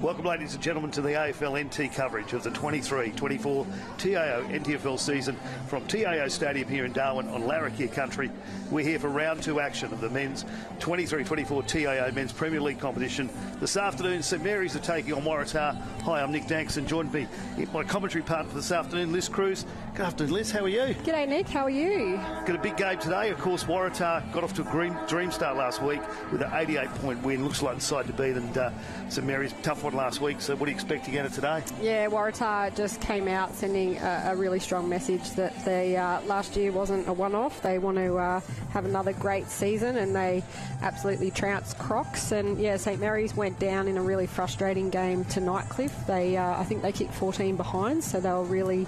Welcome, ladies and gentlemen, to the AFL NT coverage of the 23-24 TIO NTFL season from TIO Stadium here in Darwin on Larrakia country. We're here for round 2 action of the men's 23-24 TIO men's Premier League competition. This afternoon, St Mary's are taking on Waratah. Hi, I'm Nick Danks, and joined me my commentary partner for this afternoon, Liz Cruz. Good afternoon, Liz. How are you? G'day, Nick. How are you? Got a big game today. Of course, Waratah got off to a dream start last week with an 88-point win. Looks like the side to beat, and St Mary's tough one last week. So what do you expect again today? Yeah, Waratah just came out sending a really strong message that they last year wasn't a one-off. They want to have another great season, and they absolutely trounced Crocs. And yeah, St Mary's went down in a really frustrating game to Nightcliff. They I think they kicked 14 behind, so they were really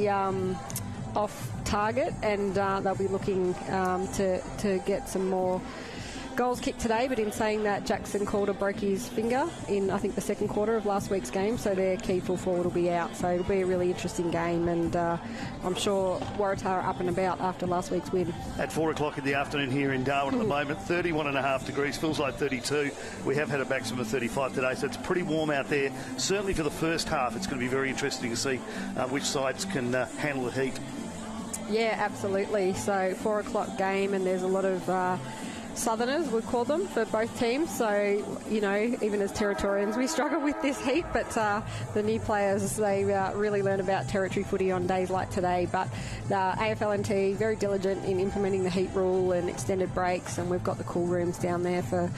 off target, and they'll be looking to get some more goals kicked today. But in saying that, Jackson Calder broke his finger in, I think, the second quarter of last week's game, so their key full forward will be out. So it'll be a really interesting game, and I'm sure Waratah are up and about after last week's win. At 4 o'clock in the afternoon here in Darwin at the moment, 31.5 degrees, feels like 32. We have had a maximum of 35 today, so it's pretty warm out there. Certainly for the first half, it's going to be very interesting to see which sides can handle the heat. Yeah, absolutely. So 4 o'clock game, and there's a lot of Southerners, we call them, for both teams. So, you know, even as Territorians, we struggle with this heat, but the new players, they really learn about territory footy on days like today. But the AFL NT, very diligent in implementing the heat rule and extended breaks, and we've got the cool rooms down there for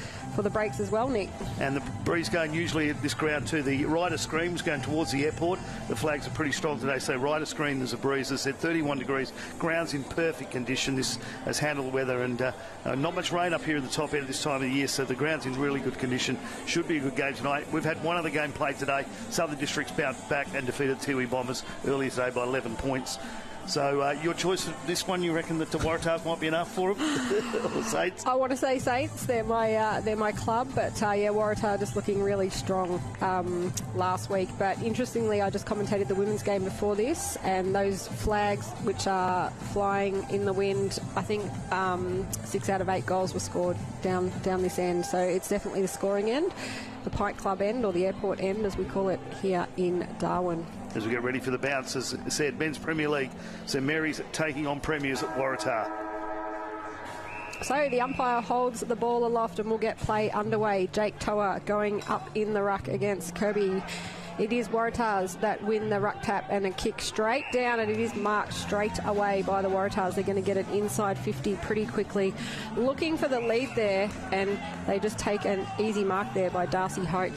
the breaks as well, Nick. And the breeze going usually at this ground to the Ryder Screams going towards the airport. The flags are pretty strong today, so Ryder Screen, there's a breeze. As I said, 31 degrees. Ground's in perfect condition. This has handled the weather, and not much rain up here in the top end at this time of the year, so the ground's in really good condition. Should be a good game tonight. We've had one other game played today. Southern Districts bounced back and defeated Tiwi Bombers earlier today by 11 points. So your choice of this one, you reckon that the Waratahs might be enough for them? Or Saints? I want to say Saints. They're my club, but yeah, Waratah just looking really strong last week. But interestingly, I just commentated the women's game before this, and those flags which are flying in the wind, I think 6 out of 8 goals were scored down this end. So it's definitely the scoring end, the Pike Club end, or the airport end as we call it here in Darwin. As we get ready for the bounce, as I said, Men's Premier League, St Mary's taking on Premiers at Waratah. So the umpire holds the ball aloft and we'll get play underway. Jake Toa going up in the ruck against Kirby. It is Waratahs that win the ruck tap and a kick straight down, and it is marked straight away by the Waratahs. They're going to get it inside 50 pretty quickly. Looking for the lead there, and they just take an easy mark there by Darcy Hope.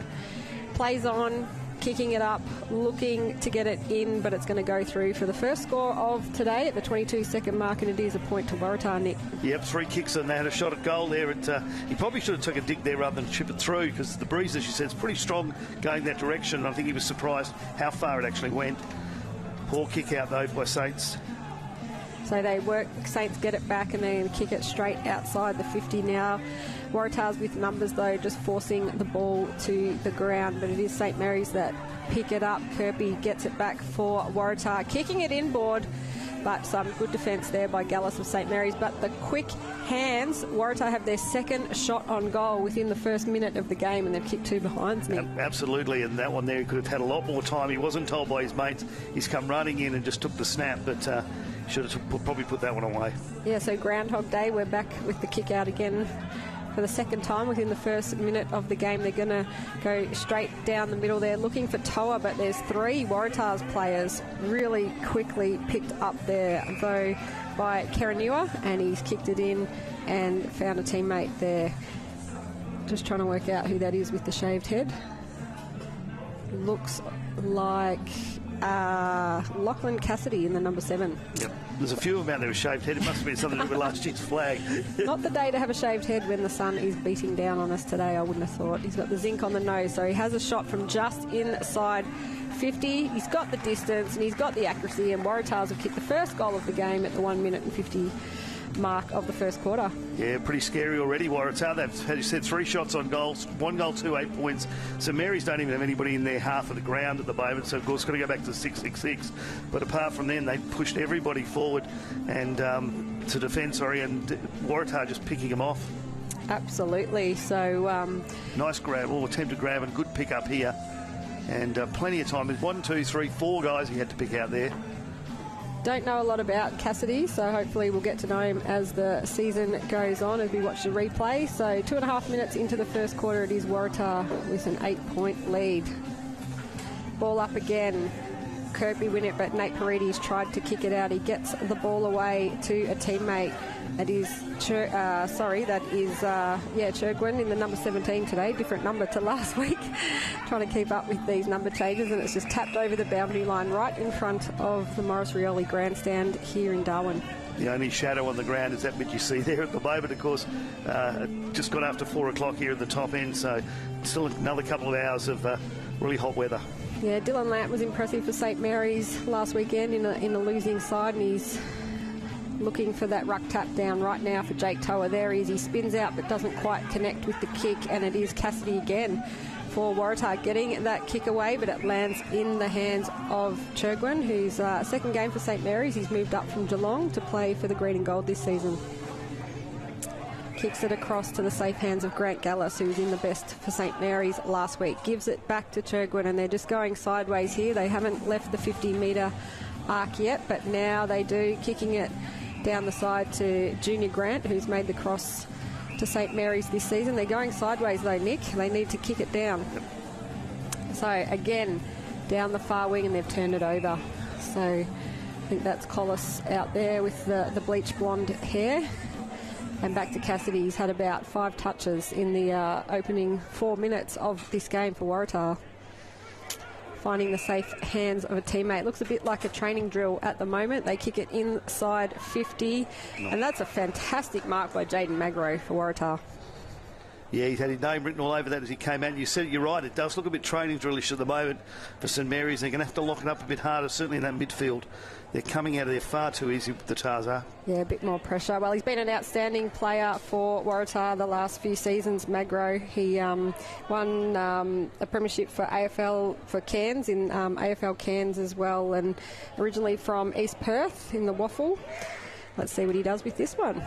Plays on, kicking it up, looking to get it in, but it's going to go through for the first score of today at the 22-second mark, and it is a point to Waratah, Nick. Yep, 3 kicks, and they had a shot at goal there. He probably should have took a dig there rather than chip it through, because the breeze, as you said, is pretty strong going that direction. I think he was surprised how far it actually went. Poor kick out, though, by Saints. So they work, Saints get it back, and then kick it straight outside the 50 now. Waratahs with numbers, though, just forcing the ball to the ground, but it is St Mary's that pick it up. Kirby gets it back for Waratah, kicking it inboard, but some good defence there by Gallus of St Mary's. But the quick hands, Waratah have their second shot on goal within the first minute of the game, and they've kicked 2 behinds, Nick. Absolutely, and that one there, he could have had a lot more time. He wasn't told by his mates. He's come running in and just took the snap, but should have probably put that one away. Yeah, so Groundhog Day, we're back with the kick out again for the second time within the first minute of the game. They're going to go straight down the middle there, looking for Toa, but there's 3 Waratahs players really quickly picked up there, though, by Karanua, and he's kicked it in and found a teammate there. Just trying to work out who that is with the shaved head. Looks like Lachlan Cassidy in the number 7. Yep. There's a few of them out there with shaved head. It must have been something to do with last year's flag. Not the day to have a shaved head when the sun is beating down on us today, I wouldn't have thought. He's got the zinc on the nose, so he has a shot from just inside 50. He's got the distance and he's got the accuracy, and Waratahs have kicked the first goal of the game at the 1 minute and 50 mark of the first quarter. Yeah, pretty scary already, Waratah. They've, as you said, 3 shots on goals, 1 goal, 2 8 points. St Mary's don't even have anybody in their half of the ground at the moment, so of course got to go back to 6-6-6. But apart from them, they pushed everybody forward and to defend, and Waratah just picking them off. Absolutely. So nice grab, or attempted grab, and good pick up here. And plenty of time. There's 1, 2, 3, 4 guys he had to pick out there. don't know a lot about Cassidy, so hopefully we'll get to know him as the season goes on, as we watch the replay. So 2.5 minutes into the first quarter, it is Waratah with an 8-point lead. Ball up again. Kirby win it, but Nate Paredes tried to kick it out. He gets the ball away to a teammate. That is Churgwin in the number 17 today. Different number to last week. Trying to keep up with these number changes, and it's just tapped over the boundary line right in front of the Morris Rioli grandstand here in Darwin. The only shadow on the ground is that bit you see there at the moment. Of course, just got after 4 o'clock here at the top end, so still another couple of hours of really hot weather. Yeah, Dylan Lant was impressive for St Mary's last weekend in a losing side, and he's looking for that ruck tap down right now for Jake Toa. There he is. He spins out but doesn't quite connect with the kick, and it is Cassidy again for Waratah getting that kick away, but it lands in the hands of Churgwin, who's second game for St Mary's. He's moved up from Geelong to play for the Green and Gold this season. Kicks it across to the safe hands of Grant Gallis, who was in the best for St Mary's last week. Gives it back to Churgwin, and they're just going sideways here. They haven't left the 50-metre arc yet, but now they do, kicking it down the side to Junior Grant, who's made the cross to St Mary's this season. They're going sideways though, Nick. They need to kick it down. So again, down the far wing, and they've turned it over. So I think that's Collis out there with the bleach blonde hair. And back to Cassidy. He's had about 5 touches in the opening 4 minutes of this game for Waratah. Finding the safe hands of a teammate. Looks a bit like a training drill at the moment. They kick it inside 50. And that's a fantastic mark by Jaden Magro for Waratah. Yeah, he's had his name written all over that as he came out. And you said it, you're right, it does look a bit training drillish at the moment for St Mary's. They're going to have to lock it up a bit harder, certainly in that midfield. They're coming out of there far too easy, the Tars are. Yeah, a bit more pressure. Well, he's been an outstanding player for Waratah the last few seasons, Magro. He won a premiership for AFL for Cairns, in AFL Cairns as well, and originally from East Perth in the Waffle. Let's see what he does with this one.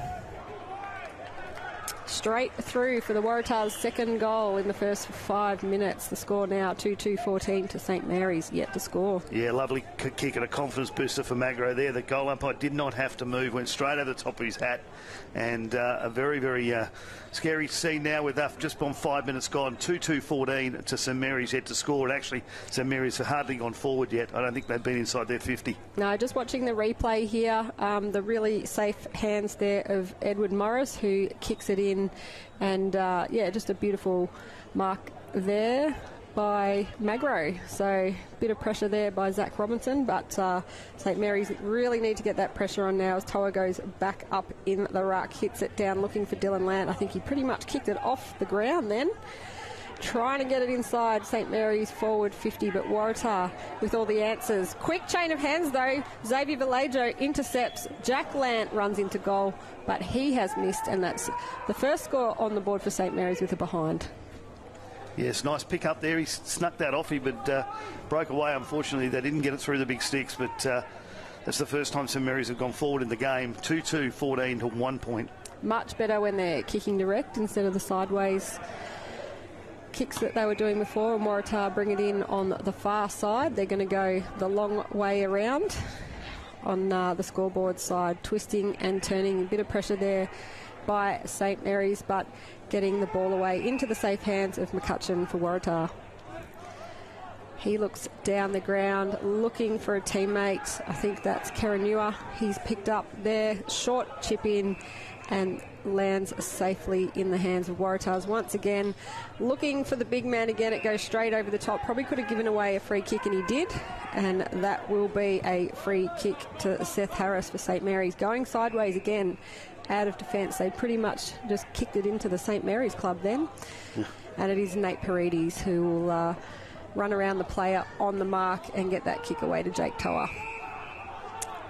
Straight through for the Waratah's second goal in the first 5 minutes. The score now 2-2-14 to St Mary's, yet to score. Yeah, lovely kick and a confidence booster for Magro there. The goal umpire did not have to move, went straight over the top of his hat. And a very, very scary scene now with just on 5 minutes gone. 2-2-14 to St Mary's, yet to score. And actually, St Mary's have hardly gone forward yet. I don't think they've been inside their 50. No, just watching the replay here, the really safe hands there of Edward Morris, who kicks it in. And just a beautiful mark there by Magro. So a bit of pressure there by Zach Robinson, but St Mary's really need to get that pressure on now as Toa goes back up in the ruck, hits it down looking for Dylan Lant. I think he pretty much kicked it off the ground then. Trying to get it inside St Mary's forward 50, but Waratah with all the answers. Quick chain of hands though. Xavier Vallejo intercepts. Jack Lant runs into goal, but he has missed, and that's the first score on the board for St Mary's with a behind. Yes, nice pick up there. He snuck that off him, but broke away. Unfortunately, they didn't get it through the big sticks, but that's the first time St Mary's have gone forward in the game. 2-2-14 to 1 point. Much better when they're kicking direct instead of the sideways kicks that they were doing before, and Waratah bring it in on the far side. They're going to go the long way around on the scoreboard side, twisting and turning. A bit of pressure there by St Mary's, but getting the ball away into the safe hands of McCutcheon for Waratah. He looks down the ground looking for a teammate. I think that's Karanua. He's picked up there, short chip in, and lands safely in the hands of Waratahs. Once again, looking for the big man again. It goes straight over the top. Probably could have given away a free kick, and he did. And that will be a free kick to Seth Harris for St Mary's. Going sideways again, out of defence. They pretty much just kicked it into the St Mary's club then. Yeah. And it is Nate Paredes who will run around the player on the mark and get that kick away to Jake Toa.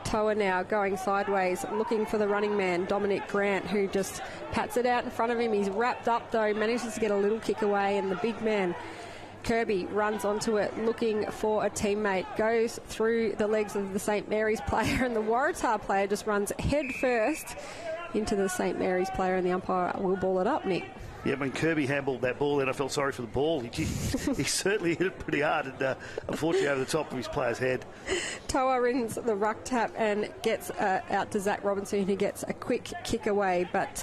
Toa now going sideways, looking for the running man, Dominic Grant, who just pats it out in front of him. He's wrapped up though, manages to get a little kick away, and the big man, Kirby, runs onto it looking for a teammate, goes through the legs of the St Mary's player, and the Waratah player just runs head first into the St Mary's player, and the umpire will ball it up, Nick. Yeah, when Kirby handballed that ball, then I felt sorry for the ball. He certainly hit it pretty hard, and unfortunately over the top of his player's head. Toa rings the ruck tap and gets out to Zach Robinson, who gets a quick kick away, but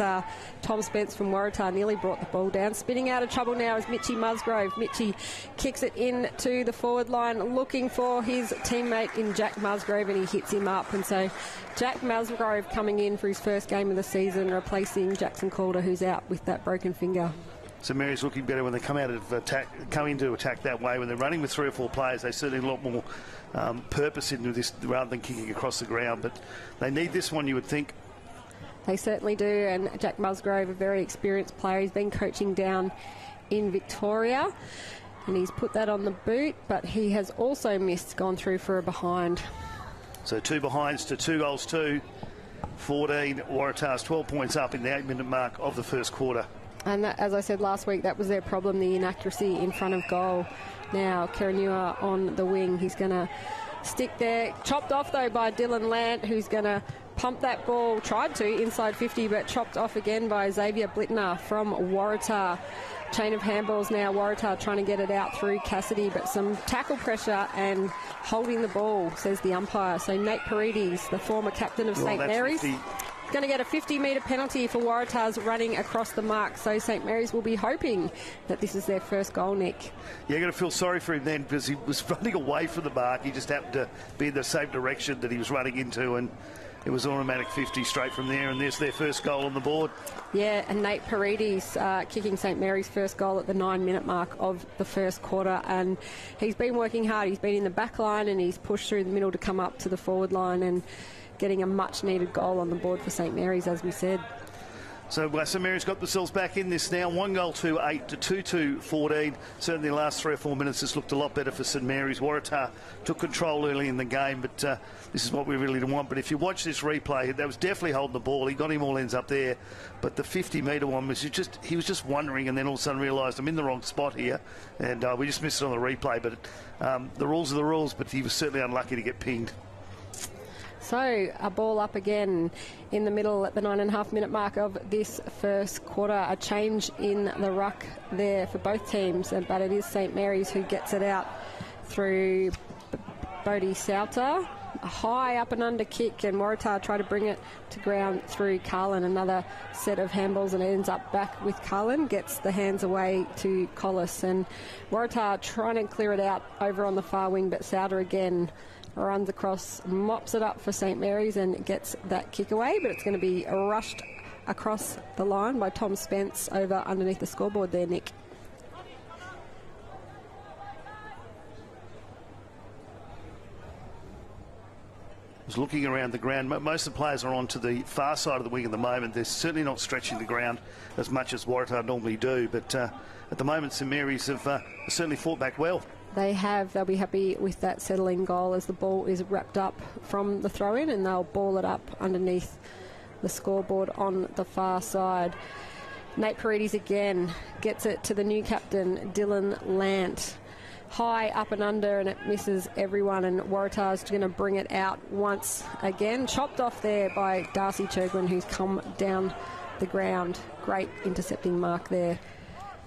Tom Spence from Waratah nearly brought the ball down. Spinning out of trouble now is Mitchie Musgrove. Mitchie kicks it in to the forward line, looking for his teammate in Jack Musgrove, and he hits him up. And so Jack Musgrove coming in for his first game of the season, replacing Jackson Calder, who's out with that broken finger. So Mary's looking better when they come into attack that way. When they're running with 3 or 4 players, they certainly a lot more purpose into this rather than kicking across the ground. But they need this one, you would think. They certainly do. And Jack Musgrove, a very experienced player, he's been coaching down in Victoria, and he's put that on the boot. But he has also gone through for a behind. So 2 behinds to 2 goals to 14. Waratah's 12 points up in the 8-minute mark of the first quarter. And that, as I said last week, that was their problem, the inaccuracy in front of goal. Now, Karanua on the wing. He's going to stick there. Chopped off, though, by Dylan Lant, who's going to pump that ball. Tried to, inside 50, but chopped off again by Xavier Blittner from Waratah. Chain of handballs now. Waratah trying to get it out through Cassidy, but some tackle pressure and holding the ball, says the umpire. So Nate Paredes, the former captain of St Mary's, going to get a 50-metre penalty for Waratah's running across the mark. So St Mary's will be hoping that this is their first goal, Nick. Yeah, you're going to feel sorry for him then, because he was running away from the mark. He just happened to be in the same direction that he was running into, and it was an automatic 50 straight from there, and there's their first goal on the board. Yeah, and Nate Paredes kicking St Mary's first goal at the 9-minute mark of the first quarter, and he's been working hard. He's been in the back line and he's pushed through the middle to come up to the forward line and getting a much-needed goal on the board for St Mary's, as we said. So St Mary's got themselves back in this now. 1 goal to 8 to 2 to 14. Certainly the last 3 or 4 minutes has looked a lot better for St Mary's. Waratah took control early in the game, but this is what we really didn't want. But if you watch this replay, that was definitely holding the ball. He got him all ends up there. But the 50-metre one was he was just wondering, and then all of a sudden realised I'm in the wrong spot here. And we just missed it on the replay. But the rules are the rules, but he was certainly unlucky to get pinged. So a ball up again in the middle at the 9.5-minute mark of this first quarter. A change in the ruck there for both teams, but it is St Mary's who gets it out through Bodie Sauter. A high up and under kick, and Waratah try to bring it to ground through Carlin. Another set of handballs, and it ends up back with Carlin. Gets the hands away to Collis, and Waratah trying to clear it out over on the far wing, but Sauter again runs across, mops it up for St Mary's and gets that kick away, but it's going to be rushed across the line by Tom Spence over underneath the scoreboard there, Nick. I was looking around the ground. Most of the players are onto the far side of the wing at the moment. They're certainly not stretching the ground as much as Waratah normally do, but at the moment St Mary's have certainly fought back well. They have. They'll be happy with that settling goal as the ball is wrapped up from the throw-in, and they'll ball it up underneath the scoreboard on the far side. Nate Paredes again gets it to the new captain, Dylan Lant. High up and under, and it misses everyone, and Waratah's going to bring it out once again. Chopped off there by Darcy Churgwin, who's come down the ground. Great intercepting mark there.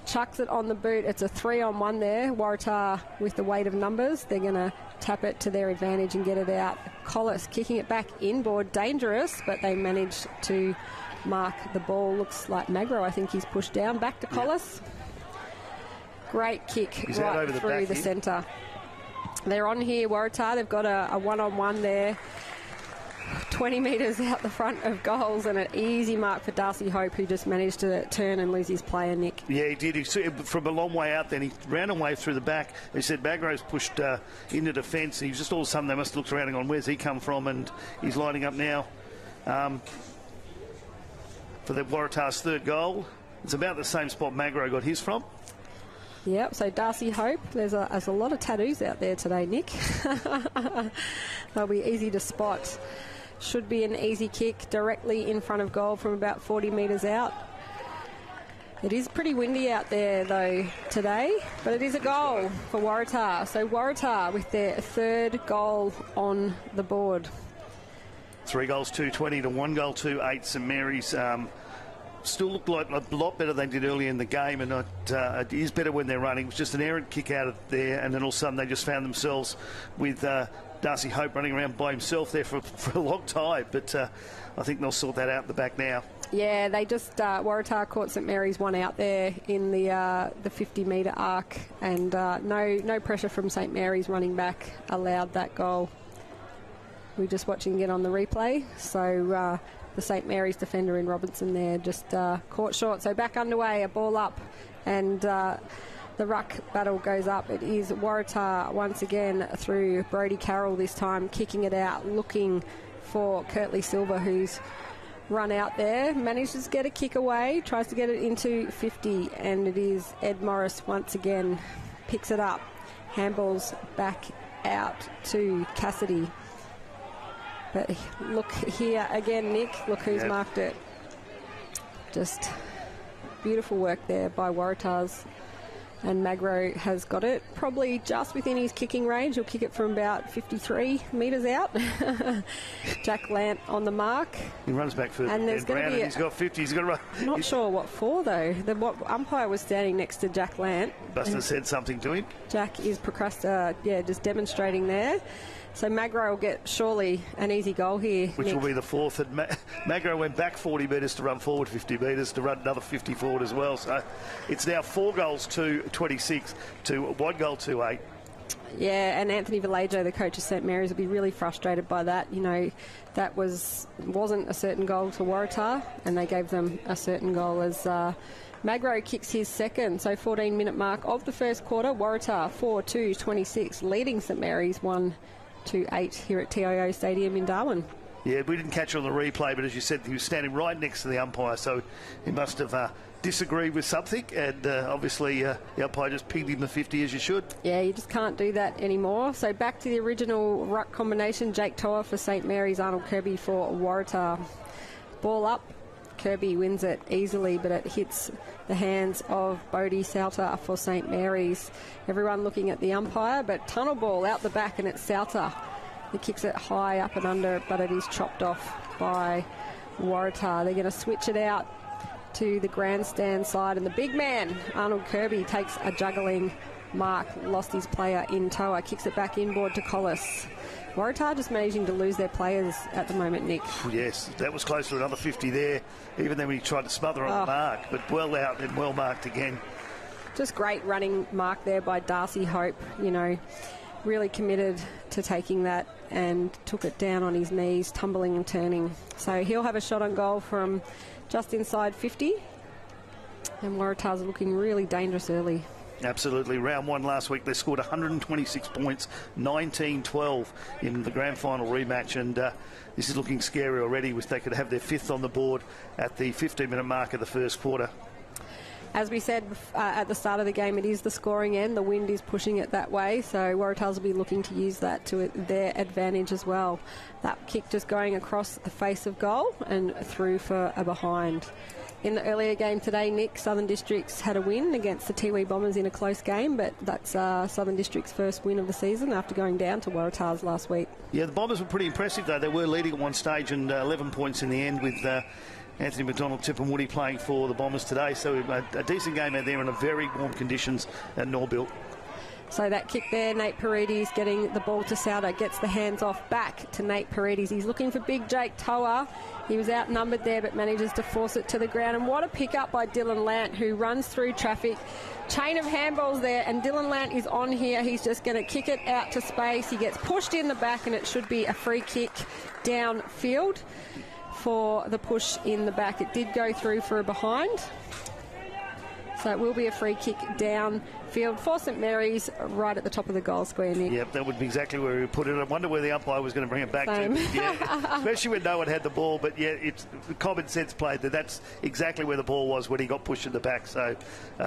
Chucks it on the boot. It's a 3-on-1 there. Waratah with the weight of numbers. They're going to tap it to their advantage and get it out. Collis kicking it back inboard. Dangerous, but they managed to mark the ball. Looks like Magro. I think he's pushed down. Back to Collis. Yep. Great kick he's right over through the centre. They're on here, Waratah. They've got a one-on-one there. 20 metres out the front of goals, and an easy mark for Darcy Hope, who just managed to turn and lose his player, Nick. Yeah, he did. He from a long way out then. He ran away through the back. He said Magro's pushed into defence. He was just all of a sudden they must have looked around and gone, where's he come from? And he's lining up now for the Waratah's third goal. It's about the same spot Magro got his from. Yep, so Darcy Hope, there's a lot of tattoos out there today, Nick. They'll be easy to spot. Should be an easy kick directly in front of goal from about 40 metres out. It is pretty windy out there, though, today, but it is a goal for Waratah. So Waratah with their third goal on the board. 3 goals 220 to 1 goal 2-8. St Mary's still looked like a lot better than they did earlier in the game, and it is better when they're running. It was just an errant kick out of there, and then all of a sudden they just found themselves with Darcy Hope running around by himself there for a long time. But I think they'll sort that out in the back now. Yeah, they just Waratah caught St Mary's one out there in the 50-metre arc, and no pressure from St Mary's running back allowed that goal. We're just watching it on the replay. So the St Mary's defender in Robinson there just caught short. So back underway, a ball up, and the ruck battle goes up. It is Waratah once again through Brodie Carroll this time, kicking it out, looking for Kirtley Silver, who's run out there, manages to get a kick away, tries to get it into 50, and it is Ed Morris once again picks it up, handballs back out to Cassidy. But look here again, Nick, look who's marked it. Just beautiful work there by Waratahs. And Magro has got it probably just within his kicking range. He'll kick it from about 53 metres out. Jack Lant on the mark. He runs back further. And there's going to be he's got 50. He's got to run. Not sure what for though. The umpire was standing next to Jack Lant. Must have said something to him. Jack is just demonstrating there. So Magro will get surely an easy goal here, which Nick. will be the fourth. And Magro went back 40 metres to run forward 50 metres to run another 50 forward as well. So it's now 4 goals 2-26 to 1 goal 2-8. Yeah, and Anthony Vallejo, the coach of St Mary's, will be really frustrated by that. You know, that wasn't a certain goal to Waratah, and they gave them a certain goal as Magro kicks his second. So 14-minute mark of the first quarter. Waratah 4-2-26, leading St Mary's 1-8 here at TIO Stadium in Darwin. Yeah, we didn't catch it on the replay, but as you said, he was standing right next to the umpire, so he must have disagreed with something, and obviously the umpire just pinged him the 50 as you should. Yeah, you just can't do that anymore. So back to the original ruck combination. Jake Toa for St Mary's, Arnold Kirby for Waratah. Ball up. Kirby wins it easily, but it hits the hands of Bodie Sauter for St Mary's. Everyone looking at the umpire, but tunnel ball out the back, and it's Sauter. He kicks it high up and under, but it is chopped off by Waratah. They're going to switch it out to the grandstand side, and the big man, Arnold Kirby, takes a juggling mark, lost his player in Toa, kicks it back inboard to Collis. Waratah just managing to lose their players at the moment, Nick. Yes, that was close to another 50 there, even then when he tried to smother on the mark, but well out and well marked again. Just great running mark there by Darcy Hope, you know, really committed to taking that and took it down on his knees, tumbling and turning. So he'll have a shot on goal from just inside 50, and Waratahs are looking really dangerous early. Absolutely. Round one last week, they scored 126 points, 19-12 in the grand final rematch, and this is looking scary already. They could have their 5th on the board at the 15-minute mark of the first quarter. As we said at the start of the game, it is the scoring end. The wind is pushing it that way, so Waratahs will be looking to use that to their advantage as well. That kick just going across the face of goal and through for a behind. In the earlier game today, Nick, Southern Districts had a win against the Tiwi Bombers in a close game, but that's Southern Districts' first win of the season after going down to Waratahs last week. Yeah, the Bombers were pretty impressive, though. They were leading at one stage and 11 points in the end with Anthony McDonald, Tip and Woody playing for the Bombers today. So a decent game out there in a very warm conditions at Norbuilt. So that kick there, Nate Paredes getting the ball to Sauter, gets the hands off back to Nate Paredes. He's looking for big Jake Toa. He was outnumbered there but manages to force it to the ground. And what a pick up by Dylan Lant, who runs through traffic. Chain of handballs there, and Dylan Lant is on here. He's just going to kick it out to space. He gets pushed in the back, and it should be a free kick downfield for the push in the back. It did go through for a behind. So it will be a free kick downfield for St Mary's, right at the top of the goal square, Nick. Yep, that would be exactly where we put it. I wonder where the umpire was going to bring it back to. Yeah, especially when no one had the ball. But yeah, it's common sense played that that's exactly where the ball was when he got pushed in the back. So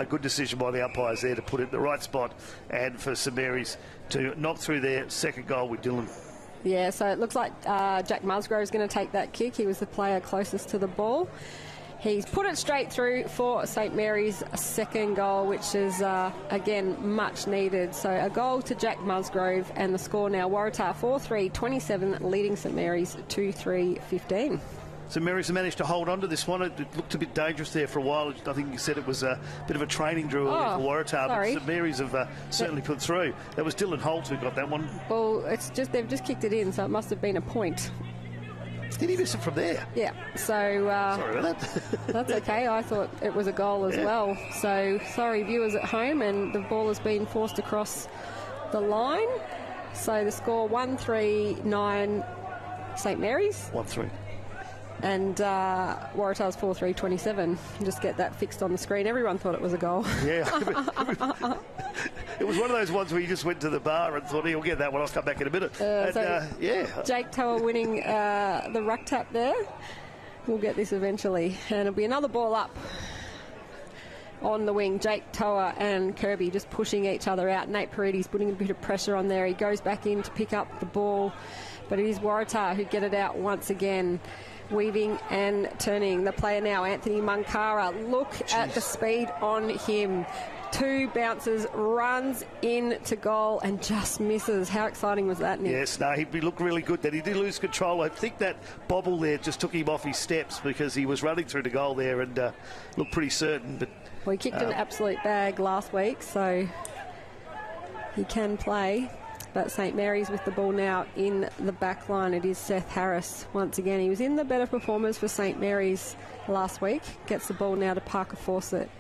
good decision by the umpires there to put it in the right spot, and for St Mary's to knock through their second goal with Dylan. Yeah, so it looks like Jack Musgrove is going to take that kick. He was the player closest to the ball. He's put it straight through for St Mary's second goal, which is, again, much needed. So a goal to Jack Musgrove, and the score now, Waratah 4-3-27, leading St Mary's 2-3-15. So Mary's managed to hold on to this one. It looked a bit dangerous there for a while. I think you said it was a bit of a training drill for Waratah. But St Mary's have certainly put through. That was Dylan Holt who got that one. Well, it's just they've just kicked it in, so it must have been a point. Did he miss it from there? Yeah. So sorry about that. That's okay. I thought it was a goal as well. So sorry, viewers at home, and the ball has been forced across the line. So the score 1-3-9 St Mary's. 1-3. And Waratah's 4-3-27. Just get that fixed on the screen. Everyone thought it was a goal. Yeah. It was one of those ones where you just went to the bar and thought, he'll get that one, I'll come back in a minute. Jake Toa winning the ruck tap there. We'll get this eventually. And it'll be another ball up on the wing. Jake Toa and Kirby just pushing each other out. Nate Paredes putting a bit of pressure on there. He goes back in to pick up the ball. But it is Waratah who get it out once again. Weaving and turning. The player now, Anthony Munkara. Look at the speed on him. 2 bounces, runs into goal and just misses. How exciting was that, Nick? Yes, no, he looked really good then. He did lose control. I think that bobble there just took him off his steps because he was running through the goal there and looked pretty certain. But well, he kicked an absolute bag last week, so he can play. But St Mary's with the ball now in the back line. It is Seth Harris once again. He was in the better performers for St Mary's last week. Gets the ball now to Parker Fawcett,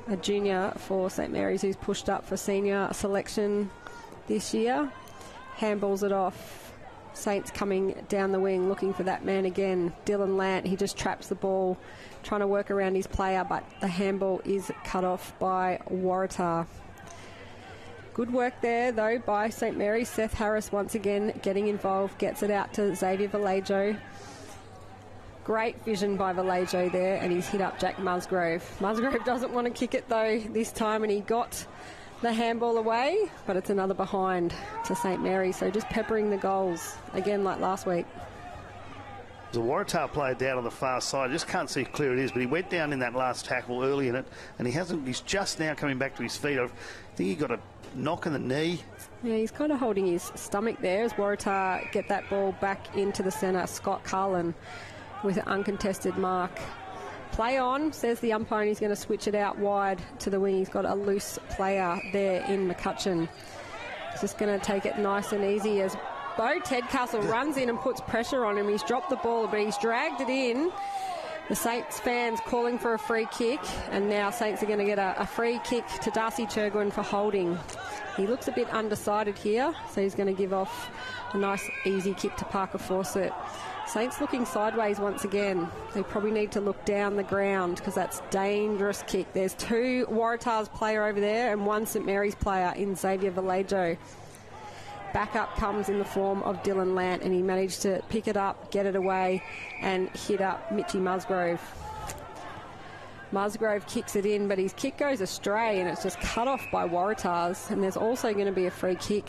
a junior for St Mary's who's pushed up for senior selection this year. Handballs it off. Saints coming down the wing looking for that man again. Dylan Lant, he just traps the ball, trying to work around his player, but the handball is cut off by Waratah. Good work there, though, by St Mary's. Seth Harris once again getting involved, gets it out to Xavier Vallejo. Great vision by Vallejo there, and he's hit up Jack Musgrove. Musgrove doesn't want to kick it, though, this time, and he got the handball away, but it's another behind to St Mary's. So just peppering the goals, again, like last week. There's a Waratah player down on the far side. I just can't see how clear it is, but he went down in that last tackle early in it, and he's just now coming back to his feet. I think he got a knock in the knee. Yeah, he's kind of holding his stomach there as Waratah get that ball back into the centre. Scott Carlin with an uncontested mark. Play on, says the umpire, and he's going to switch it out wide to the wing. He's got a loose player there in McCutcheon. He's just going to take it nice and easy as Bo Tedcastle runs in and puts pressure on him. He's dropped the ball, but he's dragged it in. The Saints fans calling for a free kick, and now Saints are going to get a free kick to Darcy Turgoin for holding. He looks a bit undecided here, so he's going to give off a nice easy kick to Parker Fawcett. Saints looking sideways once again. They probably need to look down the ground because that's dangerous kick. There's 2 Waratah's player over there and 1 St Mary's player in Xavier Vallejo. Backup comes in the form of Dylan Lant, and he managed to pick it up, get it away, and hit up Mitchy Musgrove. Musgrove kicks it in, but his kick goes astray, and it's just cut off by Waratah's, and there's also going to be a free kick.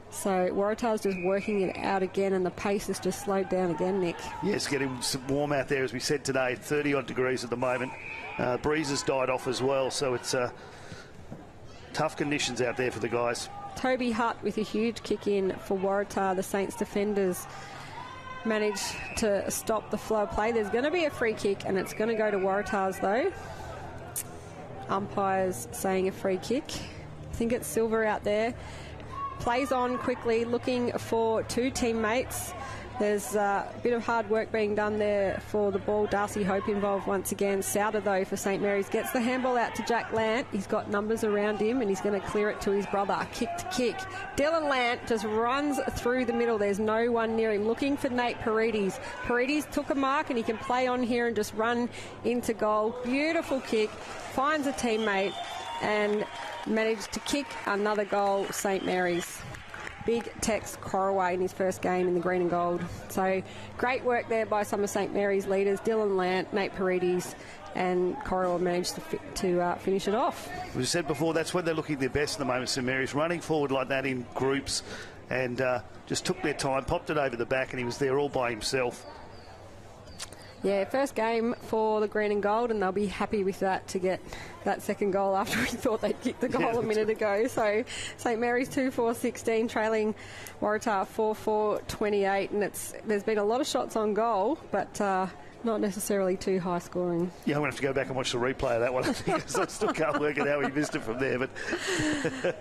So Waratah's just working it out again, and the pace has just slowed down again, Nick. Yes, getting some warm out there, as we said today, 30-odd degrees at the moment. Breeze has died off as well, so it's tough conditions out there for the guys. Toby Hutt with a huge kick in for Waratah. The Saints defenders managed to stop the flow of play. There's going to be a free kick, and it's going to go to Waratah's, though. Umpires saying a free kick. I think it's Silver out there. Plays on quickly, looking for 2 teammates. There's a bit of hard work being done there for the ball. Darcy Hope involved once again. Souter, though, for St Mary's. Gets the handball out to Jack Lant. He's got numbers around him, and he's going to clear it to his brother. Kick to kick. Dylan Lant just runs through the middle. There's no one near him. Looking for Nate Paredes. Paredes took a mark, and he can play on here and just run into goal. Beautiful kick. Finds a teammate and managed to kick another goal, St Mary's. Big Tex Corraway in his first game in the green and gold. So great work there by some of St Mary's leaders. Dylan Lant, Nate Paredes, and Corraway managed to finish it off. As we said before, that's when they're looking their best at the moment, St Mary's, running forward like that in groups, and just took their time, popped it over the back, and he was there all by himself. Yeah, first game for the green and gold, and they'll be happy with that to get that second goal after we thought they'd kicked the goal a minute ago. So St Mary's 2-4-16, trailing Waratah 4-4-28, and there's been a lot of shots on goal, but not necessarily too high scoring. Yeah, I'm going to have to go back and watch the replay of that one, I think, because I still can't work out how he missed it from there. But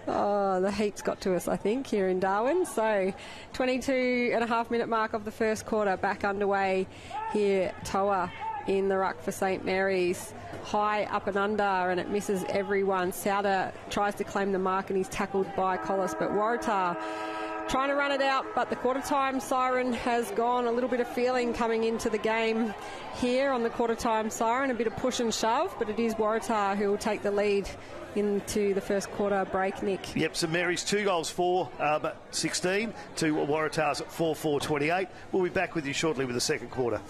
the heat's got to us, I think, here in Darwin. So 22.5-minute mark of the first quarter, back underway here. Toa in the ruck for St Mary's. High up and under, and it misses everyone. Sauder tries to claim the mark, and he's tackled by Collis, but Waratah trying to run it out, but the quarter-time siren has gone. A little bit of feeling coming into the game here on the quarter-time siren, a bit of push and shove, but it is Waratah who will take the lead into the first quarter break, Nick. Yep, St Mary's 2 goals for 16 to Waratah's 4-4-28. We'll be back with you shortly with the second quarter.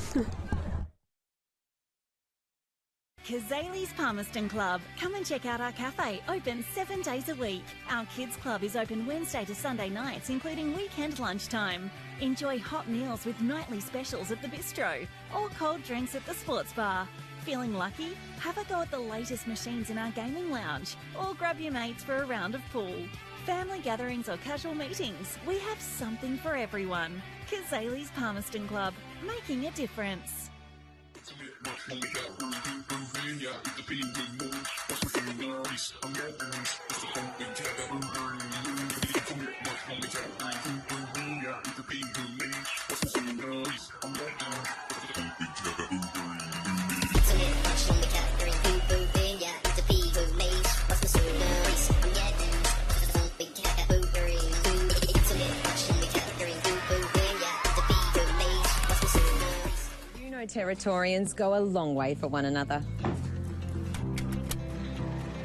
Kazali's Palmerston Club. Come and check out our cafe, open 7 days a week. Our kids club is open Wednesday to Sunday nights, including weekend lunchtime. Enjoy hot meals with nightly specials at the bistro, or cold drinks at the sports bar. Feeling lucky? Have a go at the latest machines in our gaming lounge, or grab your mates for a round of pool. Family gatherings or casual meetings, we have something for everyone. Kazali's Palmerston Club, making a difference. Territorians go a long way for one another.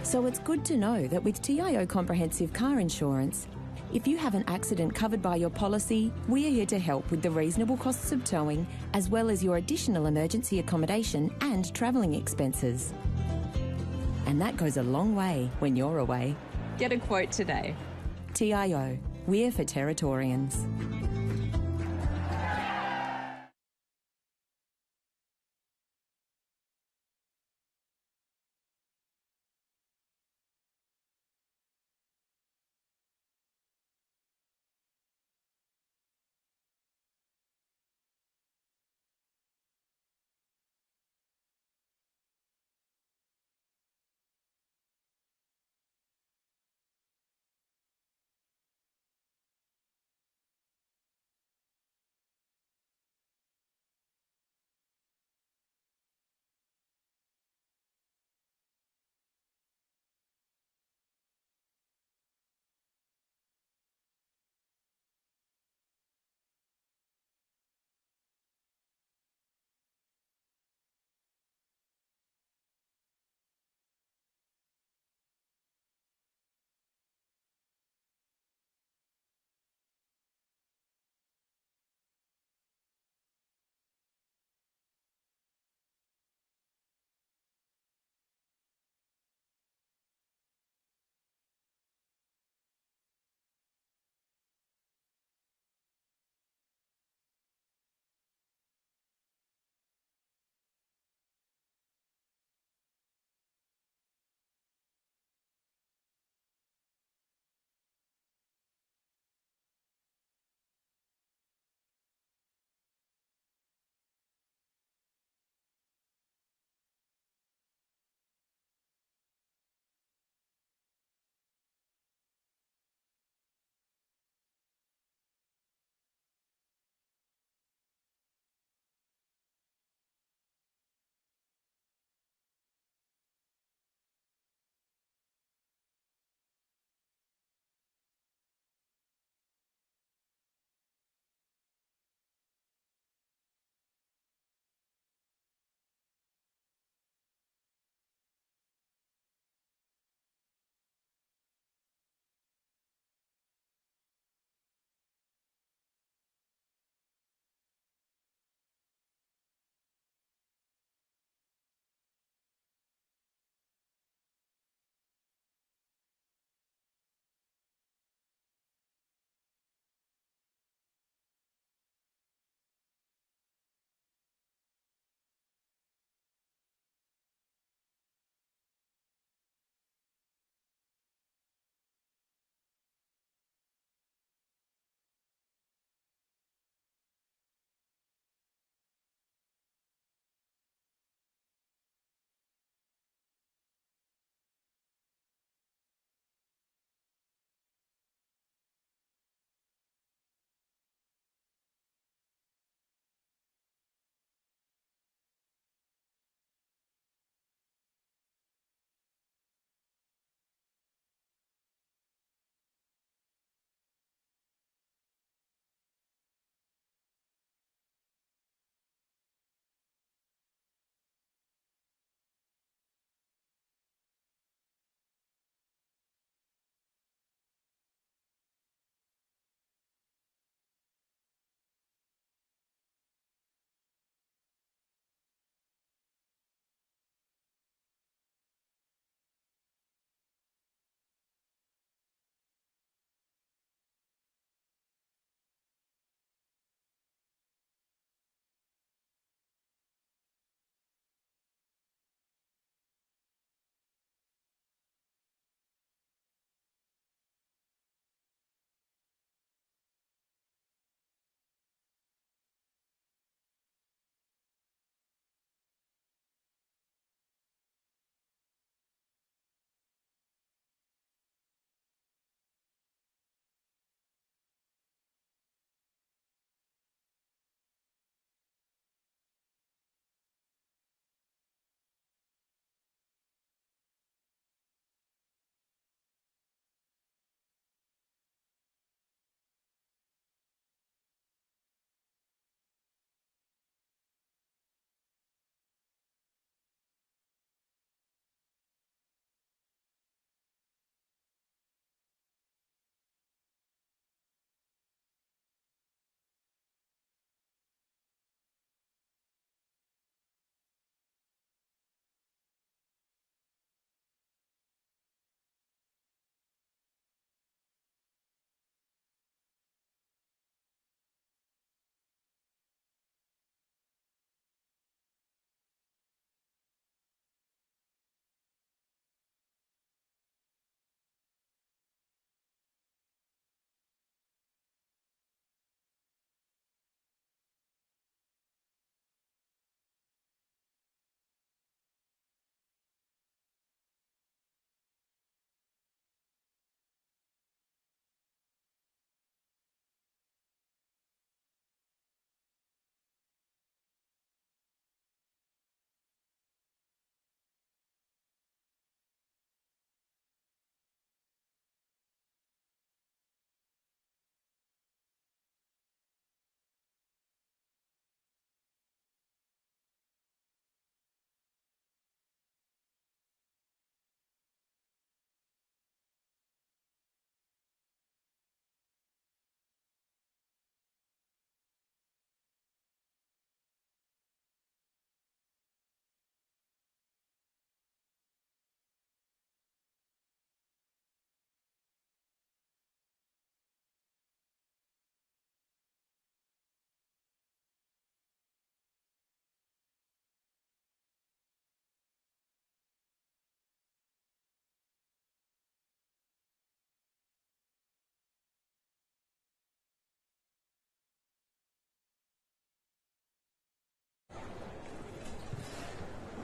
So it's good to know that with TIO Comprehensive Car Insurance, if you have an accident covered by your policy, we are here to help with the reasonable costs of towing, as well as your additional emergency accommodation and travelling expenses. And that goes a long way when you're away. Get a quote today. TIO, we're for Territorians.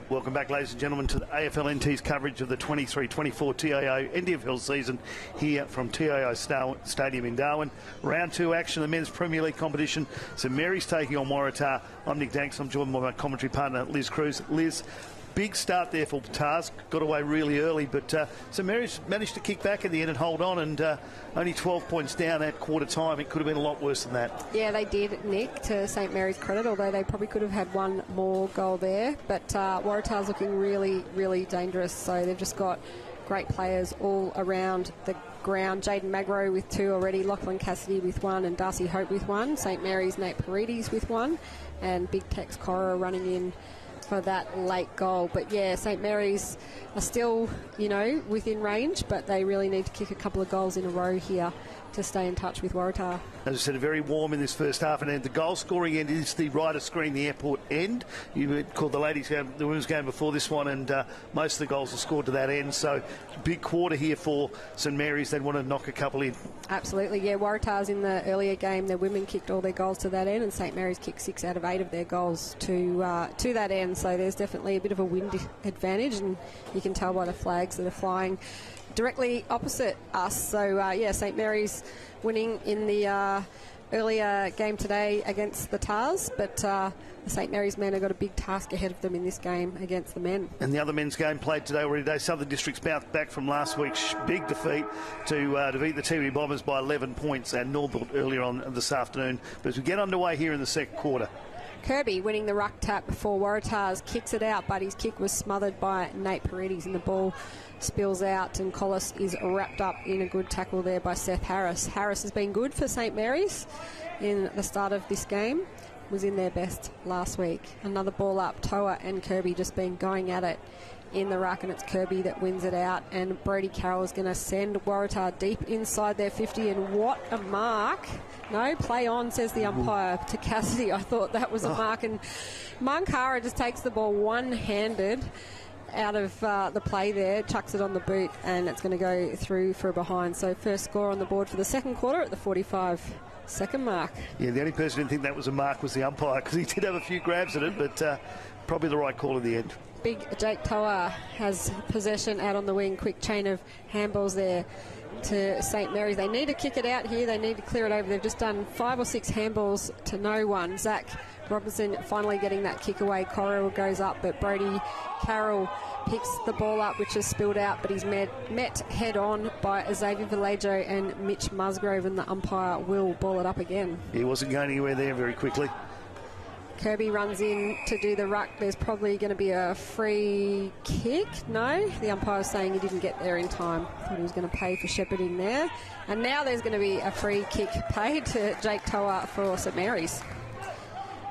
Welcome back, ladies and gentlemen, to the AFL NT's coverage of the 23-24 TIO NTFL season here from TIO Stadium in Darwin. Round 2 action, the men's Premier League competition. St Mary's taking on Waratah. I'm Nick Danks. I'm joined by my commentary partner, Liz Cruz. Liz, big start there for Tars. Got away really early, but St Mary's managed to kick back in the end and hold on, and only 12 points down at quarter time. It could have been a lot worse than that. Yeah, they did, Nick, to St Mary's credit, although they probably could have had one more goal there. But Waratah's looking really, really dangerous, so they've just got great players all around the ground. Jaden Magro with 2 already, Lachlan Cassidy with 1, and Darcy Hope with 1. St Mary's Nate Paredes with 1, and Big Tex Cora running in for that late goal. But yeah, St Mary's are still, within range, but they really need to kick a couple of goals in a row here to stay in touch with Waratah. As I said, very warm in this first half, and the goal scoring end is the Ryder screen, the airport end. You called the ladies game, the women's game before this one, and most of the goals are scored to that end. So big quarter here for St Mary's. They'd want to knock a couple in. Absolutely, yeah. Waratah's in the earlier game, their women kicked all their goals to that end, and St Mary's kicked 6 out of 8 of their goals to that end. So there's definitely a bit of a wind advantage, and you can tell by the flags that are flying directly opposite us. So St Mary's winning in the earlier game today against the Tars, but the St Mary's men have got a big task ahead of them in this game against the men. And the other men's game played today already today. Southern Districts bounced back from last week's big defeat to beat the Tiwi Bombers by 11 points and Norbuilt earlier on this afternoon. But as we get underway here in the second quarter, Kirby winning the ruck tap for Waratahs, kicks it out, but his kick was smothered by Nate Paredes, and the ball spills out, and Collis is wrapped up in a good tackle there by Seth Harris. Harris has been good for St Mary's in the start of this game, was in their best last week. Another ball up, Toa and Kirby just been going at it in the ruck, and it's Kirby that wins it out, and Brody Carroll is going to send Waratah deep inside their 50, and what a mark. No, play on, says the umpire to Cassidy. I thought that was a mark, and Mankara just takes the ball one-handed out of the play there, chucks it on the boot, and it's going to go through for a behind. So first score on the board for the second quarter at the 45-second mark. Yeah, the only person who didn't think that was a mark was the umpire, because he did have a few grabs at it, but probably the right call in the end. Big Jake Toa has possession out on the wing. Quick chain of handballs there to St Mary's. They need to kick it out here. They need to clear it over. They've just done 5 or 6 handballs to no one. Zach Robinson finally getting that kick away. Corrill goes up, but Brody Carroll picks the ball up, which has spilled out, but he's met head on by Xavier Vallejo and Mitch Musgrove, and the umpire will ball it up again. He wasn't going anywhere there very quickly. Kirby runs in to do the ruck. There's probably going to be a free kick. No, the umpire is saying he didn't get there in time. Thought he was going to pay for shepherding there. And now there's going to be a free kick paid to Jake Toa for St Mary's.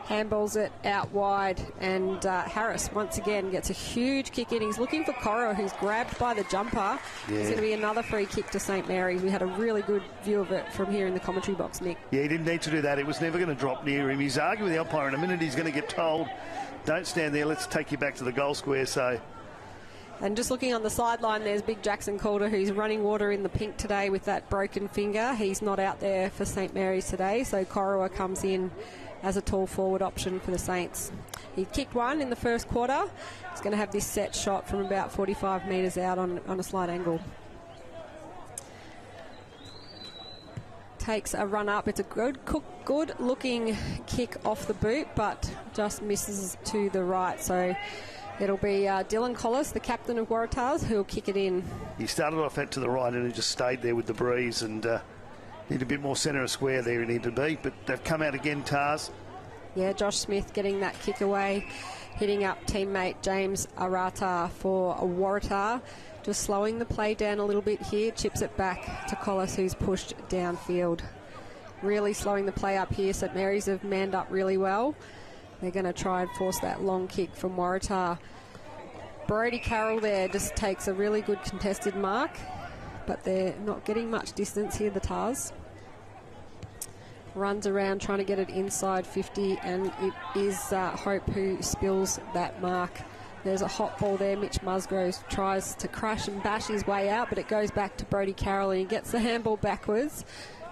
Handballs it out wide, and Harris once again gets a huge kick in. He's looking for Coro, who's grabbed by the jumper. Yeah. There's going to be another free kick to St Mary's. We had a really good view of it from here in the commentary box, Nick. Yeah, he didn't need to do that. It was never going to drop near him. He's arguing with the umpire. In a minute, he's going to get told, don't stand there, let's take you back to the goal square. So. And just looking on the sideline, there's Big Jackson Calder, who's running water in the pink today with that broken finger. He's not out there for St Mary's today, so Corowa comes in as a tall forward option for the Saints. He kicked one in the first quarter. He's going to have this set shot from about 45 metres out on a slight angle. Takes a run up. It's a good looking kick off the boot, but just misses to the right. So it'll be Dylan Collis, the captain of Waratahs, who'll kick it in. He started off out to the right and he just stayed there with the breeze, and need a bit more centre of square there he needed to be, but they've come out again, Tars. Yeah, Josh Smith getting that kick away, hitting up teammate James Waratah for a Waratah. Just slowing the play down a little bit here, chips it back to Collis, who's pushed downfield. Really slowing the play up here. St Mary's have manned up really well. They're going to try and force that long kick from Waratah. Brody Carroll there just takes a really good contested mark, but they're not getting much distance here, the Tars. Runs around trying to get it inside 50, and it is Hope who spills that mark. There's a hot ball there. Mitch Musgrove tries to crash and bash his way out, but it goes back to Brody Carroll, and he gets the handball backwards.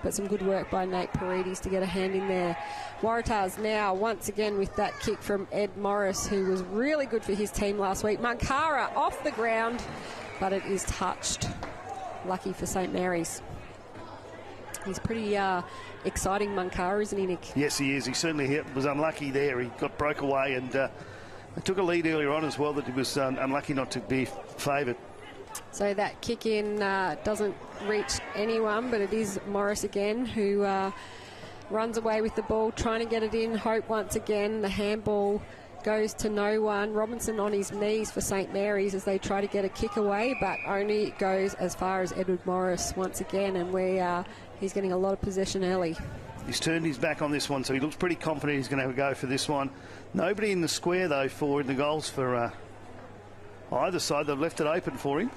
but some good work by Nate Paredes to get a hand in there. Waratahs now once again with that kick from Ed Morris, who was really good for his team last week. Mankara off the ground, but it is touched. Lucky for St Mary's. He's pretty exciting, Mankara, isn't he, Nick? Yes, he is. He certainly was unlucky there. He got broke away and took a lead earlier on as well that he was unlucky not to be favoured. So that kick in doesn't reach anyone, but it is Morris again who runs away with the ball, trying to get it in. Hope once again. The handball goes to no one. Robinson on his knees for St Mary's as they try to get a kick away, but only goes as far as Edward Morris once again, and he's getting a lot of possession early. He's turned his back on this one, so he looks pretty confident he's going to have a go for this one. Nobody in the square, though, for in the goals for either side. They've left it open for him.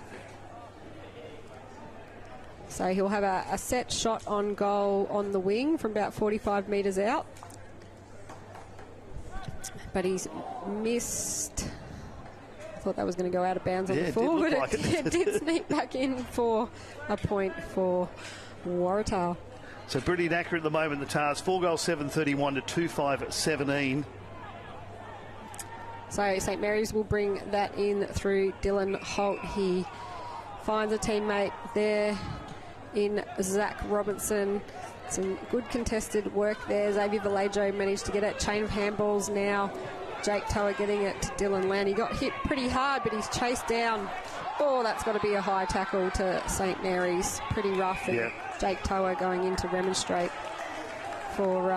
So he'll have a set shot on goal on the wing from about 45 metres out. But he's missed. I thought that was going to go out of bounds on the forward. It did sneak back in for a point for Waratah. So pretty inaccurate at the moment, the Tars. 4 goals, 7-31 to 2-5-17. So St Mary's will bring that in through Dylan Holt. He finds a teammate there in Zach Robinson. Some good contested work there. Xavier Vallejo managed to get it. Chain of handballs now. Jake Toa getting it to Dylan Land. He got hit pretty hard, but he's chased down. Oh, that's got to be a high tackle to St Mary's. Pretty rough. And Jake Toa going in to remonstrate for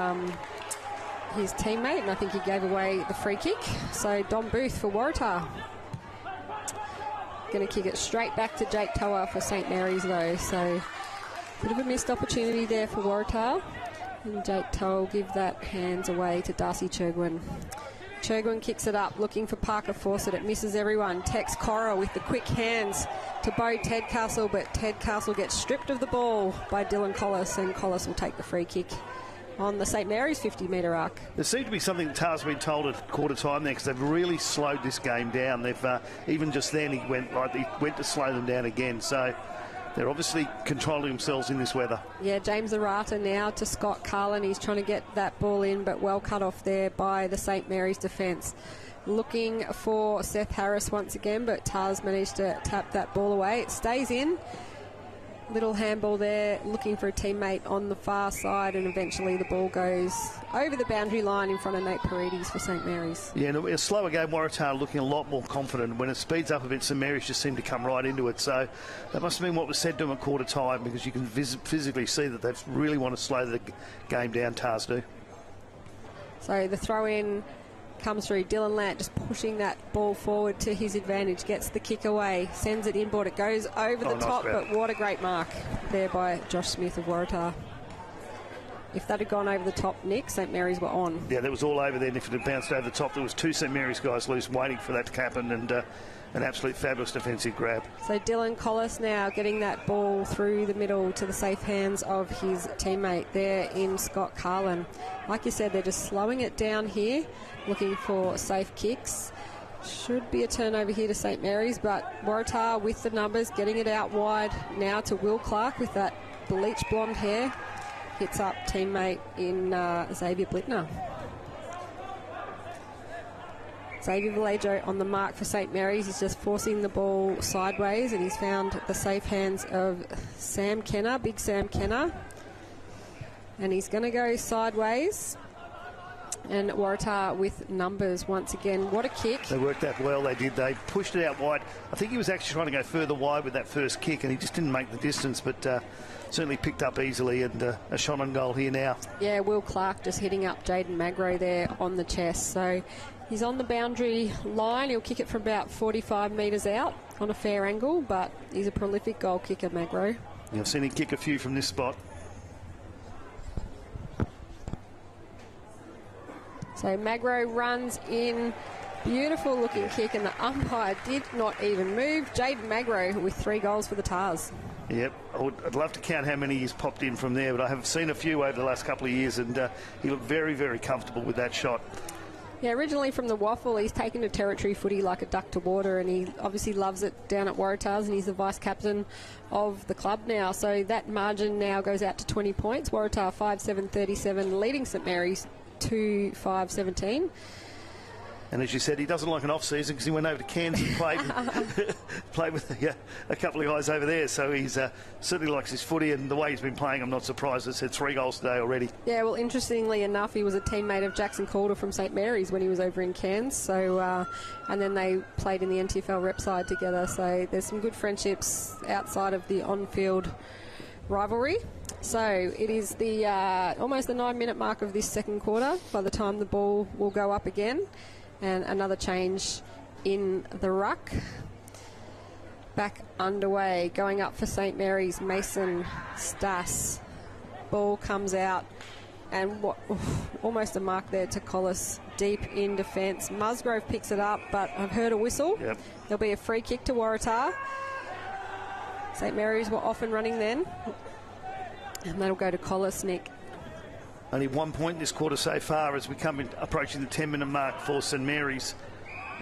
his teammate, and I think he gave away the free kick. So Dom Booth for Waratah. Going to kick it straight back to Jake Toa for St Mary's, though. So bit of a missed opportunity there for Waratah. And Jake Toa will give that hands away to Darcy Churgwin. Churgwin kicks it up, looking for Parker Fawcett. It misses everyone. Tex Cora with the quick hands to Bo Tedcastle, but Tedcastle gets stripped of the ball by Dylan Collis, and Collis will take the free kick on the St Mary's 50-metre arc. There seemed to be something that Tars have been told at quarter time there, because they've really slowed this game down. They've even just then he went to slow them down again. So they're obviously controlling themselves in this weather. Yeah, James Waratah now to Scott Carlin. He's trying to get that ball in, but well cut off there by the St Mary's defence. Looking for Seth Harris once again, but Tars managed to tap that ball away. It stays in. Little handball there, looking for a teammate on the far side, and eventually the ball goes over the boundary line in front of Nate Paredes for St Mary's. Yeah, in a slower game, Waratah looking a lot more confident. When it speeds up a bit, St Mary's just seem to come right into it. So that must have been what was said to them at quarter time, because you can physically see that they really want to slow the game down, Tars do. So the throw-in comes through. Dylan Lant just pushing that ball forward to his advantage, gets the kick away, sends it inboard. It goes over the top, but what a great mark there by Josh Smith of Waratah. If that had gone over the top, Nick, St Mary's were on. Yeah, that was all over then. If it had bounced over the top, there was 2 St Mary's guys loose waiting for that to happen, and an absolute fabulous defensive grab. So Dylan Collis now getting that ball through the middle to the safe hands of his teammate there in Scott Carlin. Like you said, they're just slowing it down here, looking for safe kicks. Should be a turnover here to St Mary's, but Waratah with the numbers, getting it out wide now to Will Clark with that bleach blonde hair. Hits up teammate in Xavier Blittner. Xavier Vallejo on the mark for St Mary's. He's just forcing the ball sideways, and he's found the safe hands of Sam Kenner, big Sam Kenner. And he's going to go sideways. And Waratah with numbers once again. What a kick. They worked that well, they did. They pushed it out wide. I think he was actually trying to go further wide with that first kick, and he just didn't make the distance, but certainly picked up easily, and a shot on goal here now. Yeah, Will Clark just hitting up Jaden Magro there on the chest. So he's on the boundary line. He'll kick it from about 45 metres out on a fair angle, but he's a prolific goal kicker, Magro. Yeah, I've seen him kick a few from this spot. So Magro runs in, beautiful looking kick, and the umpire did not even move. Jaden Magro with 3 goals for the Tars. Yep, I'd love to count how many he's popped in from there, but I have seen a few over the last couple of years, and he looked very, very comfortable with that shot. Yeah, originally from the Waffle, he's taken to territory footy like a duck to water, and he obviously loves it down at Waratahs, and he's the vice-captain of the club now. So that margin now goes out to 20 points. Waratah 5-7-37, leading St Mary's 2-5-17. And as you said, he doesn't like an off-season because he went over to Cairns and played with a couple of guys over there. So he's certainly likes his footy, and the way he's been playing, I'm not surprised. He's had 3 goals today already. Yeah, well, interestingly enough, he was a teammate of Jackson Calder from St Mary's when he was over in Cairns. So, and then they played in the NTFL rep side together. So there's some good friendships outside of the on-field rivalry. So it is the almost the 9-minute mark of this second quarter by the time the ball will go up again. And another change in the ruck. Back underway, going up for St Mary's, Mason Stas. Ball comes out, and almost a mark there to Collis, deep in defence. Musgrove picks it up, but I've heard a whistle. Yep. There'll be a free kick to Waratah. St Mary's were off and running then. And that'll go to Collis, Nick. Only 1 point this quarter so far as we come approaching the 10-minute mark for St Mary's,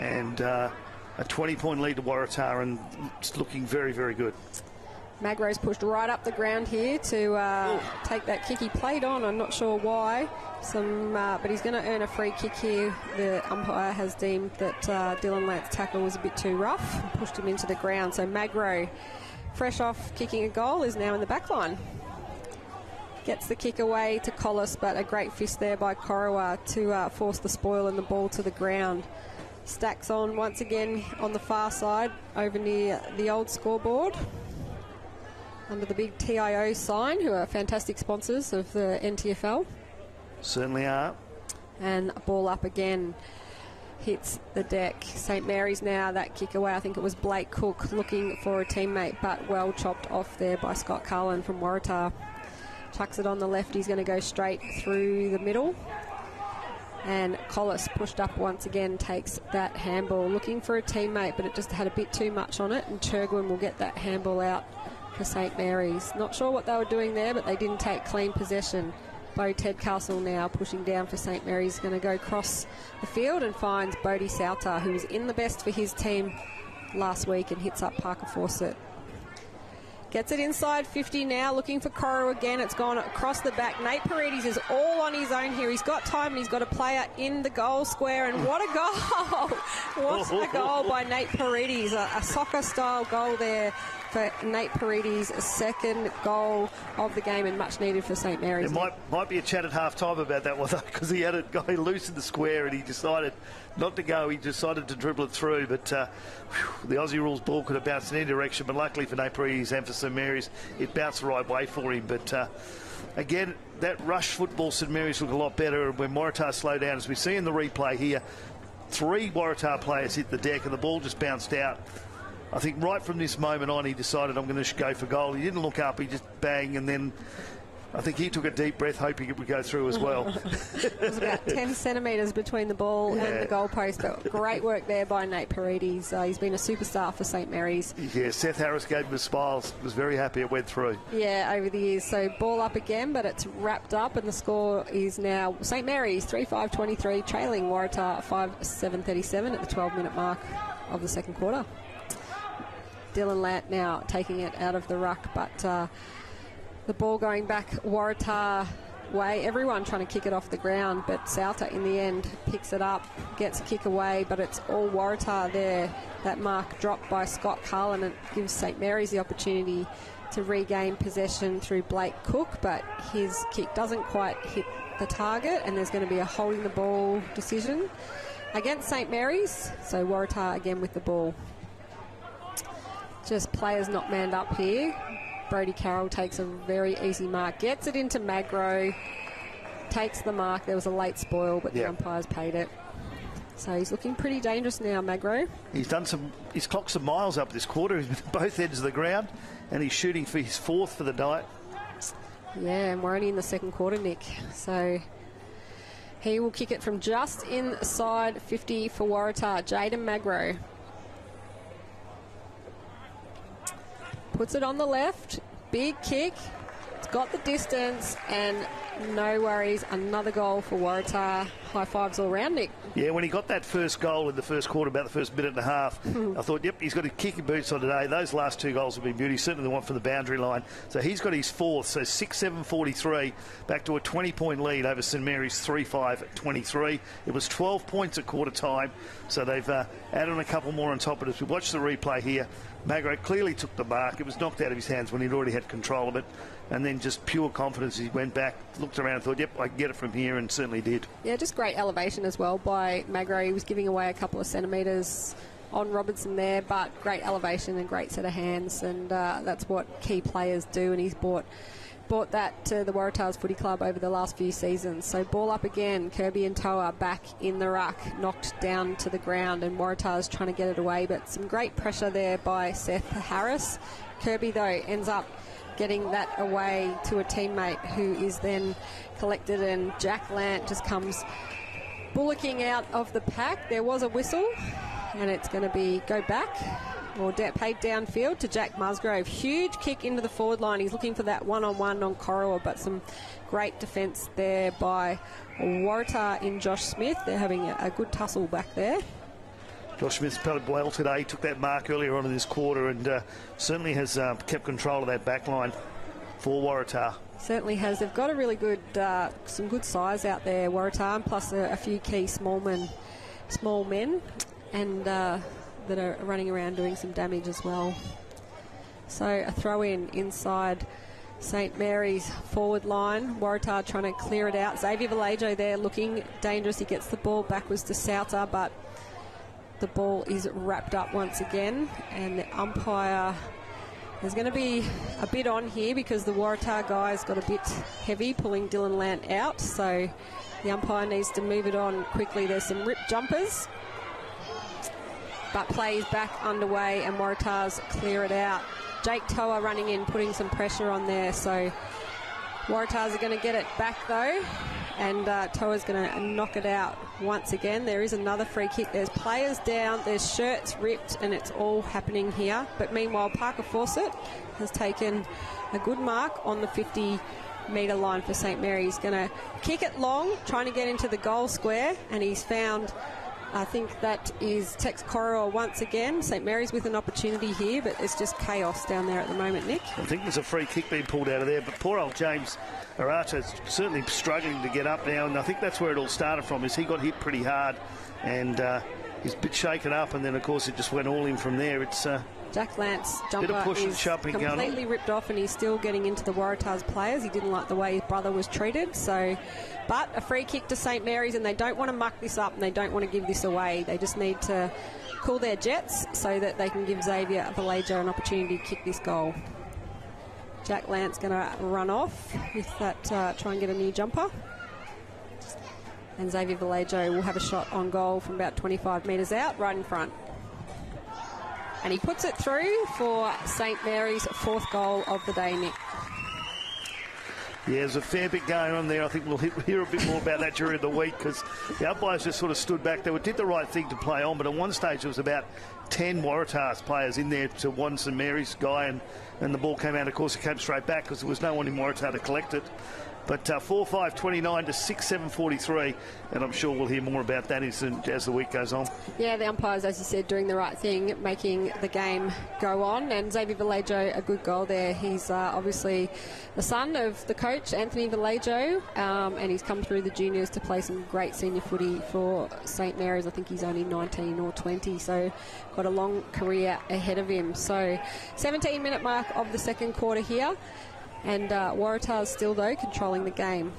and a 20-point lead to Waratah, and it's looking very, very good. Magro's pushed right up the ground here to take that kick. He played on, I'm not sure why, but he's going to earn a free kick here. The umpire has deemed that Dylan Lant's tackle was a bit too rough and pushed him into the ground. So Magro, fresh off kicking a goal, is now in the back line. Gets the kick away to Collis, but a great fist there by Korowa to force the spoil and the ball to the ground. Stacks on once again on the far side over near the old scoreboard under the big TIO sign, who are fantastic sponsors of the NTFL. Certainly are. And a ball up again. Hits the deck. St Mary's now, that kick away. I think it was Blake Cook looking for a teammate, but well chopped off there by Scott Carlin from Waratah. Chucks it on the left. He's going to go straight through the middle. And Collis, pushed up once again, takes that handball. Looking for a teammate, but it just had a bit too much on it. And Chergwin will get that handball out for St Mary's. Not sure what they were doing there, but they didn't take clean possession. Bo Tedcastle now pushing down for St Mary's. Going to go across the field and finds Bodie Sauter, who was in the best for his team last week, and hits up Parker Fawcett. Gets it inside 50 now, looking for Coro again. It's gone across the back. Nate Paredes is all on his own here. He's got time and he's got a player in the goal square. And what a goal! What a goal by Nate Paredes. A soccer-style goal there for Nate Paredes. A second goal of the game, and much needed for St Mary's. There might be a chat at half-time about that one, though, because he had a guy loose in the square and he decided not to go. He decided to dribble it through, but the Aussie rules ball could have bounced in any direction, but luckily for Nate Paredes and for St Mary's, it bounced the right way for him. But again, that rush football, St Mary's look a lot better when Waratah slow down. As we see in the replay here, 3 Waratah players hit the deck and the ball just bounced out. I think right from this moment on, he decided, I'm going to go for goal. He didn't look up, he just bang, and then I think he took a deep breath, hoping it would go through as well. It was about 10 centimetres between the ball and the goalpost, but great work there by Nate Paredes. He's been a superstar for St Mary's. Yeah, Seth Harris gave him a smile, was very happy it went through. Yeah, over the years. So ball up again, but it's wrapped up, and the score is now St Mary's 3-5-23, trailing Waratah 5-7-37 at the 12-minute mark of the second quarter. Dylan Lant now taking it out of the ruck, but the ball going back Waratah way. Everyone trying to kick it off the ground, but Sauter in the end picks it up, gets a kick away, but it's all Waratah there. That mark dropped by Scott Carlin, and gives St Mary's the opportunity to regain possession through Blake Cook, but his kick doesn't quite hit the target, and there's going to be a holding the ball decision against St Mary's. So Waratah again with the ball. Just players not manned up here. Brody Carroll takes a very easy mark, gets it into Magro, takes the mark. There was a late spoil, but the umpires paid it. So he's looking pretty dangerous now, Magro. He's clocked some miles up this quarter. He's been at both ends of the ground, and he's shooting for his 4th for the night. Yeah, and we're only in the second quarter, Nick. So he will kick it from just inside 50 for Waratah. Jaden Magro puts it on the left, big kick, it's got the distance, and no worries, another goal for Waratah. high fives all round, Nick. Yeah, when he got that first goal in the first quarter, about the first minute and a half, I thought, yep, he's got to kick your boots on today. Those last 2 goals have been beauty, certainly the one from the boundary line. So he's got his 4th, so 6-7-43, back to a 20-point lead over St Mary's 3-5-23. It was 12 points at quarter time, so they've added on a couple more on top of it. As we watch the replay here, Magro clearly took the mark. It was knocked out of his hands when he'd already had control of it. And then just pure confidence. He went back, looked around and thought, yep, I can get it from here, and certainly did. Yeah, just great elevation as well by Magro. He was giving away a couple of centimetres on Robertson there, but great elevation and great set of hands, and that's what key players do, and he's brought that to the Waratahs Footy Club over the last few seasons. So ball up again, Kirby and Toa back in the ruck, knocked down to the ground, and Waratahs trying to get it away, but some great pressure there by Seth Harris. Kirby, though, ends up getting that away to a teammate who is then collected, and Jack Lant just comes bullocking out of the pack. There was a whistle, and it's going to go back or paid downfield to Jack Musgrove. Huge kick into the forward line. He's looking for that one-on-one on Corroa, but some great defence there by Waratah in Josh Smith. They're having a good tussle back there. Josh Smith's played well today. He took that mark earlier on in this quarter, and certainly has kept control of that back line for Waratah. Certainly has. They've got a really good, some good size out there, Waratah, and plus a few key small men, and that are running around doing some damage as well. So a throw in inside St Mary's forward line. Waratah trying to clear it out. Xavier Vallejo there looking dangerous. He gets the ball backwards to Sauter, but the ball is wrapped up once again, and the umpire is going to be a bit on here because the Waratah guys got a bit heavy pulling Dylan Lant out, so the umpire needs to move it on quickly. There's some rip jumpers, but play is back underway and Waratahs clear it out. Jake Toa running in, putting some pressure on there, so Waratahs are going to get it back though, and Toa's going to knock it out once again. There is another free kick. There's players down, there's shirts ripped, and it's all happening here. But meanwhile, Parker Fawcett has taken a good mark on the 50-metre line for St Mary's. Going to kick it long, trying to get into the goal square, and he's found, I think that is Tex Corroa once again. St Mary's with an opportunity here, but it's just chaos down there at the moment, Nick. I think there's a free kick being pulled out of there, but poor old James Waratah's certainly struggling to get up now, and I think that's where it all started from, is he got hit pretty hard, and he's a bit shaken up, and then of course it just went all in from there. It's Jack Lant's jumper is completely ripped off, and he's still getting into the Waratahs players. He didn't like the way his brother was treated, so... But a free kick to St Mary's, and they don't want to muck this up, and they don't want to give this away. They just need to cool their jets so that they can give Xavier Vallejo an opportunity to kick this goal. Jack Lant's going to run off with that, try and get a new jumper. And Xavier Vallejo will have a shot on goal from about 25 metres out, right in front. And he puts it through for St Mary's 4th goal of the day, Nick. Yeah, there's a fair bit going on there. I think we'll hear a bit more about that during the week, because the umpires just sort of stood back. They did the right thing to play on, but at one stage there was about 10 Waratahs players in there to one St Mary's guy, and the ball came out. Of course, it came straight back because there was no one in Waratah to collect it. But 4-5-29 to 6-7-43, and I'm sure we'll hear more about that as the week goes on. Yeah, the umpires, as you said, doing the right thing, making the game go on, and Xavier Vallejo, a good goal there. He's obviously the son of the coach, Anthony Vallejo, and he's come through the juniors to play some great senior footy for St Mary's. I think he's only 19 or 20, so got a long career ahead of him. So 17-minute mark of the second quarter here. And Waratah still, though, controlling the game.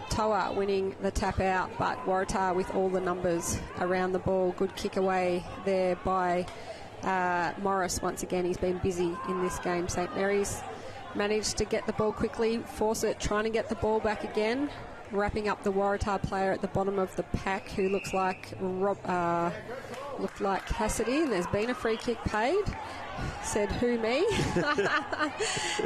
Toa winning the tap out, but Waratah with all the numbers around the ball. Good kick away there by Morris. Once again, he's been busy in this game. St Mary's managed to get the ball quickly. Fawcett trying to get the ball back again. Wrapping up the Waratah player at the bottom of the pack, who looks like looked like Cassidy. And there's been a free kick paid. Said, who, me?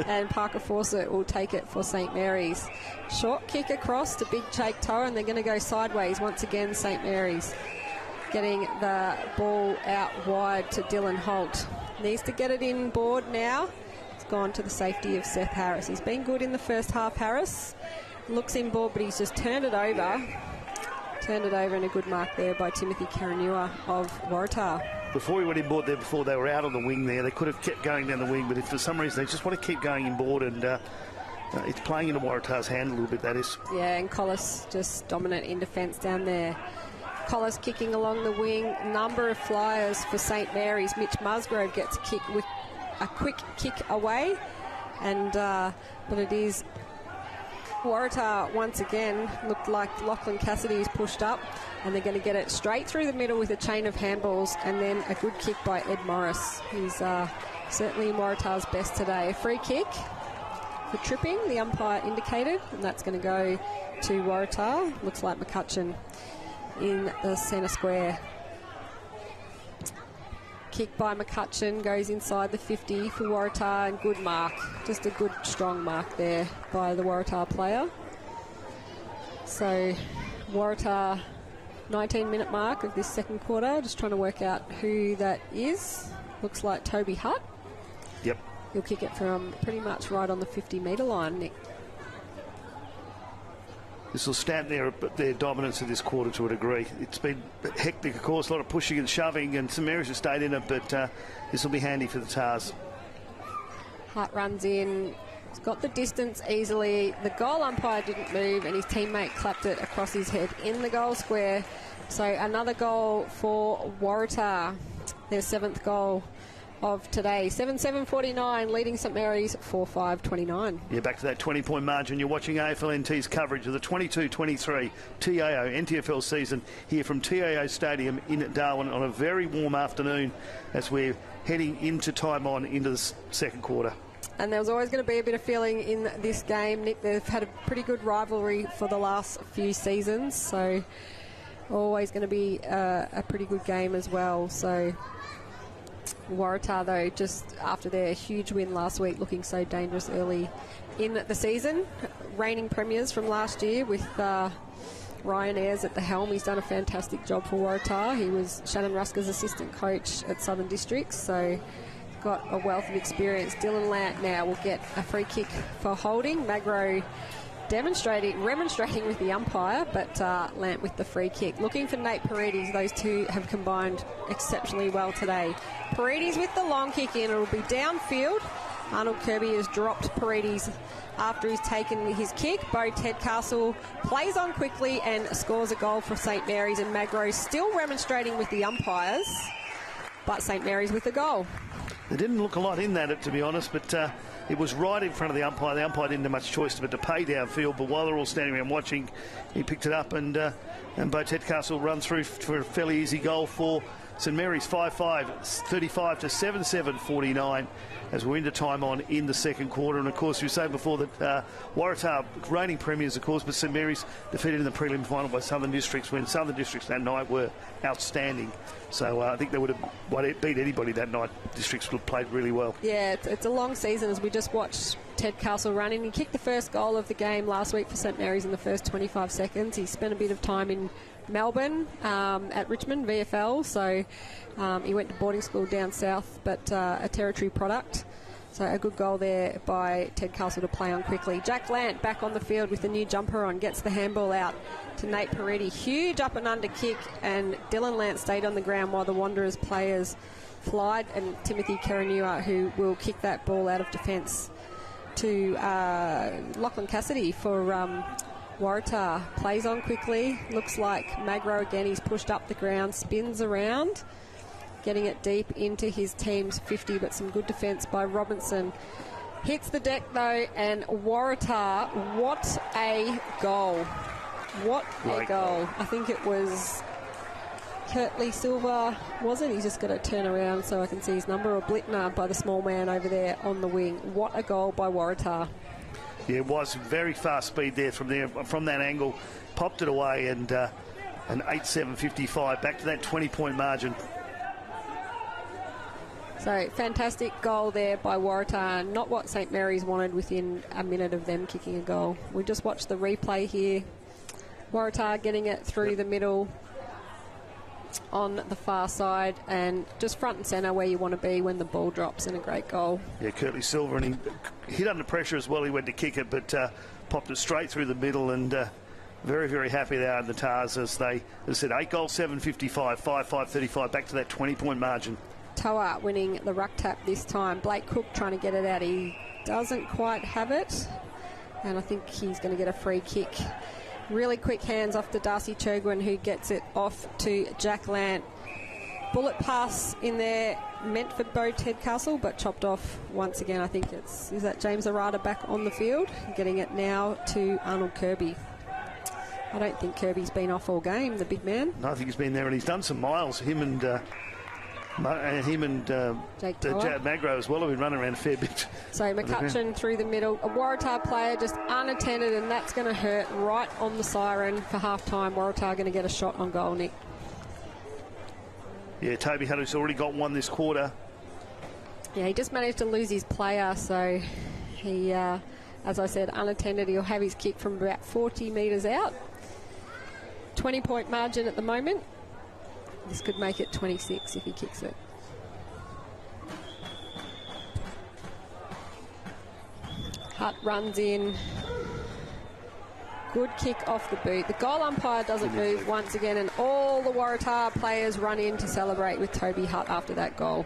And Parker Fawcett will take it for St Mary's. Short kick across to Big Jake Toa, and they're going to go sideways once again. St Mary's getting the ball out wide to Dylan Holt. Needs to get it in board now. It's gone to the safety of Seth Harris. He's been good in the first half, Harris. Looks in board, but he's just turned it over. Turned it over, and a good mark there by Timothy Karanua of Waratah. Before he went inboard there, before they were out on the wing there, they could have kept going down the wing, but if for some reason they just want to keep going inboard, and it's playing into Waratah's hand a little bit, that is. Yeah, and Collis just dominant in defence down there. Collis kicking along the wing. Number of flyers for St Mary's. Mitch Musgrove gets a kick with a quick kick away, and but it is Waratah once again. Looked like Lachlan Cassidy's pushed up, and they're going to get it straight through the middle with a chain of handballs, and then a good kick by Ed Morris. He's certainly Waratah's best today. A free kick for tripping, the umpire indicated, and that's going to go to Waratah. Looks like McCutcheon in the centre square. Kick by McCutcheon goes inside the 50 for Waratah, and good mark. Just a good strong mark there by the Waratah player. So Waratah 19-minute mark of this second quarter. Just trying to work out who that is. Looks like Toby Hutt. Yep. He'll kick it from pretty much right on the 50-metre line, Nick. This will stamp their dominance of this quarter to a degree. It's been hectic, of course, a lot of pushing and shoving, and St Mary's have stayed in it, but this will be handy for the Tars. Hart runs in. He's got the distance easily. The goal umpire didn't move, and his teammate clapped it across his head in the goal square. So another goal for Waratah, their 7th goal of today. 7-7-49, leading St Mary's 4-5-29. Yeah, back to that 20-point margin. You're watching AFLNT's coverage of the 22-23 TIO NTFL season here from TIO Stadium in Darwin on a very warm afternoon as we're heading into time on into the second quarter. And there was always going to be a bit of feeling in this game, Nick. They've had a pretty good rivalry for the last few seasons, so always going to be a pretty good game as well. So Waratah, though, just after their huge win last week, looking so dangerous early in the season. Reigning premiers from last year with Ryan Ayres at the helm. He's done a fantastic job for Waratah. He was Shannon Rusker's assistant coach at Southern Districts, so got a wealth of experience. Dylan Lant now will get a free kick for holding. Magro remonstrating with the umpire, but Lant with the free kick. Looking for Nate Paredes. Those two have combined exceptionally well today. Paredes with the long kick in. It'll be downfield. Arnold Kirby has dropped Paredes after he's taken his kick. Bo Tedcastle plays on quickly and scores a goal for St Mary's, and Magro still remonstrating with the umpires, but St Mary's with the goal. There didn't look a lot in that, to be honest, but it was right in front of the umpire. The umpire didn't have much choice but to pay downfield, but while they're all standing around watching, he picked it up, and Bo Tedcastle run through for a fairly easy goal for St Mary's. 5-5, 35 to 7-7-49 as we're into time on in the second quarter. And of course, we said before that Waratah reigning premiers, of course, but St Mary's defeated in the prelim final by Southern Districts, when Southern Districts that night were outstanding. So I think they would have beat anybody that night. Districts would have played really well. Yeah, it's a long season, as we just watched Tedcastle run in. He kicked the first goal of the game last week for St Mary's in the first 25 seconds. He spent a bit of time in Melbourne at Richmond VFL, so he went to boarding school down south, but a Territory product. So a good goal there by Tedcastle to play on quickly. Jack Lant back on the field with the new jumper on, gets the handball out to Nate Paredes. Huge up and under kick, and Dylan Lant stayed on the ground while the Wanderers players flied, and Timothy Karanua, who will kick that ball out of defence to Lachlan Cassidy for Waratah. Plays on quickly. Looks like Magro again. He's pushed up the ground, spins around, getting it deep into his team's 50, but some good defence by Robinson. Hits the deck though, and Waratah, what a goal. What a goal. I think it was Kurtley Silva, was it? He's just got to turn around so I can see his number, or Blittner by the small man over there on the wing. What a goal by Waratah. Yeah, it was very fast speed there from that angle. Popped it away, and an 8-7-55, back to that 20-point margin. So fantastic goal there by Waratah. Not what St Mary's wanted within a minute of them kicking a goal. We just watched the replay here. Waratah getting it through the middle on the far side, and just front and centre where you want to be when the ball drops, and a great goal. Yeah, Kurtley Silva, and he hit under pressure as well. He went to kick it, but popped it straight through the middle, and Very, very happy they are in the Tars as they, as I said, 8 goals, 755, 5-5-35, back to that 20-point margin. Toa winning the ruck tap this time. Blake Cook trying to get it out. He doesn't quite have it. And I think he's going to get a free kick. Really quick hands off to Darcy Churgwin, who gets it off to Jack Lant. Bullet pass in there, meant for Bo Tedcastle, but chopped off once again. I think is that James Waratah back on the field, getting it now to Arnold Kirby. I don't think Kirby's been off all game, the big man. No, I think he's been there and he's done some miles. Him and Jake Jad Magro as well have been running around a fair bit. So McCutcheon through the middle. A Waratah player just unattended, and that's going to hurt right on the siren for half-time. Waratah going to get a shot on goal, Nick. Yeah, Toby Haddock's already got one this quarter. Yeah, he just managed to lose his player, so he, as I said, unattended. He'll have his kick from about 40 metres out. 20-point margin at the moment. This could make it 26 if he kicks it. Hutt runs in. Good kick off the boot. The goal umpire doesn't move once again, and all the Waratah players run in to celebrate with Toby Hutt after that goal.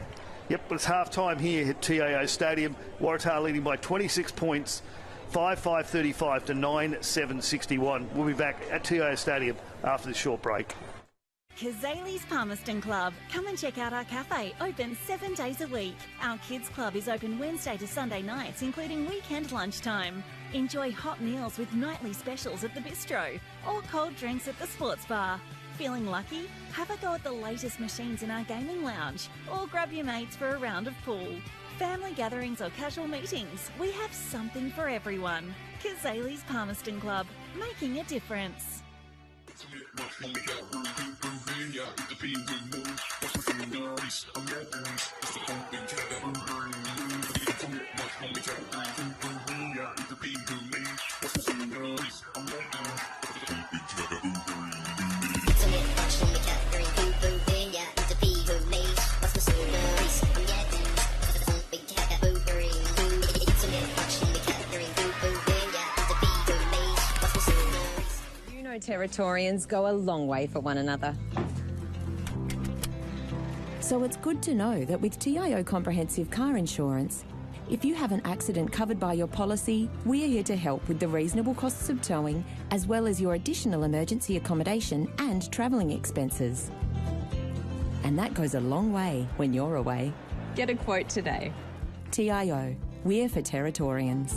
Yep, but it's half-time here at TIO Stadium. Waratah leading by 26 points, 5-5-35 to 9-7-61. We'll be back at TIO Stadium after this short break. Kazali's Palmerston Club. Come and check out our cafe, open 7 days a week. Our kids club is open Wednesday to Sunday nights, including weekend lunchtime. Enjoy hot meals with nightly specials at the bistro or cold drinks at the sports bar. Feeling lucky? Have a go at the latest machines in our gaming lounge or grab your mates for a round of pool. Family gatherings or casual meetings, we have something for everyone. Kazali's Palmerston Club, making a difference. Territorians go a long way for one another. So it's good to know that with TIO Comprehensive Car Insurance, if you have an accident covered by your policy, we're here to help with the reasonable costs of towing, as well as your additional emergency accommodation and travelling expenses. And that goes a long way when you're away. Get a quote today. TIO, we're for Territorians.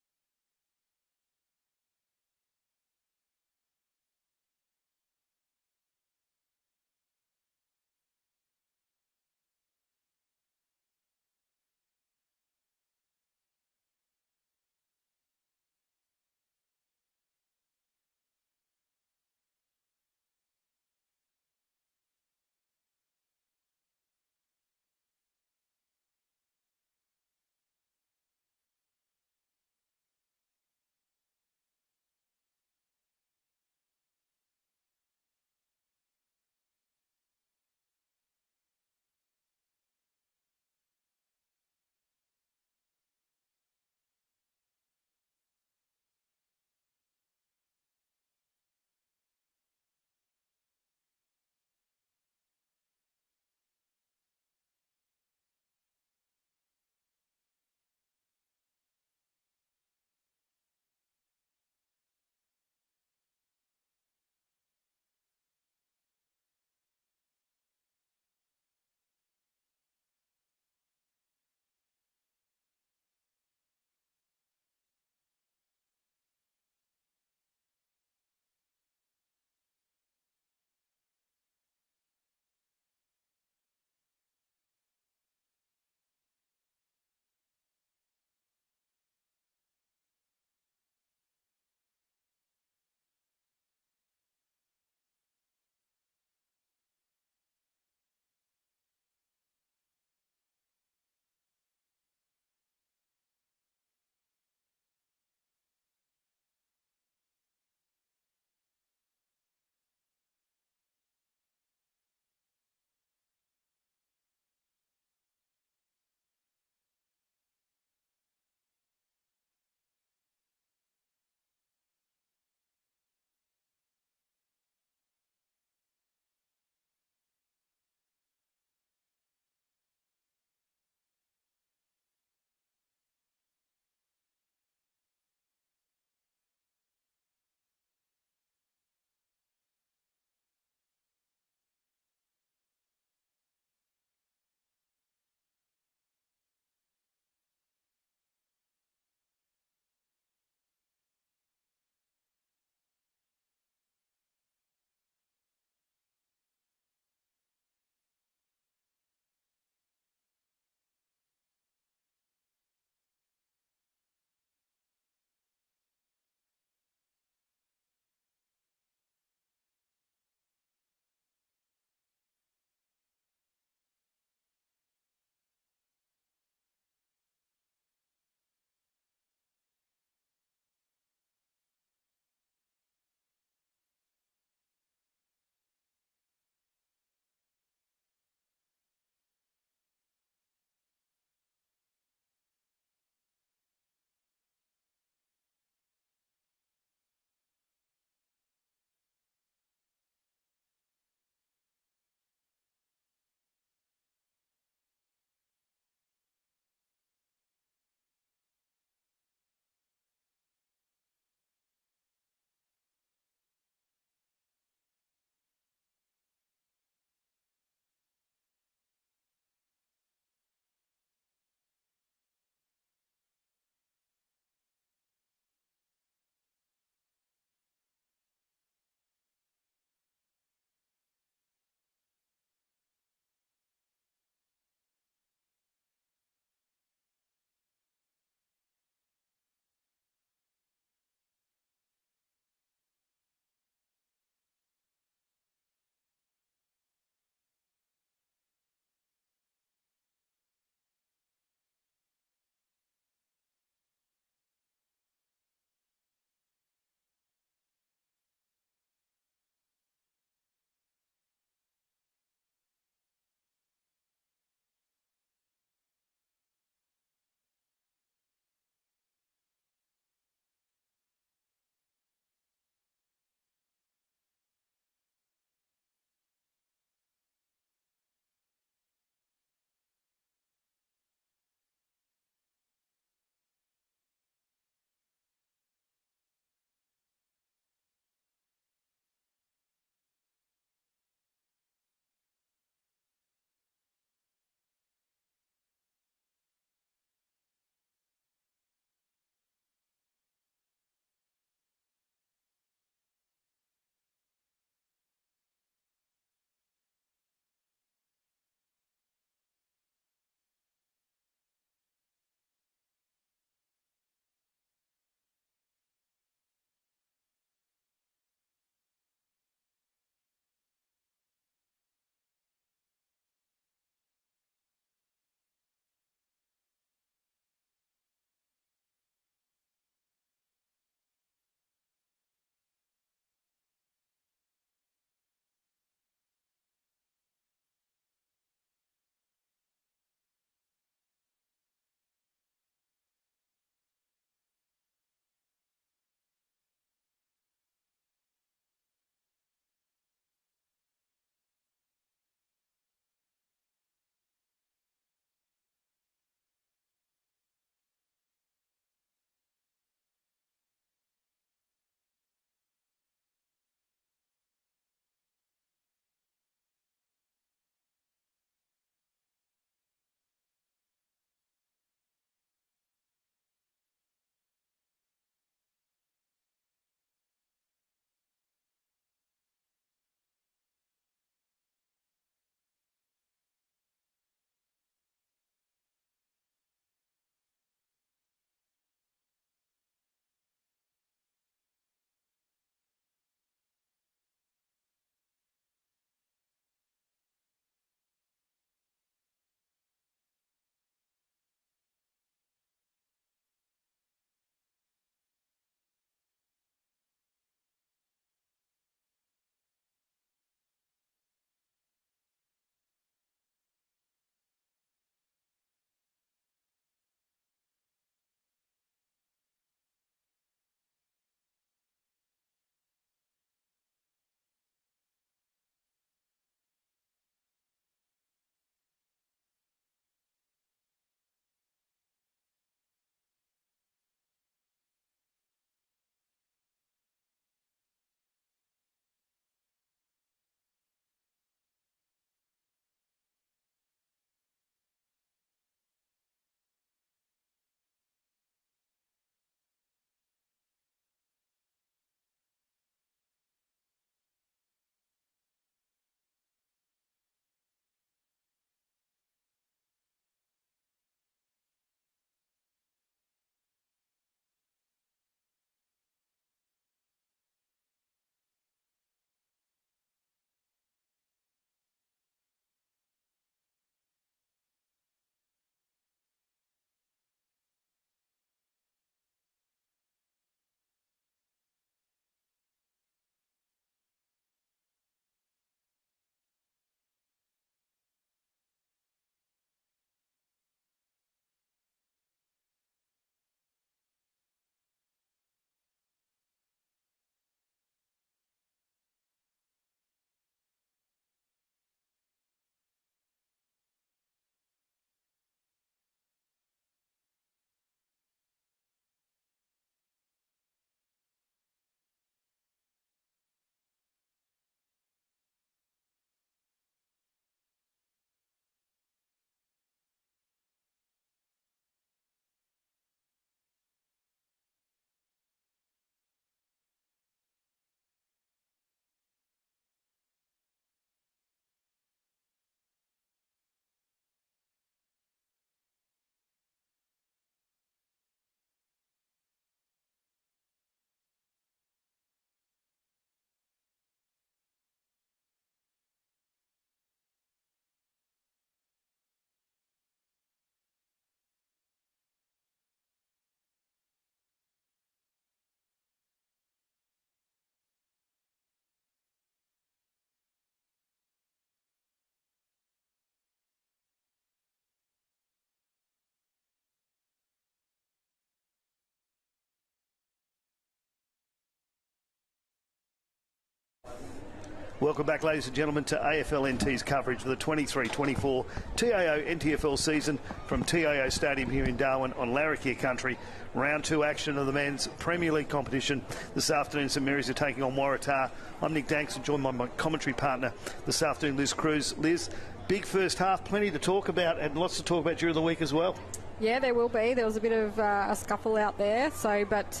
Welcome back, ladies and gentlemen, to AFLNT's coverage of the 23-24 TIO NTFL season from TIO Stadium here in Darwin on Larrakia country. Round 2 action of the men's Premier League competition. This afternoon, St Mary's are taking on Waratah. I'm Nick Danks, and joined by my commentary partner this afternoon, Liz Cruz. Liz, big first half, plenty to talk about, and lots to talk about during the week as well. Yeah, there will be. There was a bit of a scuffle out there. But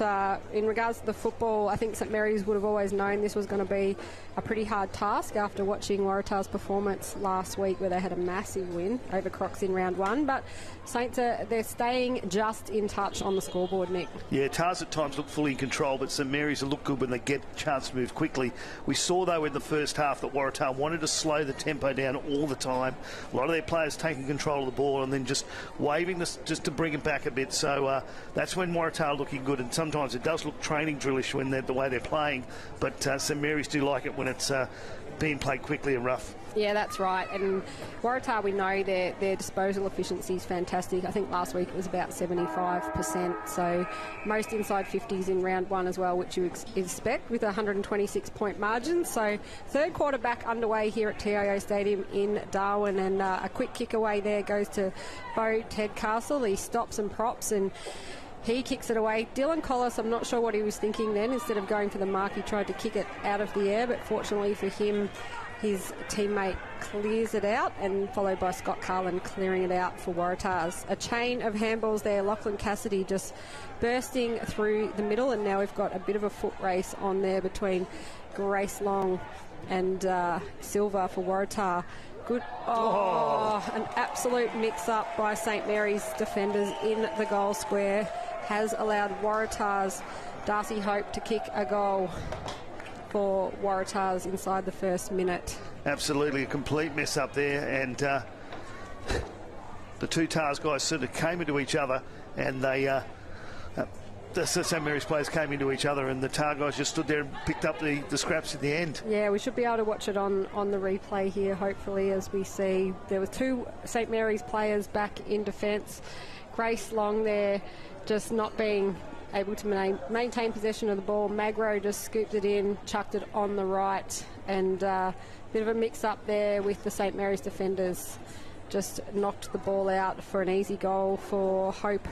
in regards to the football, I think St Mary's would have always known this was going to be a pretty hard task after watching Waratah's performance last week, where they had a massive win over Crocs in round 1. But Saints they're staying just in touch on the scoreboard, Nick. Yeah, Tars at times look fully in control, but St Mary's will look good when they get a chance to move quickly. We saw, though, in the first half that Waratah wanted to slow the tempo down all the time. A lot of their players taking control of the ball and then just waving this just to bring it back a bit. So that's when Waratah are looking good, and sometimes it does look training drillish when the way they're playing, but St Mary's do like it when it's being played quickly and rough. Yeah, that's right. And Waratah, we know their disposal efficiency is fantastic. I think last week it was about 75%. So most inside 50s in round 1 as well, which you expect with a 126-point margin. So third quarter back underway here at TIO Stadium in Darwin, and a quick kick away there goes to Bo Tedcastle. He stops and props, and he kicks it away. Dylan Collis, I'm not sure what he was thinking then. Instead of going for the mark, he tried to kick it out of the air, but fortunately for him, his teammate clears it out, and followed by Scott Carlin clearing it out for Waratahs. A chain of handballs there. Lachlan Cassidy just bursting through the middle, and now we've got a bit of a foot race on there between Grace Long and Silva for Waratah. Good. An absolute mix-up by St Mary's defenders in the goal square has allowed Waratah's Darcy Hope to kick a goal for Waratahs inside the first minute. Absolutely, a complete mess up there, and the two Tars guys sort of came into each other, and the St Mary's players came into each other, and the Tar guys just stood there and picked up the scraps at the end. Yeah, we should be able to watch it on the replay here, hopefully, as we see there were two St Mary's players back in defence. Grace Long there just not being able to maintain possession of the ball. Magro just scooped it in, chucked it on the right, and bit of a mix-up there with the St Mary's defenders. Just knocked the ball out for an easy goal for Hope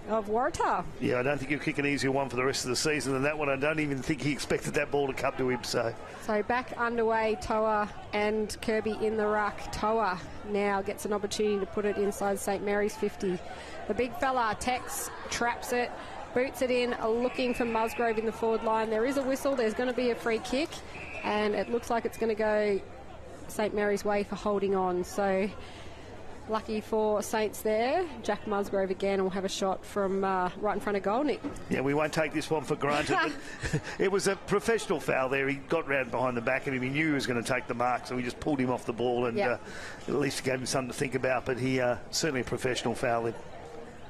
of Waratah. Yeah, I don't think he'll kick an easier one for the rest of the season than that one. I don't even think he expected that ball to come to him. So back underway, Toa and Kirby in the ruck. Toa now gets an opportunity to put it inside St Mary's 50. The big fella, Tex, traps it, boots it in, looking for Musgrove in the forward line. There is a whistle. There's going to be a free kick, and it looks like it's going to go St Mary's way for holding on. So lucky for Saints there. Jack Musgrove again will have a shot from right in front of goal, Nick. Yeah, we won't take this one for granted, but it was a professional foul there. He got round behind the back of him. He knew he was going to take the mark, so we just pulled him off the ball, and at least gave him something to think about. But he certainly a professional foul in.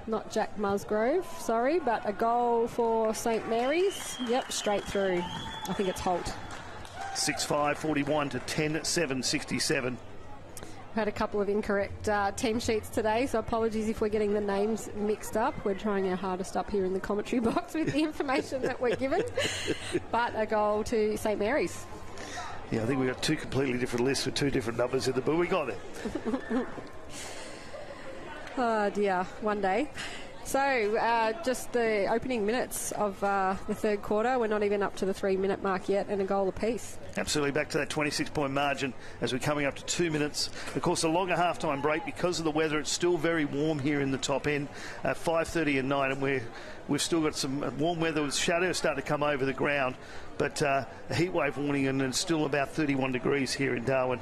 Not Jack Musgrove, sorry, but a goal for St Mary's. Yep, straight through. I think it's Holt. 6-5, 41 to 10-7, 67. We've had a couple of incorrect team sheets today, so apologies if we're getting the names mixed up. We're trying our hardest up here in the commentary box with the information that we're given. But a goal to St Mary's. Yeah, I think we've got two completely different lists with two different numbers in the but we got it. Oh dear, one day. So just the opening minutes of the third quarter. We're not even up to the 3-minute mark yet, and a goal apiece. Absolutely, back to that 26-point margin as we're coming up to 2 minutes. Of course, a longer half-time break because of the weather. It's still very warm here in the top end, 5:30 at night, and we've still got some warm weather with shadows starting to come over the ground, but a heat wave warning, and it's still about 31 degrees here in Darwin.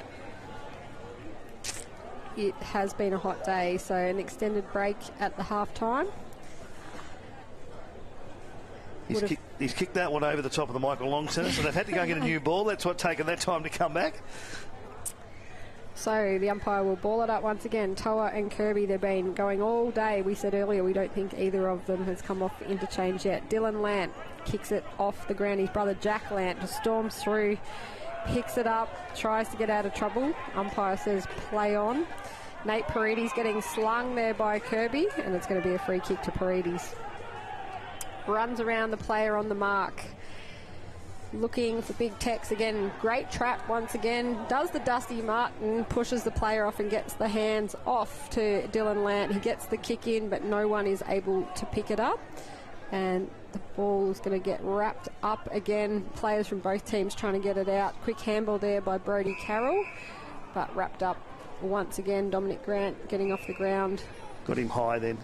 It has been a hot day, so an extended break at the half-time. He's kicked that one over the top of the Michael Long Centre, so they've had to go and get a new ball. That's what's taken that time to come back. So the umpire will ball it up once again. Toa and Kirby, they've been going all day. We said earlier we don't think either of them has come off interchange yet. Dylan Lant kicks it off the ground. His brother Jack Lant just storms through, picks it up, tries to get out of trouble. Umpire says play on. Nate Paredes getting slung there by Kirby, and it's going to be a free kick to Paredes. Runs around the player on the mark. looking for Big Tex again. Great trap once again. Does the Dusty Martin, pushes the player off and gets the hands off to Dylan Lant. He gets the kick in, but no one is able to pick it up. And the ball is going to get wrapped up again. Players from both teams trying to get it out. Quick handball there by Brodie Carroll, but wrapped up once again. Dominic Grant getting off the ground. Got him high then.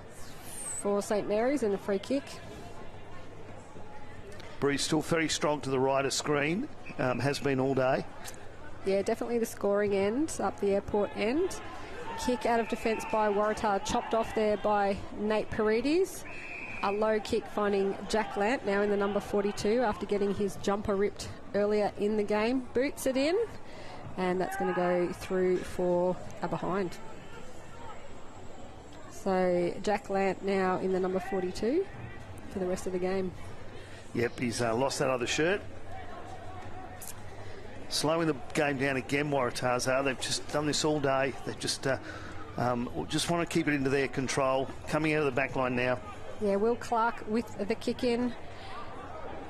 For St Mary's and a free kick. Breeze still very strong to the right of screen, has been all day. Yeah, definitely the scoring end, up the airport end. Kick out of defence by Waratah, chopped off there by Nate Paredes. A low kick finding Jack Lant, now in the number 42, after getting his jumper ripped earlier in the game. Boots it in, and that's going to go through for a behind. So Jack Lant now in the number 42 for the rest of the game. Yep, he's lost that other shirt. Slowing the game down again, Waratahs are. They've just done this all day. They just want to keep it into their control. Coming out of the back line now. Yeah, Will Clark with the kick in.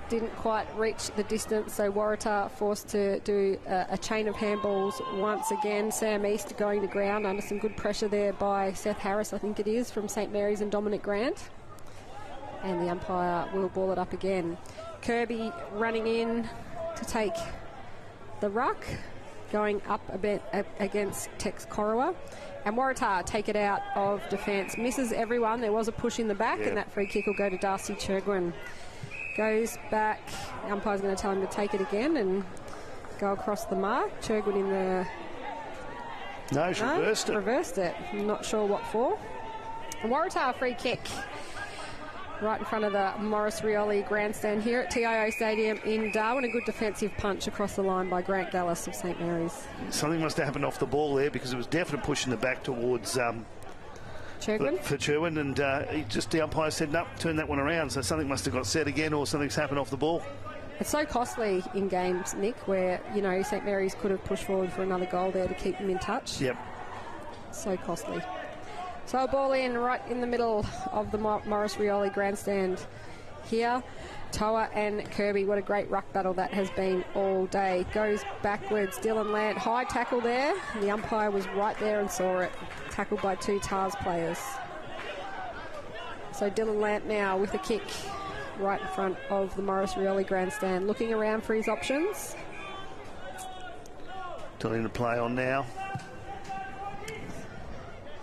Didn't quite reach the distance, so Waratah forced to do a chain of handballs once again. Sam East going to ground under some good pressure there by Seth Harris, I think it is, from St Mary's and Dominic Grant. And the umpire will ball it up again. Kirby running in to take the ruck, going up a bit against Tex Corowa. And Waratah take it out of defence. Misses everyone. There was a push in the back, and that free kick will go to Darcy Churgwin. Goes back. The umpire's going to tell him to take it again and go across the mark. Churgwin in the... No, she reversed it. Reversed it. I'm not sure what for. Waratah free kick. Right in front of the Morris Rioli grandstand here at TIO Stadium in Darwin. A good defensive punch across the line by Grant Gallis of St Mary's. Something must have happened off the ball there, because it was definite push in the back towards Churgwin. For Churgwin, and the umpire said, no, turn that one around. So something must have got set again, or something's happened off the ball. It's so costly in games, Nick, where, you know, St Mary's could have pushed forward for another goal there to keep them in touch. Yep. So costly. So a ball in right in the middle of the Morris Rioli grandstand here. Toa and Kirby, what a great ruck battle that has been all day. Goes backwards, Dylan Lant, high tackle there. The umpire was right there and saw it. Tackled by two TARS players. So Dylan Lant now with a kick right in front of the Morris Rioli grandstand, looking around for his options. Telling him to play on now.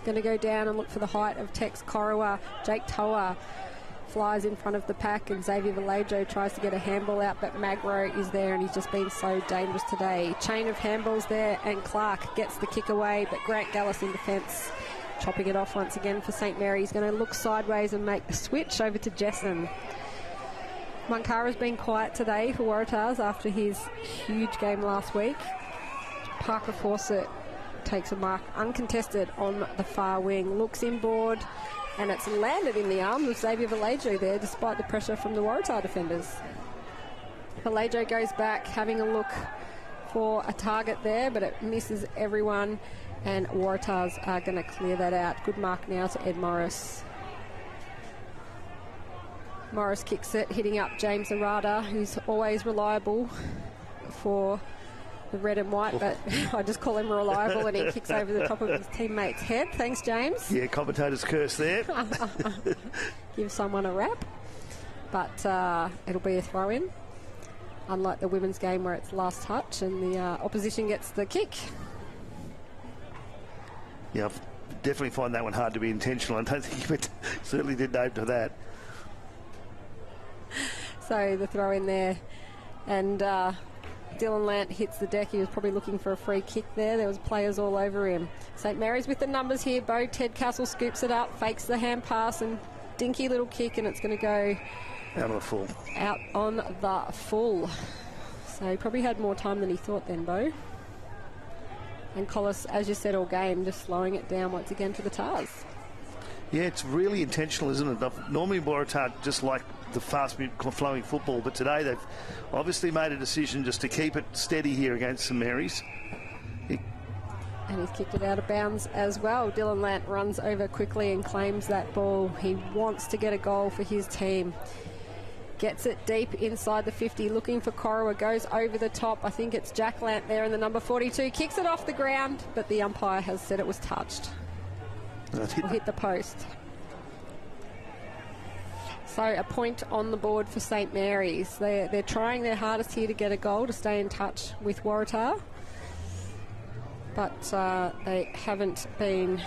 Going to go down and look for the height of Tex Corowa. Jake Toa flies in front of the pack, and Xavier Vallejo tries to get a handball out, but Magro is there, and he's just been so dangerous today. Chain of handballs there, and Clark gets the kick away, but Grant Gallis in defence, chopping it off once again for St Mary's. Going to look sideways and make the switch over to Jessen. Munkara's been quiet today for Waratahs after his huge game last week. Parker Fawcett takes a mark uncontested on the far wing, looks inboard, and it's landed in the arms of Xavier Vallejo there, despite the pressure from the Waratah defenders. Vallejo goes back, having a look for a target there, but it misses everyone, and Waratahs are going to clear that out. Good mark now to Ed Morris. Morris kicks it, hitting up James Waratah, who's always reliable for the red and white, but I just call him reliable, and he kicks over the top of his teammate's head. Thanks, James. Yeah, commentator's curse there. Give someone a rap. But it'll be a throw-in, unlike the women's game where it's last touch and the opposition gets the kick. Yeah, I definitely find that one hard to be intentional. I don't think he certainly didn't aim to that. So the throw-in there, and Dylan Lant hits the deck. He was probably looking for a free kick there. There was players all over him. St Mary's with the numbers here. Bo Ted Castle scoops it up, fakes the hand pass, and dinky little kick, and it's going to go out on the full. Out on the full. So he probably had more time than he thought then, Bo. And Collis, as you said all game, just slowing it down once again to the TARS. Yeah, it's really intentional, isn't it? Normally Waratah just like the fast-flowing football, but today they've obviously made a decision just to keep it steady here against St Mary's. And he's kicked it out of bounds as well. Dylan Lant runs over quickly and claims that ball. He wants to get a goal for his team. Gets it deep inside the 50, looking for Corowa, goes over the top. I think it's Jack Lant there in the number 42. Kicks it off the ground, but the umpire has said it was touched. Hit the post. So a point on the board for St Mary's. They're trying their hardest here to get a goal to stay in touch with Waratah, but they haven't been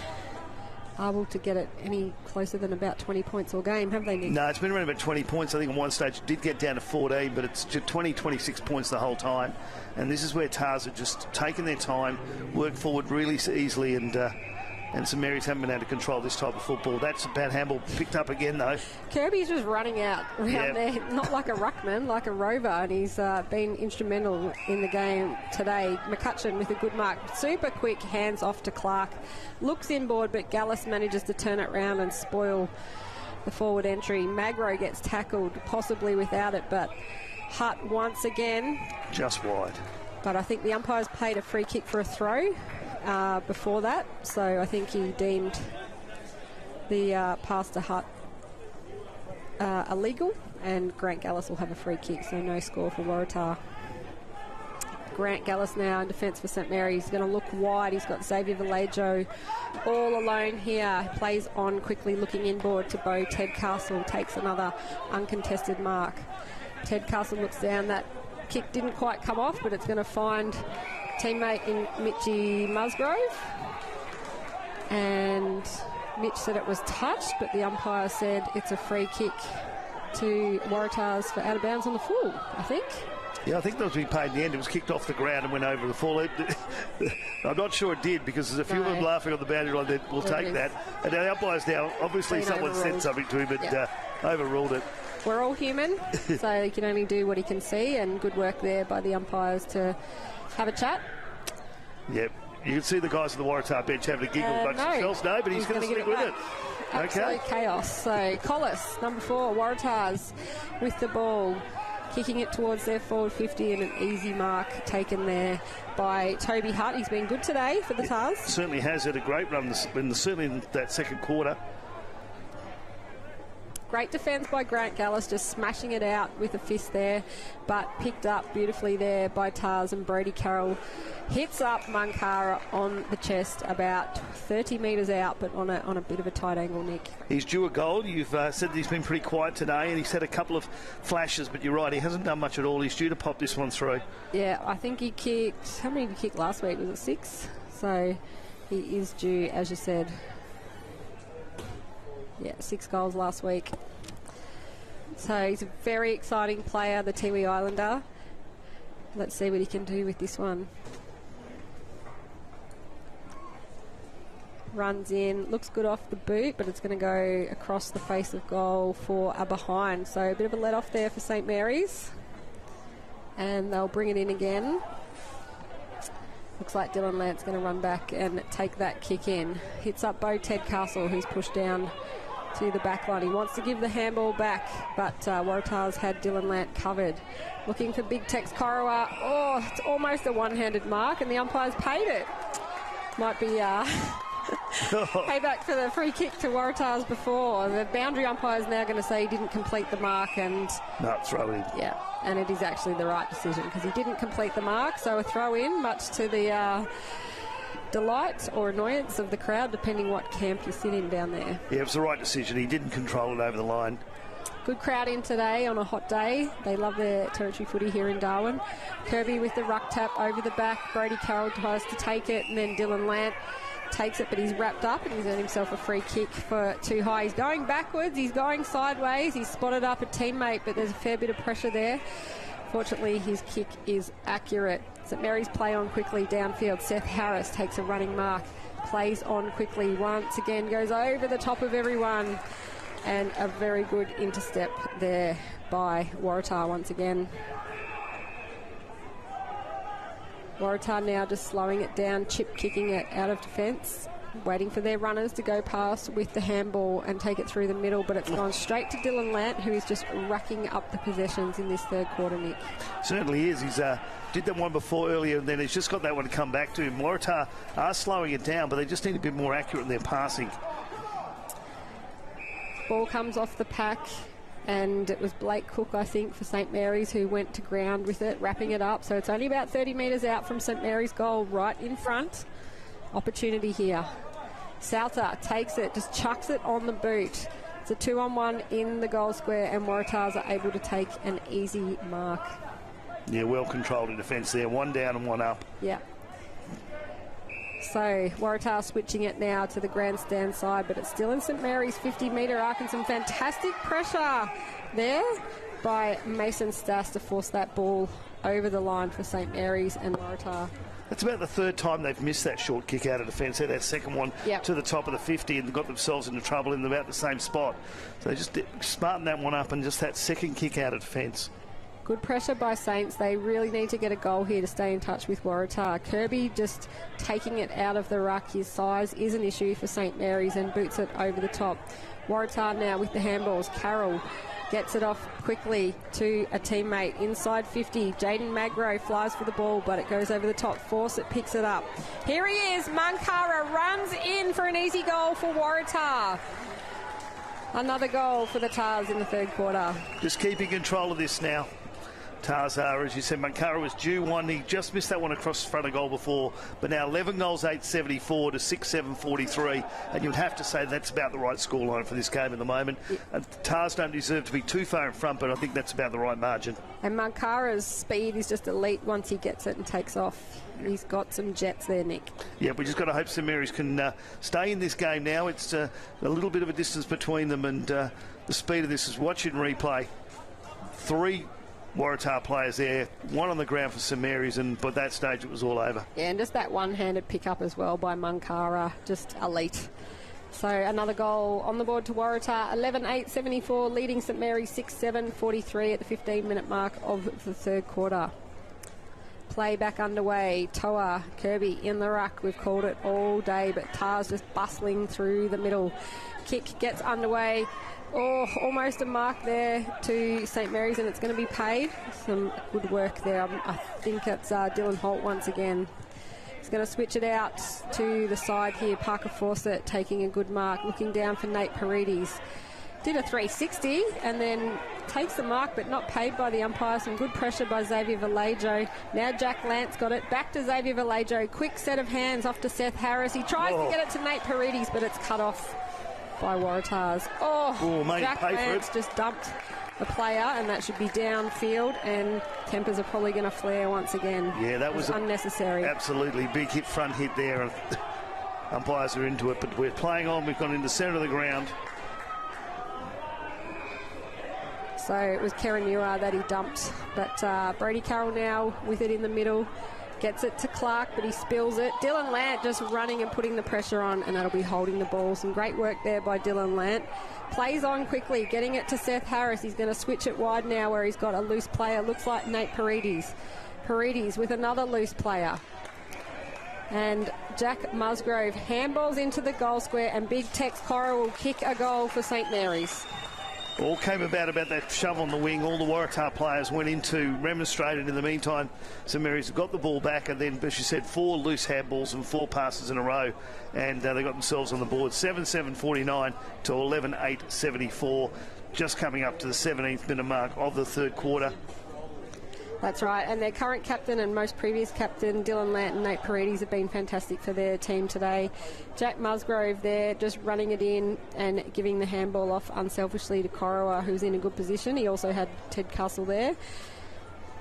able to get it any closer than about 20 points all game, have they, Nick? No, it's been around about 20 points. I think at one stage it did get down to 14, but it's 20, 26 points the whole time. And this is where Tars are just taking their time, work forward really easily, and St Mary's haven't been able to control this type of football. That's a bad handball picked up again, though. Kirby's just running out around there, not like a ruckman, like a rover, and he's been instrumental in the game today. McCutcheon with a good mark. Super quick, hands off to Clark. Looks inboard, but Gallus manages to turn it round and spoil the forward entry. Magro gets tackled, possibly without it, but Hutt once again. Just wide. But I think the umpires paid a free kick for a throw before that, so I think he deemed the pass to Hutt illegal, and Grant Gallus will have a free kick, so no score for Waratah. Grant Gallus now in defence for St Mary's. He's going to look wide. He's got Xavier Vallejo all alone here. Plays on quickly, looking inboard to Bo. Ted Castle takes another uncontested mark. Ted Castle looks down. That kick didn't quite come off, but it's going to find teammate in Mitchie Musgrove, and Mitch said it was touched, but the umpire said it's a free kick to Waratahs for out of bounds on the full, I think. Yeah, I think that was being paid in the end. It was kicked off the ground and went over the full. I'm not sure it did, because there's a few of them laughing on the boundary line that will take that. And now the umpire's now, obviously someone said something to him, but overruled it. We're all human, so he can only do what he can see, and good work there by the umpires to have a chat. Yep. You can see the guys on the Waratah bench having a giggle amongst themselves. No, but he's going to stick with it. Absolute chaos. So Collis, number 4, Waratahs with the ball, kicking it towards their forward 50, and an easy mark taken there by Toby Hutt. He's been good today for the Tars. Certainly has had a great run, certainly in that second quarter. Great defence by Grant Gallus, just smashing it out with a fist there, but picked up beautifully there by Tars, and Brody Carroll hits up Mankara on the chest about 30 metres out, but on a bit of a tight angle, Nick. He's due a goal. You've said that he's been pretty quiet today, and he's had a couple of flashes, but you're right, he hasn't done much at all. He's due to pop this one through. Yeah, I think he kicked, how many did he kick last week? Was it 6? So he is due, as you said. Yeah, 6 goals last week. So he's a very exciting player, the Tiwi Islander. Let's see what he can do with this one. Runs in, looks good off the boot, but it's going to go across the face of goal for a behind. So a bit of a let off there for St Mary's. And they'll bring it in again. Looks like Dylan Lant's going to run back and take that kick in. Hits up Bo Ted Castle, who's pushed down to the back line. He wants to give the handball back, but Waratahs had Dylan Lant covered. Looking for Big Tex Corowa. Oh, it's almost a one-handed mark, and the umpire's paid it. Might be payback for the free kick to Waratahs before. The boundary umpire's now going to say he didn't complete the mark, and no, throw in. Yeah, and it is actually the right decision, because he didn't complete the mark, so a throw in, much to the delight or annoyance of the crowd, depending what camp you sit in down there. Yeah, it was the right decision. He didn't control it over the line. Good crowd in today on a hot day. They love their territory footy here in Darwin. Kirby with the ruck tap over the back. Brody Carroll tries to take it, and then Dylan Lant takes it, but he's wrapped up, and he's earned himself a free kick for too high. He's going backwards, he's going sideways, he's spotted up a teammate, but there's a fair bit of pressure there. Fortunately, his kick is accurate. St Mary's play on quickly downfield. Seth Harris takes a running mark, plays on quickly once again, goes over the top of everyone, and a very good intercept there by Waratah once again. Waratah now just slowing it down, chip kicking it out of defence, waiting for their runners to go past with the handball and take it through the middle, but it's gone straight to Dylan Lant, who is just racking up the possessions in this third quarter, Nick. Certainly is. He's did that one before earlier, and then he's just got that one to come back to him. Waratah are slowing it down, but they just need to be more accurate in their passing. Ball comes off the pack, and it was Blake Cook, I think, for St Mary's who went to ground with it, wrapping it up. So it's only about 30 metres out from St Mary's goal, right in front. Opportunity here. Salter takes it, just chucks it on the boot. It's a 2-on-1 in the goal square, and Waratahs are able to take an easy mark. Yeah, well controlled in defence there. One down and one up. Yeah. So Waratah switching it now to the grandstand side, but it's still in St Mary's 50-metre arc, and some fantastic pressure there by Mason Stas to force that ball over the line for St Mary's and Waratah. That's about the third time they've missed that short kick out of defence. They had that second one to the top of the 50 and got themselves into trouble in about the same spot. So just smarten that one up, and just that second kick out of defence. Good pressure by Saints. They really need to get a goal here to stay in touch with Waratah. Kirby just taking it out of the ruck. His size is an issue for St Mary's and boots it over the top. Waratah now with the handballs. Carroll gets it off quickly to a teammate inside 50. Jaden Magro flies for the ball, but it goes over the top. Fawcett picks it up. Here he is. Mankara runs in for an easy goal for Waratah. Another goal for the Tars in the third quarter. Just keeping control of this now. Tars are, as you said, Mankara was due one. He just missed that one across the front of goal before, but now 11 goals, 874 to 6-7-43, and you'd have to say that's about the right scoreline for this game at the moment. And Tars don't deserve to be too far in front, but I think that's about the right margin. And Mankara's speed is just elite once he gets it and takes off. He's got some jets there, Nick. Yeah, we just got to hope St Mary's can stay in this game now. It's a little bit of a distance between them, and the speed of this is watching replay. 3 Waratah players there, one on the ground for St Mary's, and by that stage it was all over. Yeah, and just that one-handed pickup as well by Mankara, just elite. So another goal on the board to Waratah, 11-8-74, leading St Mary's 6-7-43 at the 15-minute mark of the third quarter. Play back underway. Toa, Kirby in the ruck. We've called it all day, but Tars just bustling through the middle. Kick gets underway. Oh, almost a mark there to St Mary's, and it's going to be paid. Some good work there. I think it's Dylan Holt once again. He's going to switch it out to the side here. Parker Fawcett taking a good mark, looking down for Nate Paredes. Did a 360 and then takes the mark, but not paid by the umpire. Some good pressure by Xavier Vallejo. Now Jack Lance got it. Back to Xavier Vallejo. Quick set of hands off to Seth Harris. He tries to get it to Nate Paredes, but it's cut off by Waratahs. Jack Lance just dumped a player, and that should be downfield, and tempers are probably going to flare once again. Yeah, that was unnecessary. Absolutely. Big hit, front hit there. And umpires are into it, but we're playing on. We've gone into the centre of the ground. So it was Kerenua that he dumped, but Brady Carroll now with it in the middle. Gets it to Clark, but he spills it. Dylan Lant just running and putting the pressure on, and that'll be holding the ball. Some great work there by Dylan Lant. Plays on quickly, getting it to Seth Harris. He's going to switch it wide now where he's got a loose player. Looks like Nate Paredes. Paredes with another loose player. And Jack Musgrove handballs into the goal square, and Big Tex Cora will kick a goal for St Mary's. All came about that shove on the wing. All the Waratah players went into, remonstrated. In the meantime, St Mary's got the ball back, and then, as you said, 4 loose handballs and 4 passes in a row, and they got themselves on the board. 7-7-49 to 11-8-74, just coming up to the 17th minute mark of the third quarter. That's right, and their current captain and most previous captain, Dylan Lant and Nate Paredes, have been fantastic for their team today. Jack Musgrove there just running it in and giving the handball off unselfishly to Korowa, who's in a good position. He also had Ted Castle there.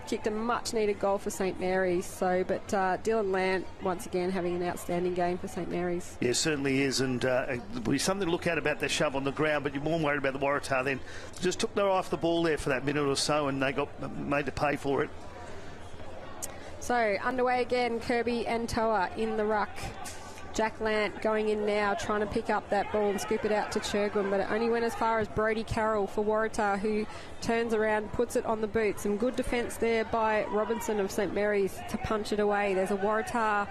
Kicked a much-needed goal for St Mary's. But Dylan Lant, once again, having an outstanding game for St Mary's. Yeah, certainly is, and there'll be something to look at about that shove on the ground, but you're more worried about the Waratah then. Just took their eye off the ball there for that minute or so, and they got made to pay for it. So, underway again, Kirby and Toa in the ruck. Jack Lant going in now, trying to pick up that ball and scoop it out to Chergwin, but it only went as far as Brody Carroll for Waratah, who turns around, puts it on the boot. Some good defence there by Robinson of St Mary's to punch it away. There's a Waratah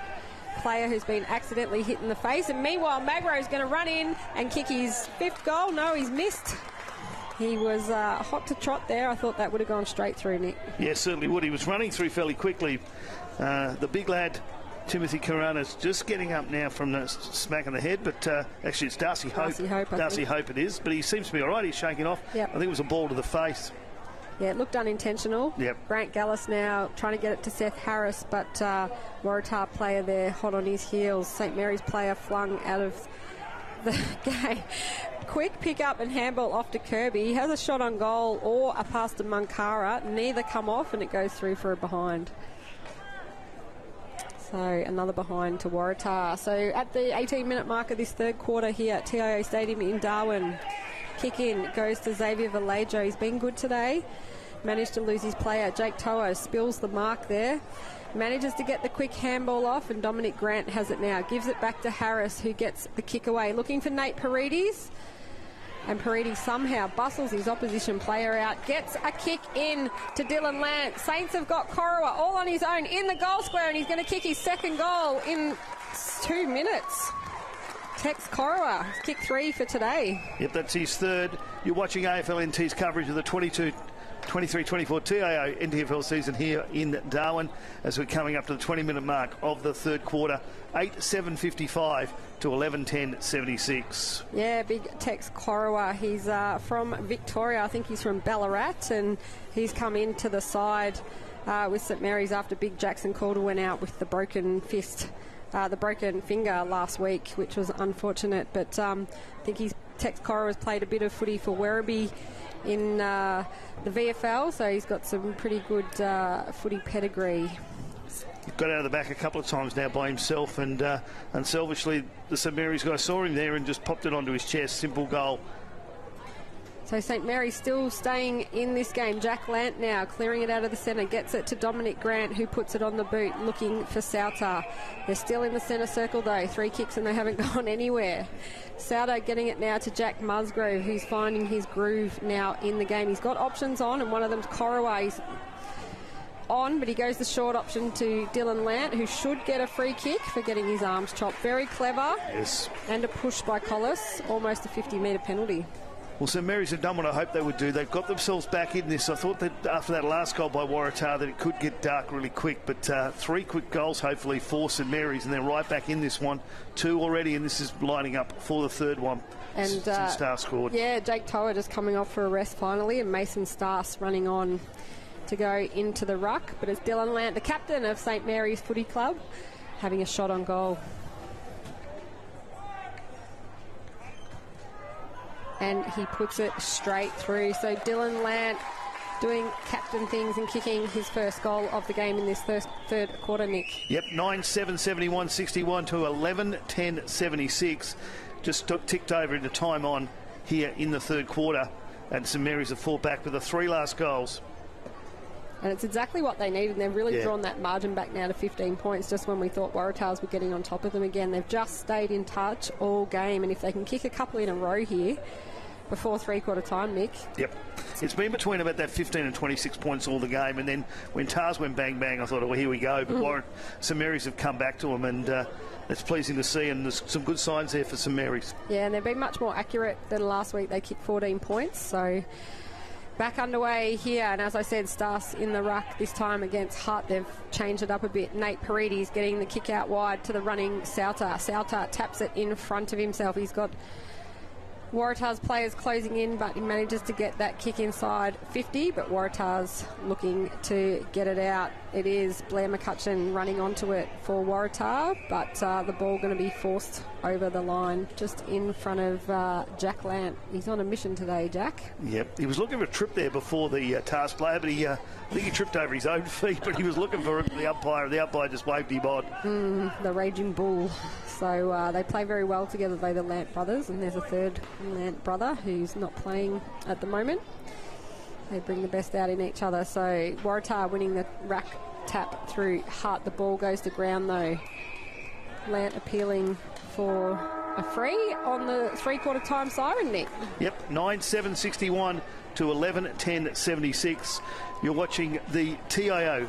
player who's been accidentally hit in the face, and meanwhile Magro's going to run in and kick his 5th goal. No, he's missed. He was hot to trot there. I thought that would have gone straight through, Nick. Yeah, certainly would. He was running through fairly quickly. The big lad Timothy Corana's just getting up now from the smack in the head, but actually it's Darcy Hope. Darcy Hope it is, but he seems to be all right. He's shaking off. Yep. I think it was a ball to the face. Yeah, it looked unintentional. Yep. Grant Gallus now trying to get it to Seth Harris, but Waratah player there hot on his heels. St Mary's player flung out of the game. Quick pick up and handball off to Kirby. He has a shot on goal or a pass to Munkara. Neither come off, and it goes through for a behind. So another behind to Waratah. So at the 18-minute mark of this third quarter here at TIO Stadium in Darwin, kick in goes to Xavier Vallejo. He's been good today. Managed to lose his player. Jake Toa spills the mark there. Manages to get the quick handball off, and Dominic Grant has it now. Gives it back to Harris, who gets the kick away. Looking for Nate Paredes. And Paredes somehow bustles his opposition player out. Gets a kick in to Dylan Lant. Saints have got Corowa all on his own in the goal square, and he's going to kick his second goal in 2 minutes. Tex Corowa, kick 3 for today. Yep, that's his third. You're watching AFLNT's coverage of the 23-24 TIO NTFL season here in Darwin as we're coming up to the 20-minute mark of the third quarter. 8:7:55 to 11:10:76. Yeah, big Tex Corowa. He's from Victoria. I think he's from Ballarat, and he's come into the side with St Mary's after Big Jackson Calder went out with the broken fist, the broken finger last week, which was unfortunate. But I think Tex Corowa's played a bit of footy for Werribee in the VFL, so he's got some pretty good footy pedigree. He got out of the back a couple of times now by himself, and unselfishly the St Mary's guy saw him there and just popped it onto his chest. Simple goal. So St Mary's still staying in this game. Jack Lant now clearing it out of the centre, gets it to Dominic Grant, who puts it on the boot, looking for Sauter. They're still in the centre circle though, 3 kicks and they haven't gone anywhere. Sauter getting it now to Jack Musgrove, who's finding his groove now in the game. He's got options on, and one of them's Corowa. He's on, but he goes the short option to Dylan Lant, who should get a free kick for getting his arms chopped. Very clever. Yes. And a push by Collis, almost a 50-metre penalty. Well, St Mary's have done what I hoped they would do. They've got themselves back in this. I thought that after that last goal by Waratah that it could get dark really quick, but 3 quick goals hopefully for St Mary's, and they're right back in this one. 2 already, and this is lining up for the third one. And since Star scored. Yeah, Jake Toa just coming off for a rest finally, and Mason Starse running on to go into the ruck. But it's Dylan Lant, the captain of St Mary's Footy Club, having a shot on goal. And he puts it straight through. So Dylan Lant doing captain things and kicking his first goal of the game in this third quarter, Nick. Yep, 9-7-71-61 to 11-10-76. Just ticked over into time on here in the third quarter. And St Mary's have fought back with the 3 last goals. And it's exactly what they need, and they've really drawn that margin back now to 15 points just when we thought Waratahs were getting on top of them again. They've just stayed in touch all game, and if they can kick a couple in a row here before three-quarter time, Nick. Yep. It's been between about that 15 and 26 points all the game, and then when Tars went bang, I thought, well, here we go. But St Mary's have come back to them, and it's pleasing to see, and there's some good signs there for St Mary's. Yeah, and they've been much more accurate than last week. They kicked 14 points, so back underway here, and as I said, Stas in the ruck this time against Hutt. They've changed it up a bit. Nate Paredes getting the kick out wide to the running Sauter. Sauter taps it in front of himself. He's got Waratah's players closing in, but he manages to get that kick inside 50, but Waratah's looking to get it out. It is Blair McCutcheon running onto it for Waratah, but the ball going to be forced over the line just in front of Jack Lant. He's on a mission today, Jack. Yep, he was looking for a trip there before the Tars player, but I think he tripped over his own feet, but he was looking for the umpire. The umpire just waved him on. The raging bull. So they play very well together, though, the Lant brothers, and there's a third Lant brother who's not playing at the moment. They bring the best out in each other. So Waratah winning the rack tap through Hart. The ball goes to ground, though. Lant appealing for a free on the three-quarter time siren, Nick. Yep, 9-7-61 to 11-10-76. You're watching the TIO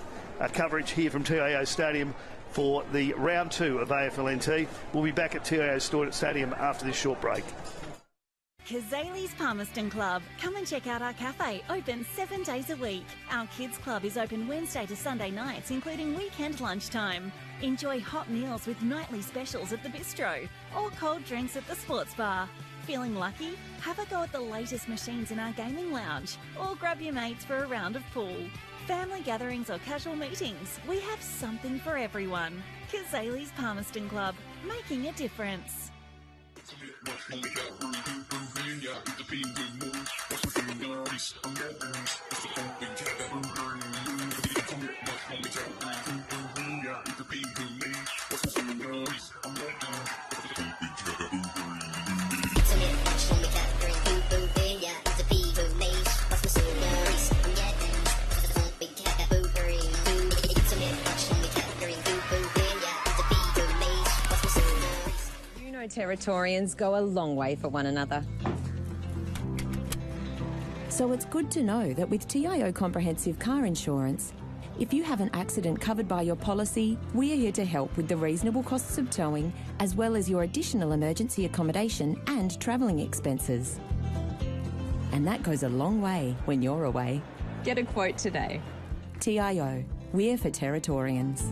coverage here from TIO Stadium for the round 2 of AFLNT. We'll be back at TIO Stadium after this short break. Kazali's Palmerston Club. Come and check out our cafe, open 7 days a week. Our kids club is open Wednesday to Sunday nights, including weekend lunchtime. Enjoy hot meals with nightly specials at the bistro or cold drinks at the sports bar. Feeling lucky? Have a go at the latest machines in our gaming lounge or grab your mates for a round of pool. Family gatherings or casual meetings, we have something for everyone. Kazali's Palmerston Club, making a difference. Territorians go a long way for one another. So it's good to know that with TIO Comprehensive Car Insurance, if you have an accident covered by your policy, we are here to help with the reasonable costs of towing, as well as your additional emergency accommodation and travelling expenses. And that goes a long way when you're away. Get a quote today. TIO, we're for Territorians.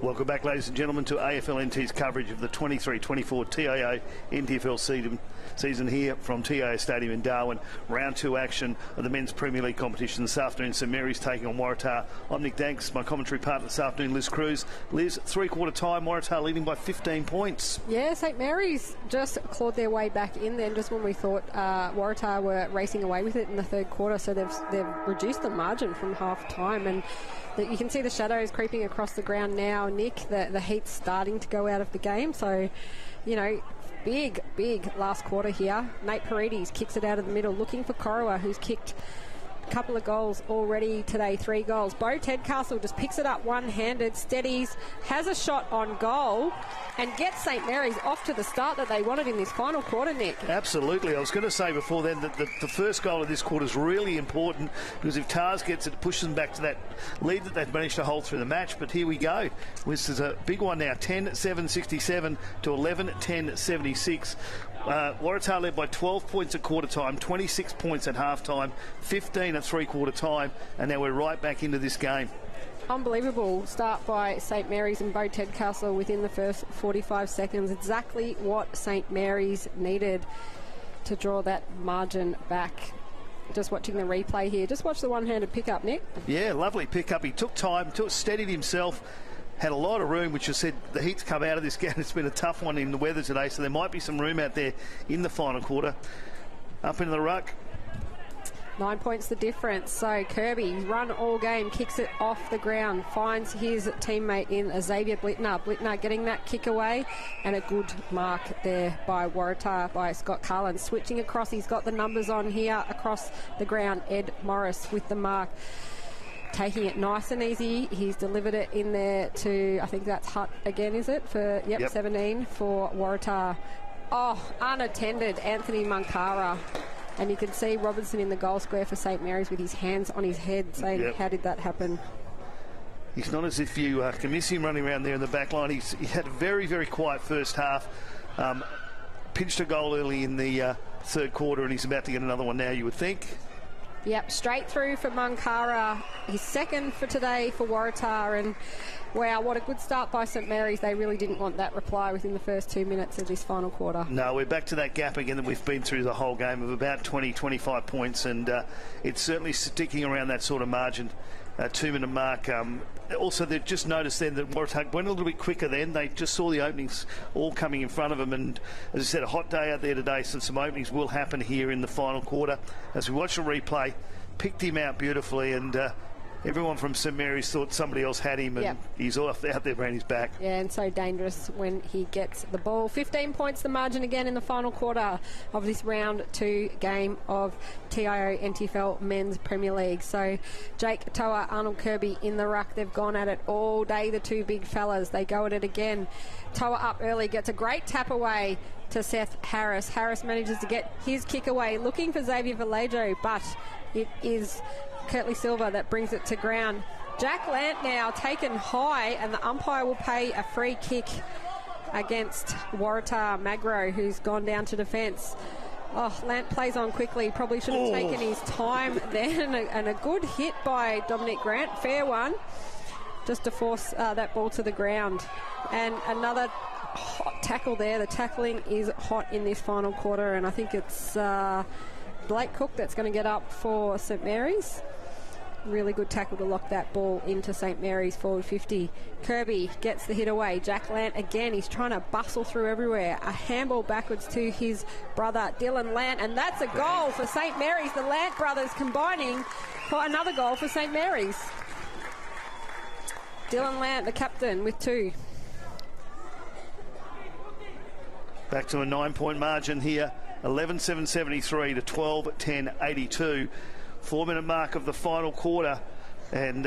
Welcome back, ladies and gentlemen, to AFLNT's coverage of the 23-24 TIO NTFL season here from TIO Stadium in Darwin. Round 2 action of the Men's Premier League competition this afternoon. St Mary's taking on Waratah. I'm Nick Danks, my commentary partner this afternoon, Liz Cruz. Liz, three-quarter time, Waratah leading by 15 points. Yeah, St Mary's just clawed their way back in then, just when we thought Waratah were racing away with it in the third quarter, so they've reduced the margin from half-time, and you can see the shadows creeping across the ground now, Nick. The heat's starting to go out of the game, so, you know, big last quarter here. Nate Paredes kicks it out of the middle, looking for Corowa, who's kicked a couple of goals already today, 3 goals. Bo Tedcastle just picks it up one-handed, steadies, has a shot on goal, and gets St Mary's off to the start that they wanted in this final quarter, Nick. Absolutely. I was going to say before then that the first goal of this quarter is really important, because if Tars gets it, it pushes them back to that lead that they've managed to hold through the match. But here we go. This is a big one now, 10-7-67 to 11-10-76. Waratah led by 12 points at quarter time, 26 points at half time, 15 at three-quarter time, and now we're right back into this game. Unbelievable start by St Mary's and Bo Tedcastle within the first 45 seconds. Exactly what St Mary's needed to draw that margin back. Just watching the replay here. Just watch the one-handed pickup, Nick. Yeah, lovely pickup. He took time, steadied himself, had a lot of room, which I said the heat's come out of this game. It's been a tough one in the weather today, so there might be some room out there in the final quarter. Up into the ruck. 9 points the difference. So Kirby, run all game, kicks it off the ground, finds his teammate in Xavier Blittner. Blittner getting that kick away, and a good mark there by Waratah, by Scott Carlin. Switching across, he's got the numbers on here across the ground. Ed Morris with the mark. Taking it nice and easy. He's delivered it in there to, I think that's Hutt again, is it? For yep. 17 for Waratah. Oh, unattended, Anthony Munkara. And you can see Robinson in the goal square for St Mary's with his hands on his head, saying, how did that happen? He's not as if you can miss him running around there in the back line. He had a very, very quiet first half. Pinched a goal early in the third quarter, and he's about to get another one now, you would think. Yep, straight through for Munkara. His second for today for Waratah, and wow, what a good start by St Mary's. They really didn't want that reply within the first 2 minutes of this final quarter. No, we're back to that gap again that we've been through the whole game of about 20-25 points, and it's certainly sticking around that sort of margin, 2-minute mark. Also, they've just noticed then that Waratah went a little bit quicker then. They just saw the openings all coming in front of them, and as I said, a hot day out there today, so some openings will happen here in the final quarter. As we watch the replay, picked him out beautifully, and everyone from St Mary's thought somebody else had him, and he's out there around his back. Yeah, and so dangerous when he gets the ball. 15 points the margin again in the final quarter of this round 2 game of TIO NTFL Men's Premier League. So Jake Toa, Arnold Kirby in the ruck. They've gone at it all day, the two big fellas. They go at it again. Toa up early, gets a great tap away to Seth Harris. Harris manages to get his kick away, looking for Xavier Vallejo, but it is Curtly Silva that brings it to ground. Jack Lant now taken high, and the umpire will pay a free kick against Waratah Magro, who's gone down to defence. Oh, Lant plays on quickly. Probably should have taken his time then, and a good hit by Dominic Grant. Fair one, just to force that ball to the ground. And another hot tackle there. The tackling is hot in this final quarter, and I think it's Blake Cook that's going to get up for St Mary's. Really good tackle to lock that ball into St Mary's forward 50. Kirby gets the hit away. Jack Lant again, he's trying to bustle through everywhere. A handball backwards to his brother Dylan Lant, and that's a goal for St Mary's. The Lant brothers combining for another goal for St Mary's. Dylan Lant, the captain, with 2. Back to a 9-point margin here. 11-7-73 to 12-10-82. 4-minute mark of the final quarter, and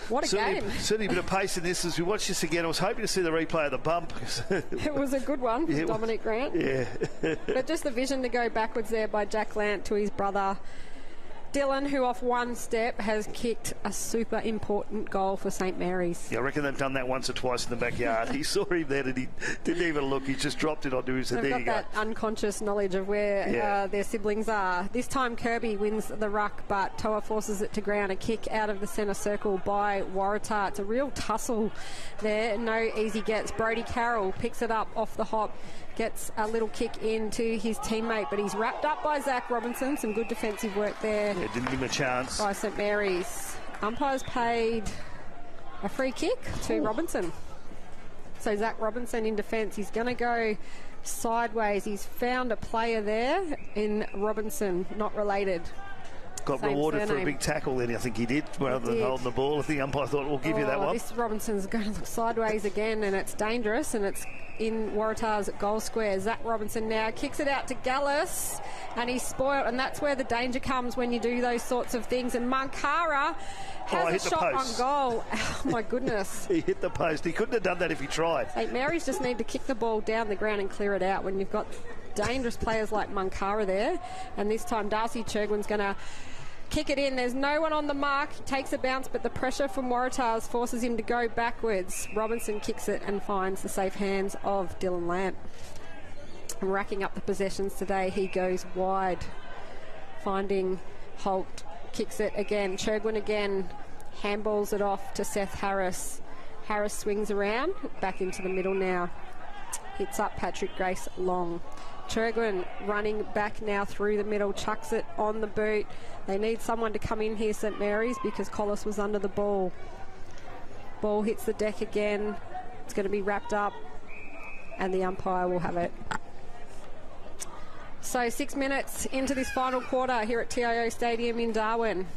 what a game. Certainly a bit of pace in this. As we watch this again, I was hoping to see the replay of the bump. It was a good one from Dominic Grant. Yeah. But just the vision to go backwards there by Jack Lant to his brother. Dylan, who off one step has kicked a super important goal for St Mary's. Yeah, I reckon they've done that once or twice in the backyard. He saw him there and he didn't even look. He just dropped it onto his head. They've There got you go. that unconscious knowledge of where their siblings are. This time Kirby wins the ruck, but Toa forces it to ground. A kick out of the centre circle by Waratah. It's a real tussle there. No easy gets. Brodie Carroll picks it up off the hop. Gets a little kick into his teammate, but he's wrapped up by Zach Robinson. Some good defensive work there. Yeah, didn't give him a chance. By St Mary's. Umpires paid a free kick to Robinson. So Zach Robinson in defence. He's going to go sideways. He's found a player there in Robinson, not related. Got Same rewarded for a surname. big tackle then, I think he did, rather than holding the ball. I think the umpire thought, we'll give you that one. This Robinson's going to look sideways again, and it's dangerous, and it's in Waratah's goal square. Zach Robinson now kicks it out to Gallus, and he's spoiled, and that's where the danger comes when you do those sorts of things. And Mankara has a shot on goal. Oh, my goodness. He hit the post. He couldn't have done that if he tried. St Mary's just need to kick the ball down the ground and clear it out when you've got dangerous players like Mankara there. And this time Darcy Churgwin's going to kick it in. There's no one on the mark. He takes a bounce, but the pressure from Waratahs forces him to go backwards. Robinson kicks it and finds the safe hands of Dylan Lamp. Racking up the possessions today, he goes wide, finding Holt. Kicks it again. Churgwin again. Handballs it off to Seth Harris. Harris swings around, back into the middle now. Hits up Patrick Grace long. Churgwin running back now through the middle, chucks it on the boot. They need someone to come in here, St Mary's, because Collis was under the ball. Ball hits the deck again. It's going to be wrapped up, and the umpire will have it. So 6 minutes into this final quarter here at TIO Stadium in Darwin.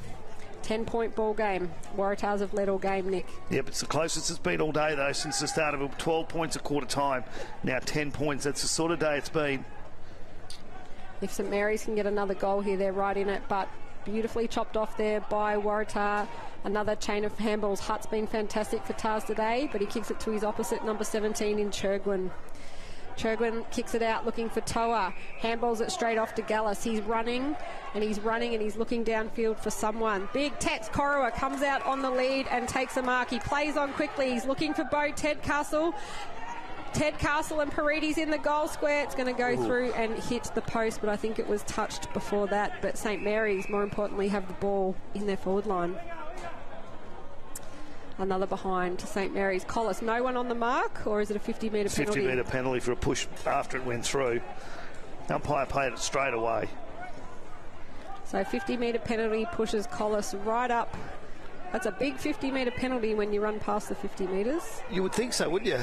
10-point ball game. Waratahs have led all game, Nick. Yep, it's the closest it's been all day, though, since the start of it. 12 points at quarter time. Now 10 points. That's the sort of day it's been. If St Mary's can get another goal here, they're right in it, but beautifully chopped off there by Waratah. Another chain of handballs. Hutt's been fantastic for Tars today, but he kicks it to his opposite, number 17 in Churgwin. Churgwin kicks it out looking for Toa. Handballs it straight off to Gallus. He's running and he's looking downfield for someone. Big Tex Corowa comes out on the lead and takes a mark. He plays on quickly. He's looking for Bo Tedcastle. Tedcastle and Paredes in the goal square. It's going to go through and hit the post, but I think it was touched before that. But St Mary's, more importantly, have the ball in their forward line. Another behind to St Mary's. Collis, no one on the mark, or is it a 50-metre penalty? 50-metre penalty for a push after it went through. Umpire paid it straight away. So 50-metre penalty pushes Collis right up. That's a big 50-metre penalty when you run past the 50 metres. You would think so, wouldn't you?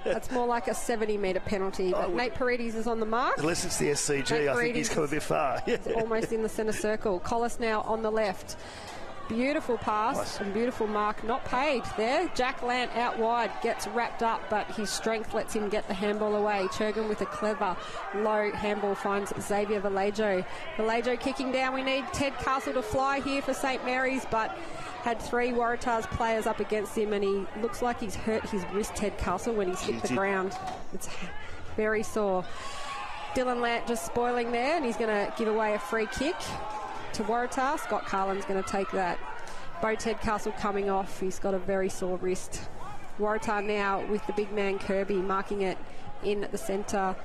That's more like a 70-metre penalty. But Nate Paredes is on the mark. Unless it's the SCG, Nate I think he's come a bit far. He's almost in the centre circle. Collis now on the left. Beautiful pass and beautiful mark. Not paid there. Jack Lant out wide gets wrapped up, but his strength lets him get the handball away. Churgwin with a clever low handball finds Xavier Vallejo. Vallejo kicking down. We need Tedcastle to fly here for St Mary's, but had 3 Waratahs players up against him, and he looks like he's hurt his wrist, Tedcastle, when he's hit the ground. It's very sore. Dylan Lant just spoiling there, and he's going to give away a free kick to Waratah. Scott Carlin's going to take that. Bo Tedcastle coming off. He's got a very sore wrist. Waratah now with the big man Kirby marking it in the centre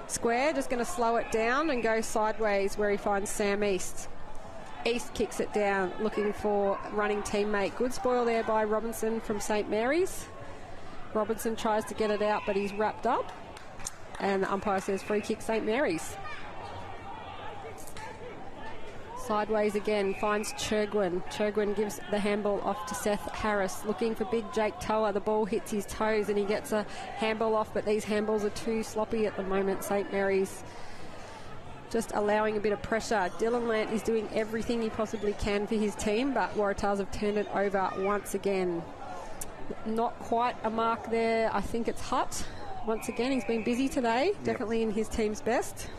square. Just going to slow it down and go sideways where he finds Sam East. East kicks it down, looking for running teammate. Good spoil there by Robinson from St Mary's. Robinson tries to get it out, but he's wrapped up. And the umpire says free kick St Mary's. Sideways again, finds Churgwin. Churgwin gives the handball off to Seth Harris, looking for big Jake Toa. The ball hits his toes and he gets a handball off, but these handballs are too sloppy at the moment. St Mary's just allowing a bit of pressure. Dylan Lant is doing everything he possibly can for his team, but Waratahs have turned it over once again. Not quite a mark there. I think it's Hutt. Once again, he's been busy today, definitely in his team's best.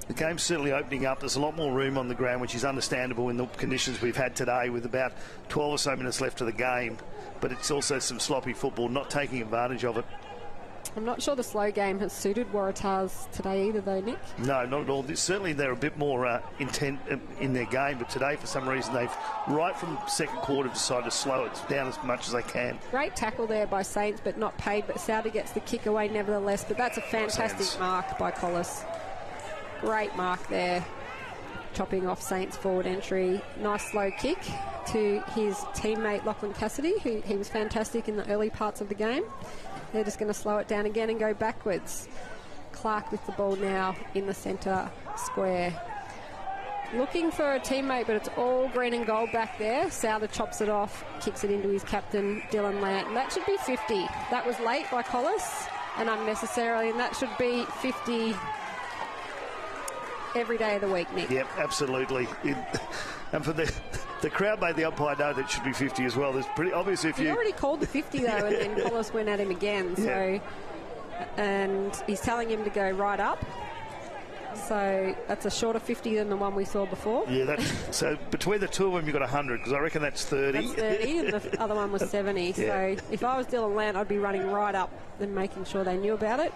The game's certainly opening up. There's a lot more room on the ground, which is understandable in the conditions we've had today with about 12 or so minutes left of the game. But it's also some sloppy football, not taking advantage of it. I'm not sure the slow game has suited Waratahs today either, though, Nick. No, not at all. Certainly they're a bit more intent in their game, but today, for some reason, they've, right from second quarter, decided to slow it down as much as they can. Great tackle there by Saints, but not paid. But Sauter gets the kick away nevertheless. But that's a fantastic mark by Collis. Great mark there. Chopping off Saints' forward entry. Nice slow kick to his teammate Lachlan Cassidy, who he was fantastic in the early parts of the game. They're just going to slow it down again and go backwards. Clark with the ball now in the centre square. Looking for a teammate, but it's all green and gold back there. Sauter chops it off, kicks it into his captain, Dylan Lant. And that should be 50. That was late by Collis and unnecessarily, and that should be 50 every day of the week, Nick. Yep, absolutely. And for the crowd made the umpire know that it should be 50 as well. There's pretty obviously if he already called the 50 though, and then Collis went at him again. So, and he's telling him to go right up. So that's a shorter 50 than the one we saw before. Yeah, so between the two of them, you've got 100, because I reckon that's 30. That's 30, and the other one was 70. Yeah. So if I was Dylan Lant, I'd be running right up and making sure they knew about it.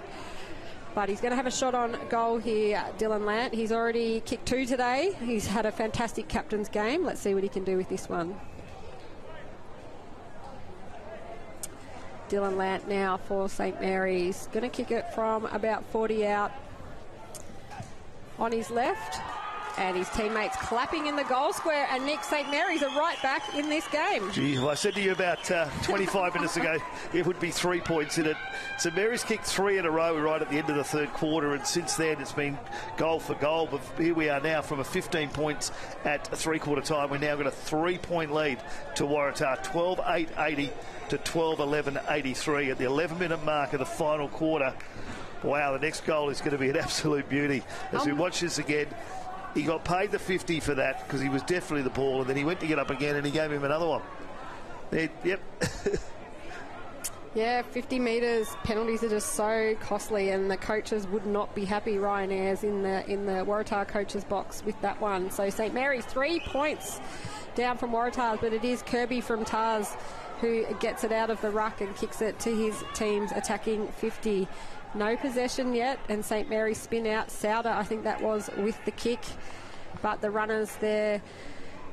But he's going to have a shot on goal here, Dylan Lant. He's already kicked 2 today. He's had a fantastic captain's game. Let's see what he can do with this one. Dylan Lant now for St Mary's. Going to kick it from about 40 out on his left. And his teammates clapping in the goal square. And Nick, St Mary's are right back in this game. Gee, well, I said to you about 25 minutes ago it would be 3 points in it. St Mary's kicked 3 in a row right at the end of the third quarter, and since then it's been goal for goal. But here we are now from a 15 points at three-quarter time. We're now got a 3-point lead to Waratah, 12-8-80 to 12-11-83 at the 11-minute mark of the final quarter. Wow, the next goal is going to be an absolute beauty. As we watch this again, he got paid the 50 for that because he was definitely the ball, and then he went to get up again and he gave him another one. Yep. Yeah, 50 metres, penalties are just so costly, and the coaches would not be happy, Ryan Ayres in the Waratah coaches box with that one. So St Mary's 3 points down from Waratah, but it is Kirby from Tars who gets it out of the ruck and kicks it to his team's attacking 50. No possession yet, and St Mary's spin out. Sauter, I think that was with the kick, but the runners there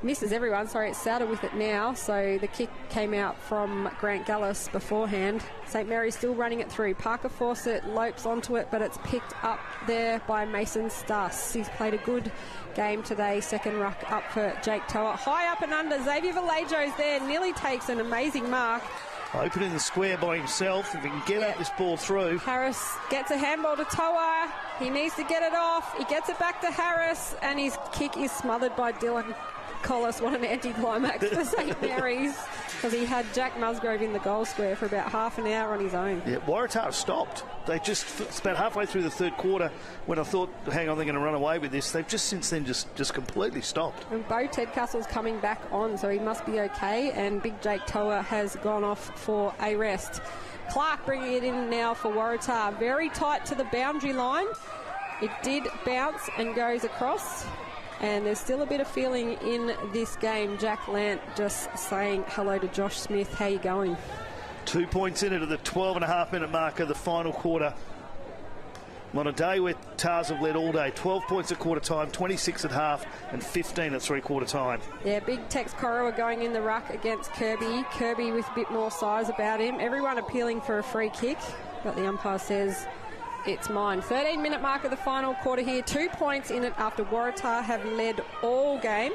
misses everyone. Sorry, it's Sauter with it now. So the kick came out from Grant Gullis beforehand. St Mary's still running it through. Parker Fawcett lopes onto it, but it's picked up there by Mason Stuss. He's played a good game today. Second ruck up for Jake Toa. High up and under. Xavier Vallejo's there. Nearly takes an amazing mark. Open in the square by himself. If he can get this ball through. Harris gets a handball to Toa. He needs to get it off. He gets it back to Harris, and his kick is smothered by Dylan Collis. What an anticlimax for St Mary's, because he had Jack Musgrove in the goal square for about half an hour on his own. Yeah, Waratah stopped. They just about halfway through the third quarter when I thought, hang on, they're going to run away with this. They've just since then just completely stopped. And Bo Tedcastle's coming back on, so he must be okay. And Big Jake Toa has gone off for a rest. Clark bringing it in now for Waratah. Very tight to the boundary line. It did bounce and goes across. And there's still a bit of feeling in this game. Jack Lant just saying hello to Josh Smith. How you going? 2 points in it at the 12.5-minute mark of the final quarter. On a day where Tars have led all day, 12 points at quarter time, 26 at half, and 15 at three-quarter time. Yeah, big Tex Corowa going in the ruck against Kirby. Kirby with a bit more size about him. Everyone appealing for a free kick, but the umpire says it's mine. 13-minute mark of the final quarter here. 2 points in it after Waratah have led all game.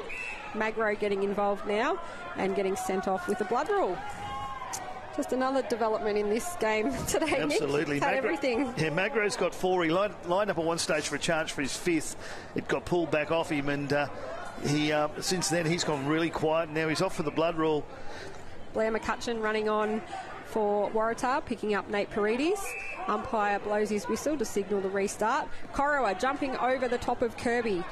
Magro getting involved now and getting sent off with the blood rule. Just another development in this game today, Absolutely. Nick. Had everything. Yeah, Magro's got 4. He lined up at one stage for a chance for his 5th. It got pulled back off him, and he since then he's gone really quiet. Now he's off for the blood rule. Blair McCutcheon running on for Waratah, picking up Nate Paredes. Umpire blows his whistle to signal the restart. Corowa jumping over the top of Kirby.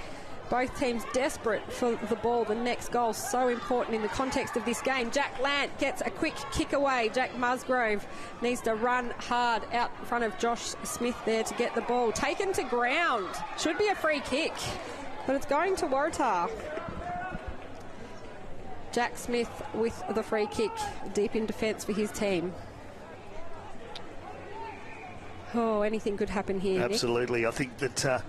Both teams desperate for the ball. The next goal so important in the context of this game. Jack Lant gets a quick kick away. Jack Musgrove needs to run hard out in front of Josh Smith there to get the ball. Taken to ground. Should be a free kick, but it's going to Waratah. Jack Smith with the free kick, deep in defence for his team. Oh, anything could happen here, Absolutely. Nick. I think that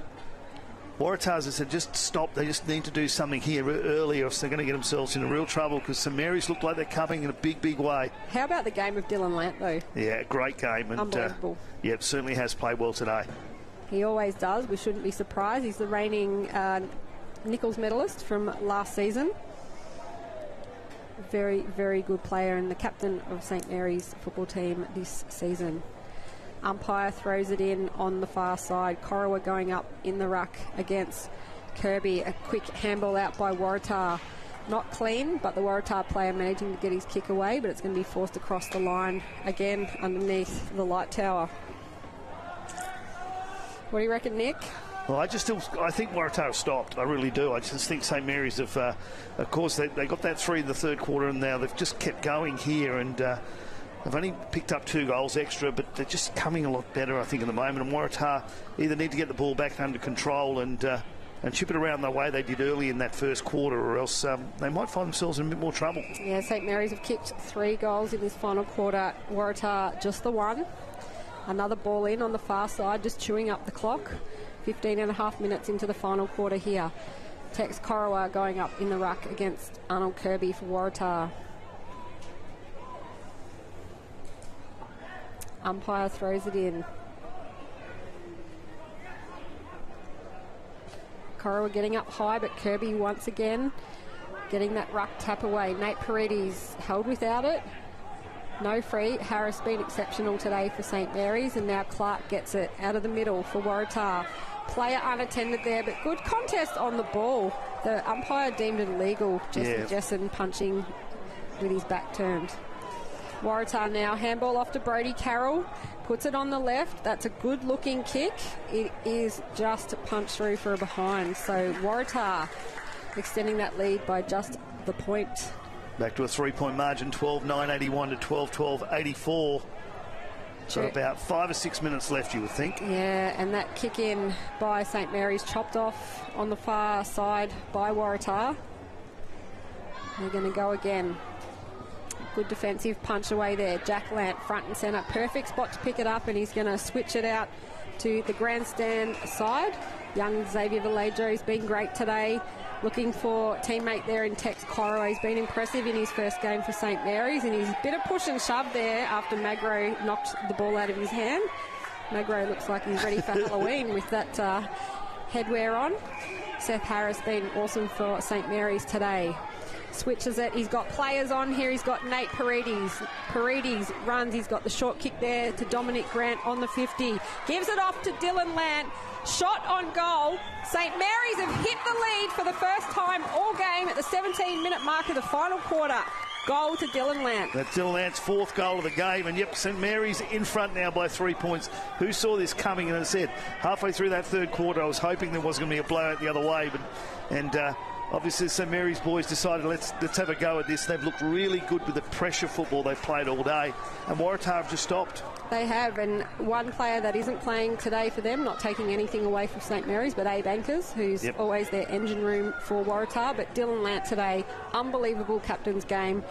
Waratah, as I said, just stop. They just need to do something here earlier, or they're going to get themselves into real trouble, because St Mary's look like they're coming in a big, big way. How about the game of Dylan Lant, though? Yeah, great game. And, unbelievable. Yeah, certainly has played well today. He always does. We shouldn't be surprised. He's the reigning Nichols medalist from last season. Very, very good player and the captain of St Mary's football team this season. Umpire throws it in on the far side. Corowa going up in the ruck against Kirby. A quick handball out by Waratah. Not clean, but the Waratah player managing to get his kick away, but it's going to be forced across the line again underneath the light tower. What do you reckon, Nick? Well, I think Waratah have stopped. I really do. I just think St Mary's have, of course, they got that 3 in the third quarter, and now they've just kept going here, and they've only picked up 2 goals extra, but they're just coming a lot better, I think, at the moment. And Waratah either need to get the ball back under control and chip it around the way they did early in that first quarter, or else they might find themselves in a bit more trouble. Yeah, St Mary's have kicked 3 goals in this final quarter. Waratah just the 1. Another ball in on the far side, just chewing up the clock. 15 and a half minutes into the final quarter here. Tex Corowa going up in the ruck against Arnold Kirby for Waratah. Umpire throws it in. Corowa getting up high, but Kirby once again getting that ruck tap away. Nate Paredes held without it. No free. Harris been exceptional today for St Mary's, and now Clark gets it out of the middle for Waratah. Player unattended there, but good contest on the ball. The umpire deemed it illegal. Jessen punching with his back turned. Waratah now, handball off to Brody Carroll, puts it on the left. That's a good looking kick. It is just punched through for a behind. So Waratah extending that lead by just the point. Back to a 3-point margin, 12-9-81 to 12-12-84. So about 5 or 6 minutes left, you would think. Yeah, and that kick in by St Mary's chopped off on the far side by Waratah. They're going to go again. Good defensive punch away there. Jack Lant front and centre. Perfect spot to pick it up, and he's going to switch it out to the grandstand side. Young Xavier Vallejo's been great today. Looking for teammate there in Tex Corowa. He's been impressive in his first game for St Mary's, and he's a bit of push and shove there after Magro knocked the ball out of his hand. Magro looks like he's ready for Halloween with that headwear on. Seth Harris been awesome for St Mary's today. Switches it. He's got players on here. He's got Nate Paredes. Paredes runs. He's got the short kick there to Dominic Grant on the 50. Gives it off to Dylan Lant. Shot on goal. St Mary's have hit the lead for the first time all game at the 17-minute mark of the final quarter. Goal to Dylan Lant. That's Dylan Lant's 4th goal of the game. And, yep, St Mary's in front now by 3 points. Who saw this coming? And as I said, halfway through that third quarter, I was hoping there wasn't going to be a blowout the other way. Obviously, St Mary's boys decided let's have a go at this. They've looked really good with the pressure football they've played all day. And Waratah have just stopped. They have, and one player that isn't playing today for them, not taking anything away from St Mary's, but Abe Ankers, who's always their engine room for Waratah. But Dylan Lant today, unbelievable captain's game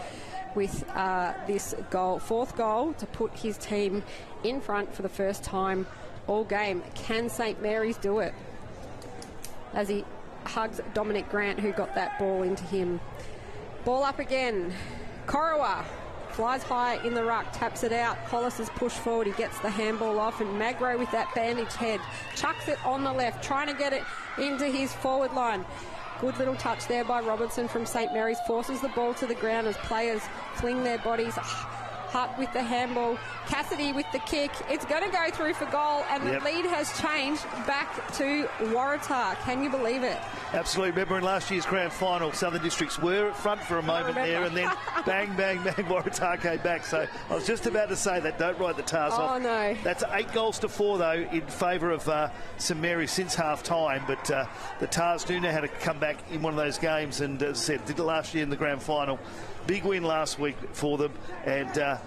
with this goal, 4th goal to put his team in front for the first time all game. Can St Mary's do it? As he hugs Dominic Grant, who got that ball into him. Ball up again. Corowa flies high in the ruck, taps it out. Collis is pushed forward. He gets the handball off, and Magro with that bandaged head chucks it on the left, trying to get it into his forward line. Good little touch there by Robertson from St Mary's. Forces the ball to the ground as players fling their bodies. Hutt with the handball. Cassidy with the kick. It's going to go through for goal, and the lead has changed back to Waratah. Can you believe it? Absolutely. Remember in last year's grand final, Southern Districts were at front for a moment there, and then bang, bang, bang, Waratah came back. So I was just about to say that. Don't write the Tars off. Oh, no. That's 8 goals to 4, though, in favour of St Mary's since half-time. But the Tars do know how to come back in one of those games, and as I said, did it last year in the grand final. Big win last week for them, and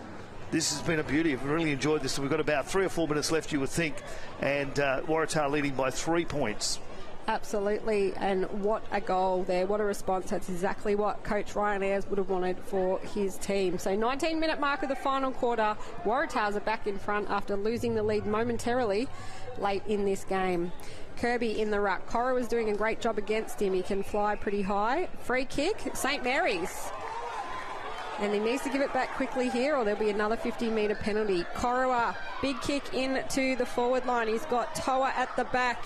this has been a beauty. I've really enjoyed this. We've got about 3 or 4 minutes left, you would think, and Waratah leading by 3 points. Absolutely, and what a goal there, what a response. That's exactly what Coach Ryan Ayres would have wanted for his team. So 19-minute mark of the final quarter, Waratahs are back in front after losing the lead momentarily late in this game. Kirby in the ruck. Cora was doing a great job against him. He can fly pretty high. Free kick, St. Mary's. And he needs to give it back quickly here or there'll be another 50-metre penalty. Corowa, big kick into the forward line. He's got Toa at the back.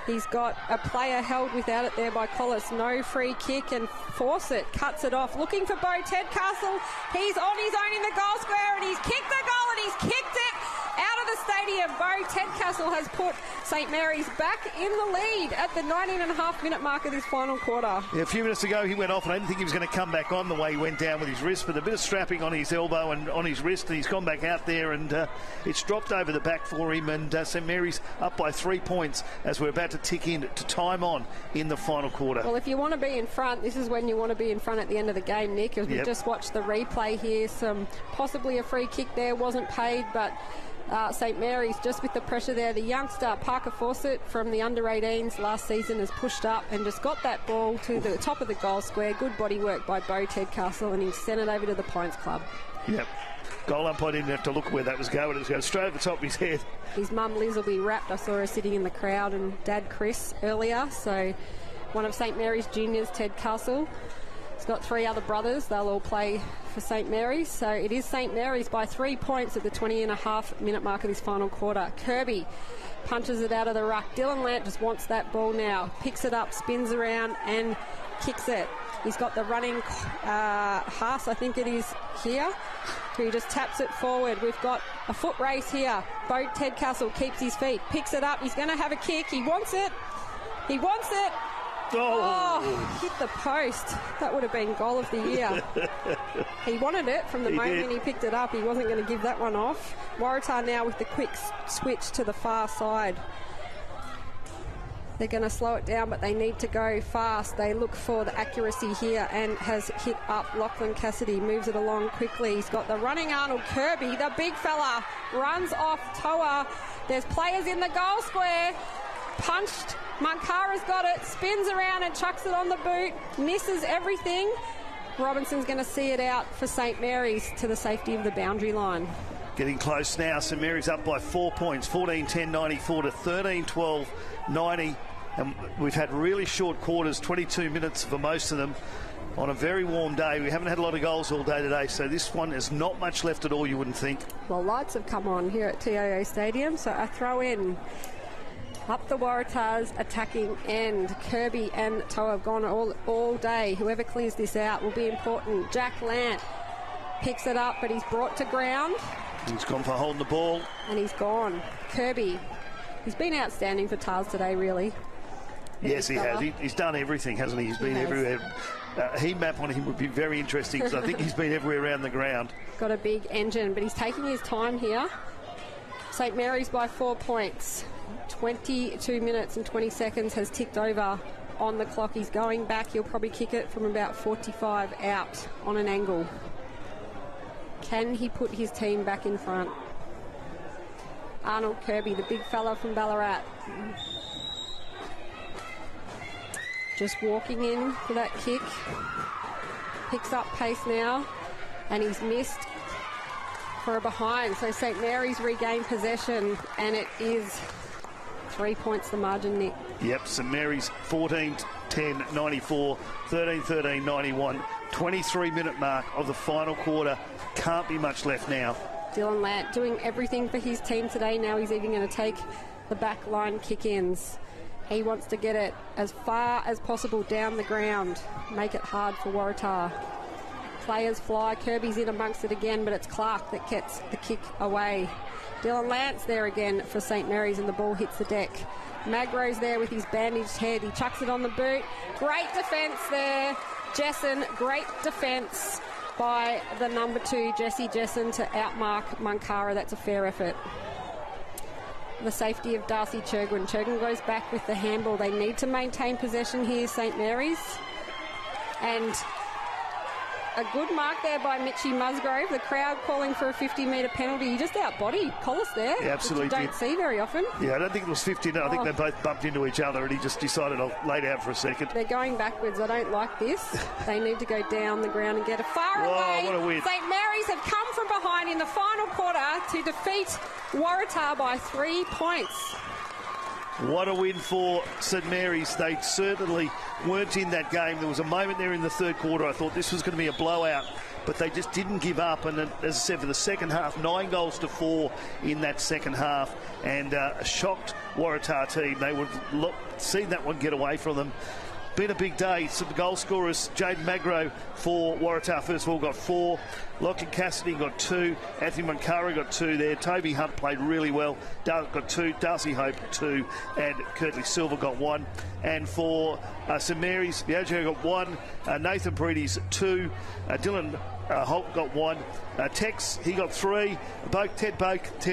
He's got a player held without it there by Collis. No free kick and Fawcett cuts it off. Looking for Bo Tedcastle. He's on his own in the goal square and he's kicked the goal and he's kicked it out of the stadium. Bo Tedcastle has put St. Mary's back in the lead at the 19.5-minute mark of this final quarter. Yeah, a few minutes ago he went off and I didn't think he was going to come back on the way he went down with his wrist, but a bit of strapping on his elbow and on his wrist, and he's gone back out there and it's dropped over the back for him, and St. Mary's up by 3 points as we're about to tick in to time on in the final quarter. Well, if you want to be in front, this is when you want to be in front at the end of the game, Nick, as we just watched the replay here. Possibly a free kick there, wasn't paid, but St. Mary's just with the pressure there. The youngster Parker Fawcett from the under-18s last season has pushed up and just got that ball to the top of the goal square. Good body work by Bo Tedcastle, and he sent it over to the Points Club. Yep. Goal umpire didn't have to look where that was going. It was going straight over the top of his head. His mum Liz will be wrapped. I saw her sitting in the crowd, and Dad Chris earlier. So one of St. Mary's juniors, Ted Castle. He's got 3 other brothers. They'll all play for St. Mary's. So it is St. Mary's by 3 points at the 20.5-minute mark of this final quarter. Kirby punches it out of the ruck. Dylan Lant just wants that ball now. Picks it up, spins around and kicks it. He's got the running Haas, I think it is here, who just taps it forward. We've got a foot race here. Bo Tedcastle keeps his feet, picks it up. He's going to have a kick. He wants it. He wants it. Oh, hit the post. That would have been goal of the year. He wanted it from the moment he picked it up. He wasn't going to give that one off. Waratah now with the quick switch to the far side. They're going to slow it down, but they need to go fast. They look for the accuracy here and has hit up. Lachlan Cassidy moves it along quickly. He's got the running Arnold Kirby. The big fella runs off Toa. There's players in the goal square. Punched. Mankara's got it. Spins around and chucks it on the boot. Misses everything. Robinson's going to see it out for St. Mary's to the safety of the boundary line. Getting close now. St. Mary's up by 4 points. 14-10-94 to 13-12-90. And we've had really short quarters, 22 minutes for most of them on a very warm day. We haven't had a lot of goals all day today, so this one is not much left at all, you wouldn't think. Well, lights have come on here at TIO Stadium, so a throw in. Up the Waratahs attacking end. Kirby and Toa have gone all day. Whoever clears this out will be important. Jack Lant picks it up, but he's brought to ground. He's gone for holding the ball. And he's gone. Kirby, he's been outstanding for Tars today, really. Yes, he has. He's done everything, hasn't he? He's been everywhere. Heat map on him would be very interesting because I think he's been everywhere around the ground. Got a big engine, but he's taking his time here. St. Mary's by 4 points. 22 minutes and 20 seconds has ticked over on the clock. He's going back. He'll probably kick it from about 45 out on an angle. Can he put his team back in front? Arnold Kirby, the big fella from Ballarat. Just walking in for that kick. Picks up pace now, and he's missed for a behind. So St. Mary's regained possession, and it is 3 points the margin, Nick. Yep, St. Mary's 14-10-94, 13-13-91. 23-minute mark of the final quarter. Can't be much left now. Dylan Lant doing everything for his team today. Now he's even going to take the back line kick-ins. He wants to get it as far as possible down the ground. Make it hard for Waratah. Players fly. Kirby's in amongst it again, but it's Clark that gets the kick away. Dylan Lance there again for St. Mary's, and the ball hits the deck. Magro's there with his bandaged head. He chucks it on the boot. Great defence there. Jessen, great defence by the number 2, Jesse Jessen, to outmark Mankara. That's a fair effort. The safety of Darcy Churgwin. Churgwin goes back with the handball. They need to maintain possession here, St. Mary's. And A good mark there by Mitchie Musgrove. The crowd calling for a 50-metre penalty. He just out-bodied Collis there. Yeah, absolutely. Which you don't see very often. Yeah, I don't think it was 50. No, I think they both bumped into each other and he just decided I'll lay down for a second. They're going backwards. I don't like this. They need to go down the ground and get a far away. What a win. St Mary's have come from behind in the final quarter to defeat Waratah by 3 points. What a win for St Mary's. They certainly weren't in that game. There was a moment there in the third quarter I thought this was going to be a blowout, but they just didn't give up. And as I said, for the second half, 9 goals to 4 in that second half, and a shocked Waratah team. They would see that one get away from them. Been a big day. Some goal scorers. Jaden Magro for Waratah, first of all, got 4. Lachlan Cassidy got 2. Anthony Munkara got 2 there. Toby Hunt played really well. Got 2. Darcy Hope 2. And Curtly Silver got 1. And for St Mary's, Biagio got 1. Nathan Preedy's 2. Dylan Holt got 1. Tex, he got 3. Ted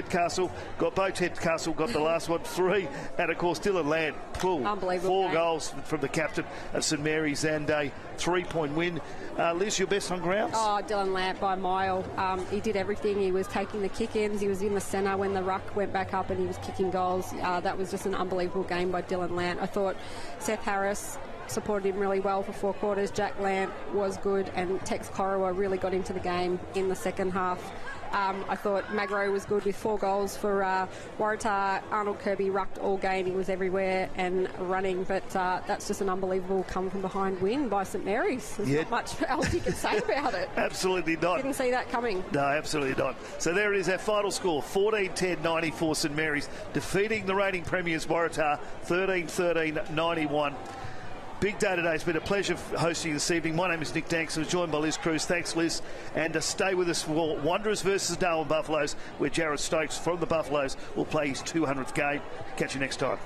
Castle got the last one, 3. And of course Dylan Land, unbelievable 4 goals from the captain of St Mary's and a 3-point win. Liz, your best on grounds? Oh, Dylan Lant by a mile. He did everything. He was taking the kick-ins. He was in the centre when the ruck went back up and he was kicking goals. That was just an unbelievable game by Dylan Lant. I thought Seth Harris supported him really well for 4 quarters. Jack Lamp was good, and Tex Corowa really got into the game in the second half. I thought Magro was good with 4 goals for Waratah. Arnold Kirby rucked all game. He was everywhere and running, but that's just an unbelievable come-from-behind win by St Mary's. There's not much else you can say about it. Absolutely not. Didn't see that coming. No, absolutely not. So there it is, our final score, 14-10-90 St Mary's, defeating the reigning premiers Waratah, 13-13-91. Big day today. It's been a pleasure hosting this evening. My name is Nick Danks. I was joined by Liz Cruz. Thanks, Liz. And stay with us for Wanderers versus Darwin Buffaloes, where Jared Stokes from the Buffaloes will play his 200th game. Catch you next time.